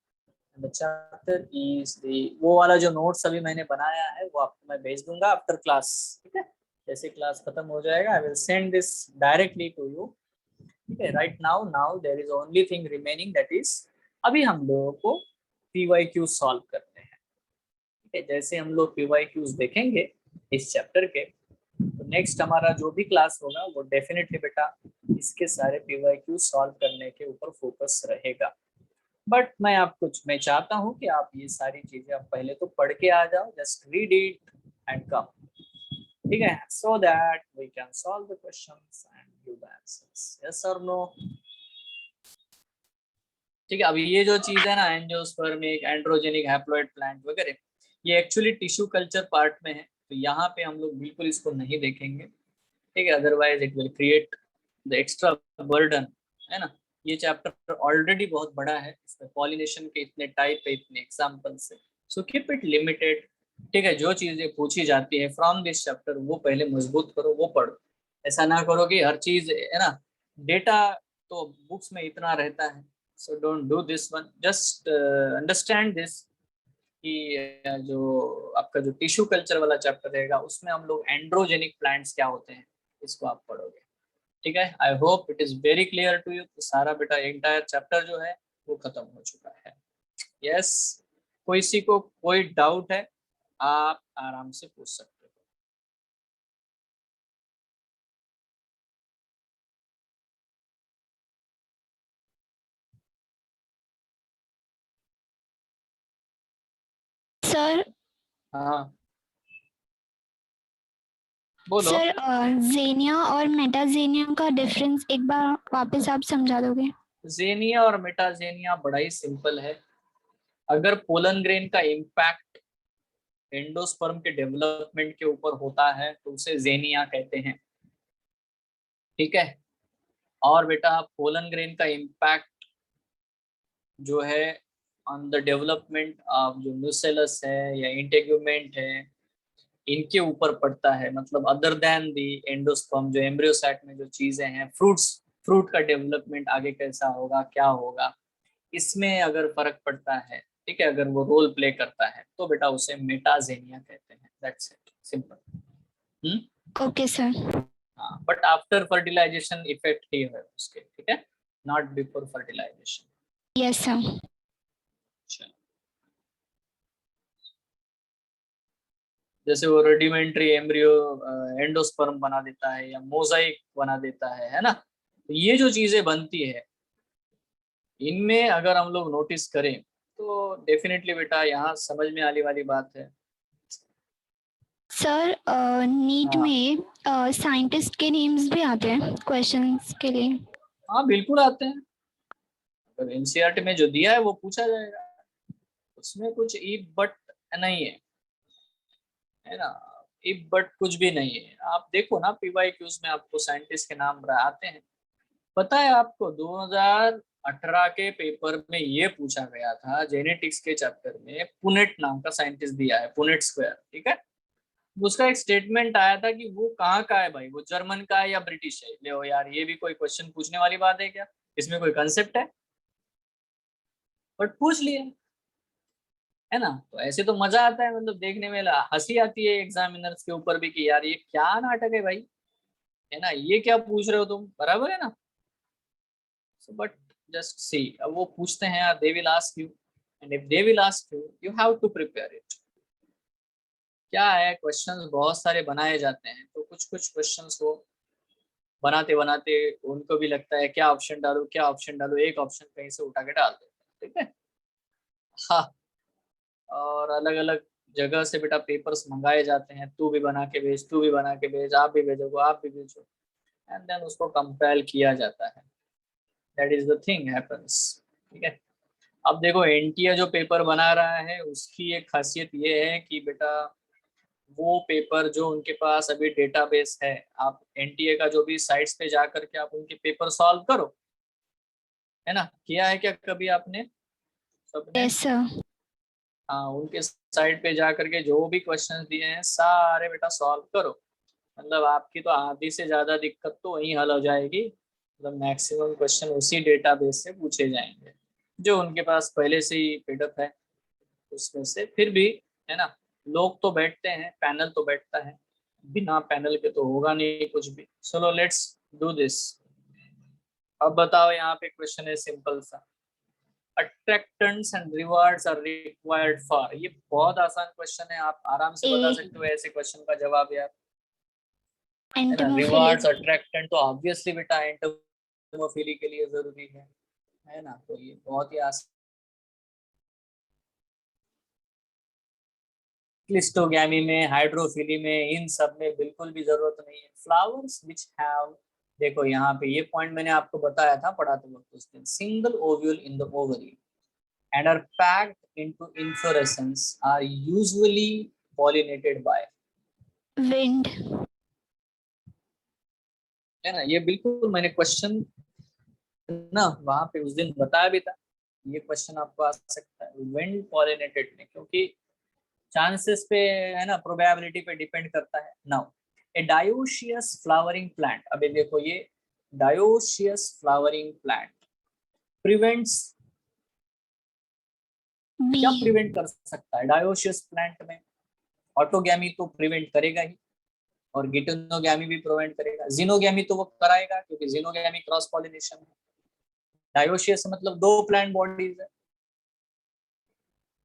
The chapter is the, वो वाला जो नोट्स अभी मैंने बनाया है वो आपको मैं भेज दूंगा आफ्टर क्लास, ठीक है। जैसे क्लास खत्म हो जाएगा I will send this directly to you, ठीक है। Right now now there is only thing remaining, that is अभी हम लोगों को पीवाईक्यू सॉल्व करते हैं, ठीक है। जैसे हम लोग पीवाईक्यूज देखेंगे इस चैप्टर के, तो नेक्स्ट हमारा जो भी क्लास होगा वो डेफिनेटली बेटा इसके सारे पीवाईक्यू सॉल्व करने के ऊपर फोकस रहेगा। बट मैं चाहता हूँ कि आप ये सारी चीजें आप पहले तो पढ़ के आ जाओ, just read it and come, ठीक है, so that we can solve the questions and give the answers, yes और नो। ठीक है, अभी ये जो चीज है ना एंजियोस्पर्मिक, एंड्रोजेनिक हैप्लॉइड प्लांट वगैरह, ये एक्चुअली टिश्यू कल्चर पार्ट में है, तो यहाँ पे हम लोग बिल्कुल इसको नहीं देखेंगे, ठीक है। Otherwise it will create the extra burden, है ना। ये चैप्टर ऑलरेडी बहुत बड़ा है, इसमें पॉलिनेशन के इतने टाइप है, इतने एग्जाम्पल्स है, सो कीप इट लिमिटेड, ठीक है। जो चीजें पूछी जाती है फ्रॉम दिस चैप्टर वो पहले मजबूत करो, वो पढ़ो। ऐसा ना करो कि हर चीज है ना, डेटा तो बुक्स में इतना रहता है, so don't do this one, just understand this कि जो आपका जो टिश्यू कल्चर वाला चैप्टर रहेगा उसमें हम लोग एंड्रोजेनिक प्लांट्स क्या होते हैं इसको आप पढ़ोगे, ठीक है। I hope it is very clear to you. तो सारा बेटा एंटायर चैप्टर जो है वो खत्म हो चुका है, यस। किसी को कोई डाउट है आप आराम से पूछ सकते हो। सर हाँ बोलो। सर जेनिया और मेटाजेनिया का डिफरेंस एक बार वापस आप समझा दोगे? जेनिया और मेटाजेनिया बड़ा ही सिंपल है। अगर पोलन ग्रेन का इम्पैक्ट एंडोस्पर्म के डेवलपमेंट के ऊपर होता है तो उसे जेनिया कहते हैं, ठीक है। और बेटा पोलन ग्रेन का इम्पैक्ट जो है ऑन द डेवलपमेंट ऑफ जो न्यूसेलस है या इंटेग्यूमेंट है इनके ऊपर पड़ता है, मतलब अदर देन द एंडोस्पर्म, जो एम्ब्रियो सैक में जो चीजें हैं, फ्रूट का डेवलपमेंट आगे कैसा होगा क्या होगा, इसमें अगर फर्क पड़ता है, ठीक है, अगर वो रोल प्ले करता है तो बेटा उसे मेटाजेनिया कहते हैं, that's it, simple. Okay sir. हाँ, बट आफ्टर फर्टिलाइजेशन इफेक्ट ही है उसके, ठीक है, not before fertilization. Yes sir. जैसे वो रेडिमेंट्री एम्ब्रियो एंडोस्पर्म बना देता है या मोजाइक बना देता है ना, तो ये जो चीजें बनती है इनमें अगर हम लोग नोटिस करें तो डेफिनेटली बेटा यहाँ समझ में आने वाली बात है। सर नीट हाँ में साइंटिस्ट के नेम्स भी आते हैं क्वेश्चंस के लिए? हाँ बिल्कुल आते हैं, अगर एनसीईआरटी में जो दिया है वो पूछा जाएगा, उसमें कुछ इफ बट नहीं है ना, इफ बट कुछ भी नहीं है। आप देखो ना पीवाईक्यूज में आपको साइंटिस्ट के नाम आते हैं। पता है आपको 2018 के पेपर में ये पूछा गया था जेनेटिक्स के चैप्टर में, पुनेट नाम का साइंटिस्ट दिया है, पुनेट स्क्वायर, ठीक है। उसका एक स्टेटमेंट आया था कि वो कहाँ का है भाई, वो जर्मन का है या ब्रिटिश है। ले यार ये भी कोई क्वेश्चन पूछने वाली बात है क्या, इसमें कोई कंसेप्ट है, बट पूछ लिए, है ना। तो ऐसे तो मजा आता है, मतलब देखने में हंसी आती है एग्जामिनर्स के ऊपर भी कि यार ये क्या नाटक है भाई, है ना, ये क्या पूछ रहे हो तुम, बराबर है ना। सो बट जस्ट सी, अब वो पूछते हैं, they will ask you, and if they will ask you you have to prepare it. क्या है, क्वेश्चंस बहुत सारे बनाए जाते हैं, तो कुछ कुछ क्वेश्चंस को बनाते बनाते उनको भी लगता है क्या ऑप्शन डालूं क्या ऑप्शन डालूं, एक ऑप्शन कहीं से उठा के डाल देते हैं, ठीक है। हाँ, और अलग अलग जगह से बेटा पेपर्स मंगाए जाते हैं, तू भी बना के भेज, तू भी बना के भेज, आप भी भेजोगे, आप भी भेजो, एंड देन उसको कंपाइल किया जाता है, that is the thing happens, ठीक है। अब देखो एनटीए जो पेपर बना रहा है उसकी एक खासियत ये है कि बेटा वो पेपर जो उनके पास अभी डेटाबेस है, आप एनटीए का जो भी साइट्स पे जा करके आप उनके पेपर सॉल्व करो, है ना, किया है क्या कभी आपने सबने? Yes sir. हाँ, उनके साइड पे जा करके जो भी क्वेश्चन दिए हैं सारे बेटा सॉल्व करो। मतलब आपकी तो आधी से ज्यादा दिक्कत तो वहीं हल हो जाएगी। मतलब मैक्सिमम क्वेश्चन उसी डेटाबेस से पूछे जाएंगे जो उनके पास पहले से ही पिडअप है उसमें से। फिर भी है ना, लोग तो बैठते हैं, पैनल तो बैठता है, बिना पैनल के तो होगा नहीं कुछ भी। चलो लेट्स डू दिस। अब बताओ, यहाँ पे क्वेश्चन है सिंपल सा, attractants and rewards are required for. ये बहुत आसान क्वेश्चन है, आप आराम से बता ए सकते हो ऐसे क्वेश्चन का जवाब यार, है ना। एंटोमोफिलिक। रिवार्ड्स अट्रैक्टेंट तो ऑब्वियसली बेटा एंटोमोफिली के लिए जरूरी है ना। तो ये बहुत ही आसान। क्लिस्टोगैमी में, हाइड्रोफिली में, इन सब में बिल्कुल भी जरूरत नहीं है। फ्लावर्स विच हैव, देखो यहाँ पे ये पॉइंट मैंने आपको बताया था पढ़ाते वक्त उस दिन, single ovule in the ovary and are packed into inflorescence are usually pollinated by, wind. है ना। ये बिल्कुल मैंने क्वेश्चन ना वहां पे उस दिन बताया भी था। ये क्वेश्चन आपको आ सकता है विंड पॉलिनेटेड में, क्योंकि चांसेस पे, है ना, प्रोबेबिलिटी पे डिपेंड करता है। Now a dioecious flowering plant, अभी देखो ये dioecious flowering plant prevents, B. क्या प्रिवेंट कर सकता है डायोशियस प्लांट में? ऑटोगैमी तो प्रिवेंट करेगा ही, और गिटोनोगैमी भी प्रिवेंट करेगा। जीनोगैमी तो वो कराएगा क्योंकि जीनोगैमी क्रॉस पॉलिनेशन है। डायोशियस मतलब दो प्लांट बॉडीज है,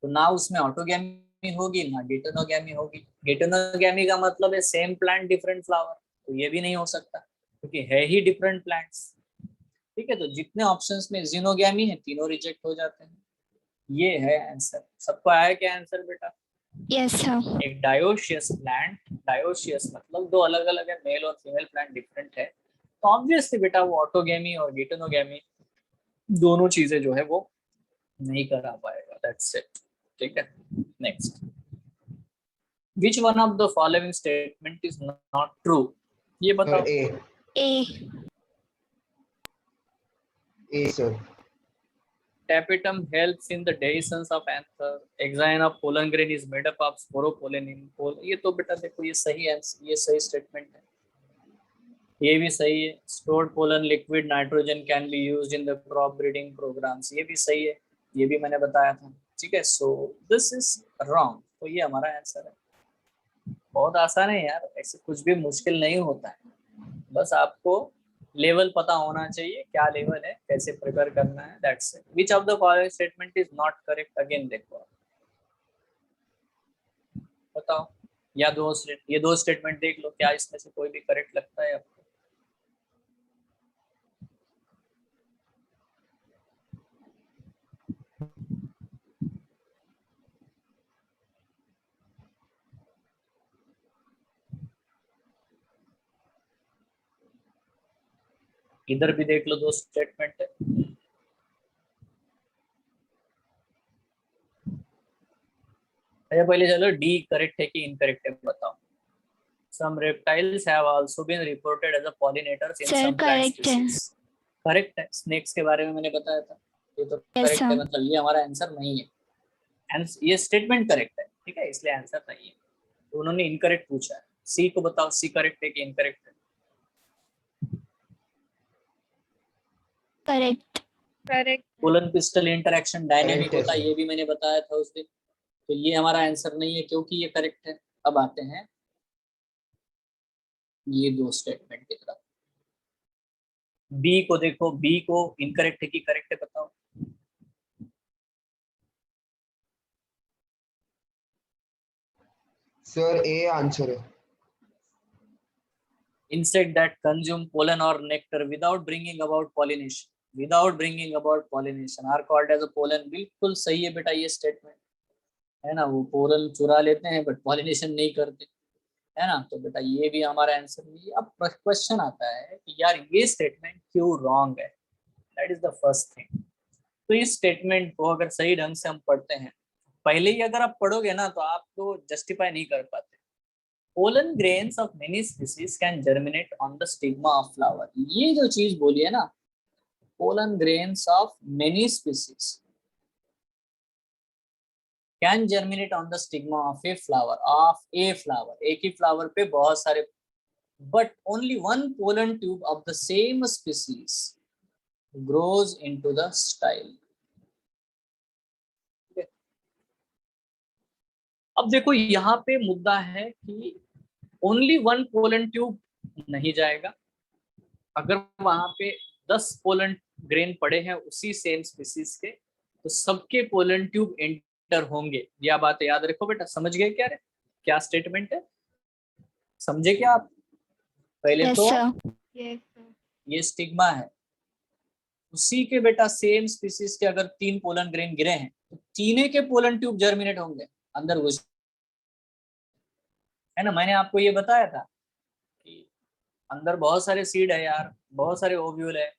तो ना उसमें ऑटोगैमी होगी ना गिटोनोगैमी होगी। गिटोनोगैमी का मतलब है सेम प्लांट डिफरेंट फ्लावर, तो ये भी नहीं हो सकता क्योंकि है ही डिफरेंट प्लांट्स। ठीक है, तो जितने ऑप्शंस में जीनोगैमी है तीनों रिजेक्ट हो जाते हैं। ये है आंसर। सबको आया क्या आंसर बेटा? Yes sir. एक डायोशियस प्लांट, डायोशियस मतलब दो अलग अलग है, मेल और फीमेल प्लांट डिफरेंट है, तो ऑब्वियसली बेटा वो ऑटोगेमी और गिटोनोगेमी दोनों चीजें जो है वो नहीं करा पाएगा। That's it. ठीक है, next. Which one of the following statement is not true? ये सर बताओ। ए। ए sir. Tapetum helps in the dehiscence of anther. Exine of pollen grain is made up of sporopollenin. ये तो बेटा देखो ये सही है, ये सही स्टेटमेंट है, ये भी सही है। Stored pollen liquid nitrogen can be used in the crop breeding programmes, ये भी सही है, ये भी मैंने बताया था। ठीक है, सो दिस इज रॉन्ग, तो ये हमारा आंसर है। बहुत आसान है यार, ऐसे कुछ भी मुश्किल नहीं होता है, बस आपको लेवल पता होना चाहिए, क्या लेवल है, कैसे प्रिपेयर करना है, that's it. Which of the following statement is not correct? Again देखो, बताओ, या ये दो स्टेटमेंट देख लो, क्या इसमें से कोई भी करेक्ट लगता है आपको? इधर भी देख लो, दो स्टेटमेंट है। अच्छा पहले चलो डी करेक्ट है कि इनकरेक्ट है बताओ। Some reptiles have also been reported as a pollinators in sir some plant correct है। species. करेक्ट है, स्नेक्स के बारे में मैंने बताया था, ये तो यस करेक्ट है, सर। मतलब ये हमारा आंसर नहीं है। ये स्टेटमेंट करेक्ट है, ठीक है, इसलिए आंसर नहीं है। तो उन्होंने इनकरेक्ट पूछा है। सी को बताओ, सी करेक्ट है कि इनकरेक्ट है? Correct. Correct. Pollen pistol interaction dynamic Correct है होता है, सर। ये भी मैंने बताया था उस दिन, तो ये हमारा आंसर नहीं है क्योंकि ये करेक्ट है। अब आते हैं ये दो स्टेटमेंट की तरफ। बी को देखो, बी को इनकरेक्ट है कि करेक्ट है बताओ। सर ए आंसर है। Insect that consume pollen or nectar without bringing about pollination are called as a pollen। बिल्कुल सही है बेटा ये स्टेटमेंट, है ना। वो पोलन चुरा लेते हैं बट पॉलिनेशन नहीं करते, है ना। तो बेटा ये भी हमारा आंसर नहीं है। अब क्वेश्चन आता है कि यार ये स्टेटमेंट क्यों रॉन्ग है, that is the first thing. तो इस स्टेटमेंट को अगर सही ढंग से हम पढ़ते हैं, पहले ही अगर आप पढ़ोगे ना तो आप तो जस्टिफाई नहीं कर पाते। Pollen grains of many species can germinate on the stigma of flower। ये जो चीज बोली है ना, pollen grains of many species can germinate on the stigma of a flower. एक ही flower पे बहुत सारे, but only one pollen tube of the same species grows into the style. अब देखो यहाँ पे मुद्दा है कि ओनली वन पोलन ट्यूब नहीं जाएगा। अगर वहां पे 10 पोलन ग्रेन पड़े हैं उसी सेम स्पीसीज के, तो सबके पोलन ट्यूब एंटर होंगे। यह बात याद रखो बेटा। समझ गए क्या रे? क्या स्टेटमेंट है, समझे क्या आप? पहले Yes, तो sir. ये स्टिग्मा है, उसी के बेटा सेम स्पीसीज के अगर 3 पोलन ग्रेन गिरे हैं तो तीनों के पोलन ट्यूब जर्मिनेट होंगे अंदर घुस, है ना। मैंने आपको ये बताया था कि अंदर बहुत सारे सीड है यार, बहुत सारे ओव्यूल है,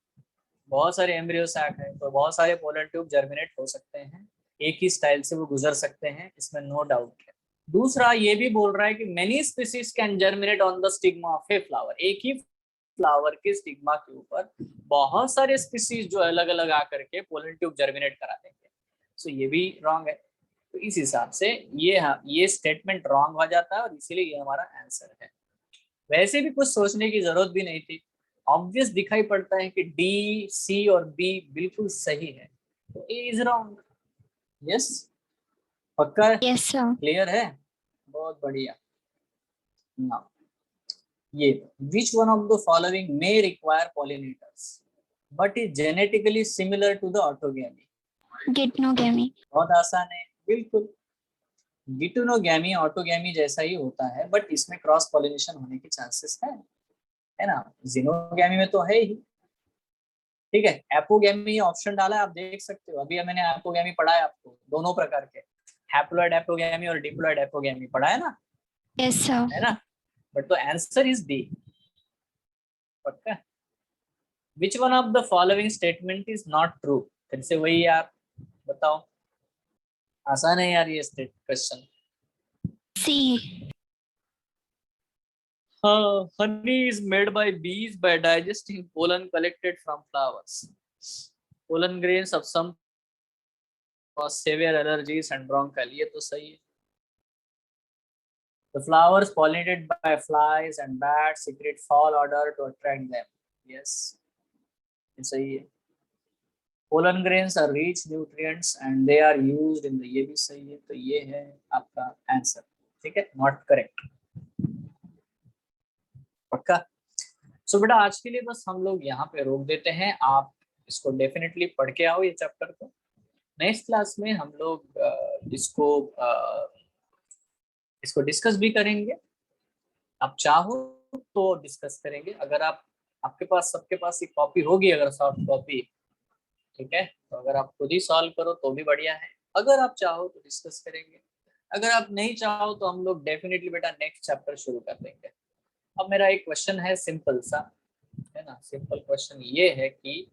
बहुत सारे एम्ब्रियो सैक है, तो बहुत सारे पोलन ट्यूब जर्मिनेट हो सकते हैं, एक ही स्टाइल से वो गुजर सकते हैं, इसमें नो डाउट है। दूसरा ये भी बोल रहा है कि many species can germinate on the stigma of a flower. एक ही फ्लावर के स्टिग्मा के ऊपर बहुत सारे स्पीसीज जो अलग अलग आकर के पोलन ट्यूब जर्मिनेट करा देंगे। सो ये भी रॉन्ग है। तो इस हिसाब से ये स्टेटमेंट रॉन्ग हो जाता है और इसीलिए ये हमारा आंसर है। वैसे भी कुछ सोचने की जरूरत भी नहीं थी, ऑब्वियस दिखाई पड़ता है कि डी, सी और बी बिल्कुल सही है, तो ए इज रॉन्ग। यस, पक्का है? Yes, sir. क्लियर है? बहुत बढ़िया। नाउ ये which one of the following may require pollinators but is genetically similar to the autogamy? Geitonogamy. बहुत आसान है, बिल्कुल। गिटोनोगैमी ऑटोगैमी जैसा ही होता है, बट इसमें क्रॉस पॉलिनेशन होने के चांसेस है ना। जिनोगैमी में तो है ही, ठीक है। एपोगैमी ऑप्शन डाला है, आप देख सकते हो। अभी मैंने एपोगैमी पढ़ा है आपको, दोनों प्रकार के, हैप्लॉइड एपोगैमी और डिप्लॉइड एपोगैमी पढ़ा है ना, Yes, sir. है ना। बट तो आंसर इज डी, पक्का। विच one of the following statement is not true? फिर से वही यार, बताओ। आसान है यार ये question. C. Honey is made by bees by digesting pollen collected from flowers. Pollen grains of some cause severe allergies and bronchial. ये तो सही है। The flowers pollinated by flies and bats secrete fall odor to attract them. Yes, ये सही है। Pollen grains are rich nutrients and they are used in the, ये भी सही है। तो ये है आपका आंसर, ठीक है, नॉट करेक्ट, पक्का। सो बेटा आज के लिए बस हम लोग यहाँ पे रोक देते हैं। आप इसको डेफिनेटली पढ़ के आओ ये चैप्टर को। नेक्स्ट क्लास में हम लोग इसको डिस्कस भी करेंगे। आप चाहो तो डिस्कस करेंगे। अगर आपके पास, सबके पास एक कॉपी होगी, अगर सॉफ्ट कॉपी, ठीक है, तो अगर आप खुद ही सॉल्व करो तो भी बढ़िया है। अगर आप चाहो तो डिस्कस करेंगे, अगर आप नहीं चाहो तो हम लोग डेफिनेटली बेटा नेक्स्ट चैप्टर शुरू कर देंगे। अब मेरा एक क्वेश्चन है सिंपल सा, है ना। सिंपल क्वेश्चन ये है कि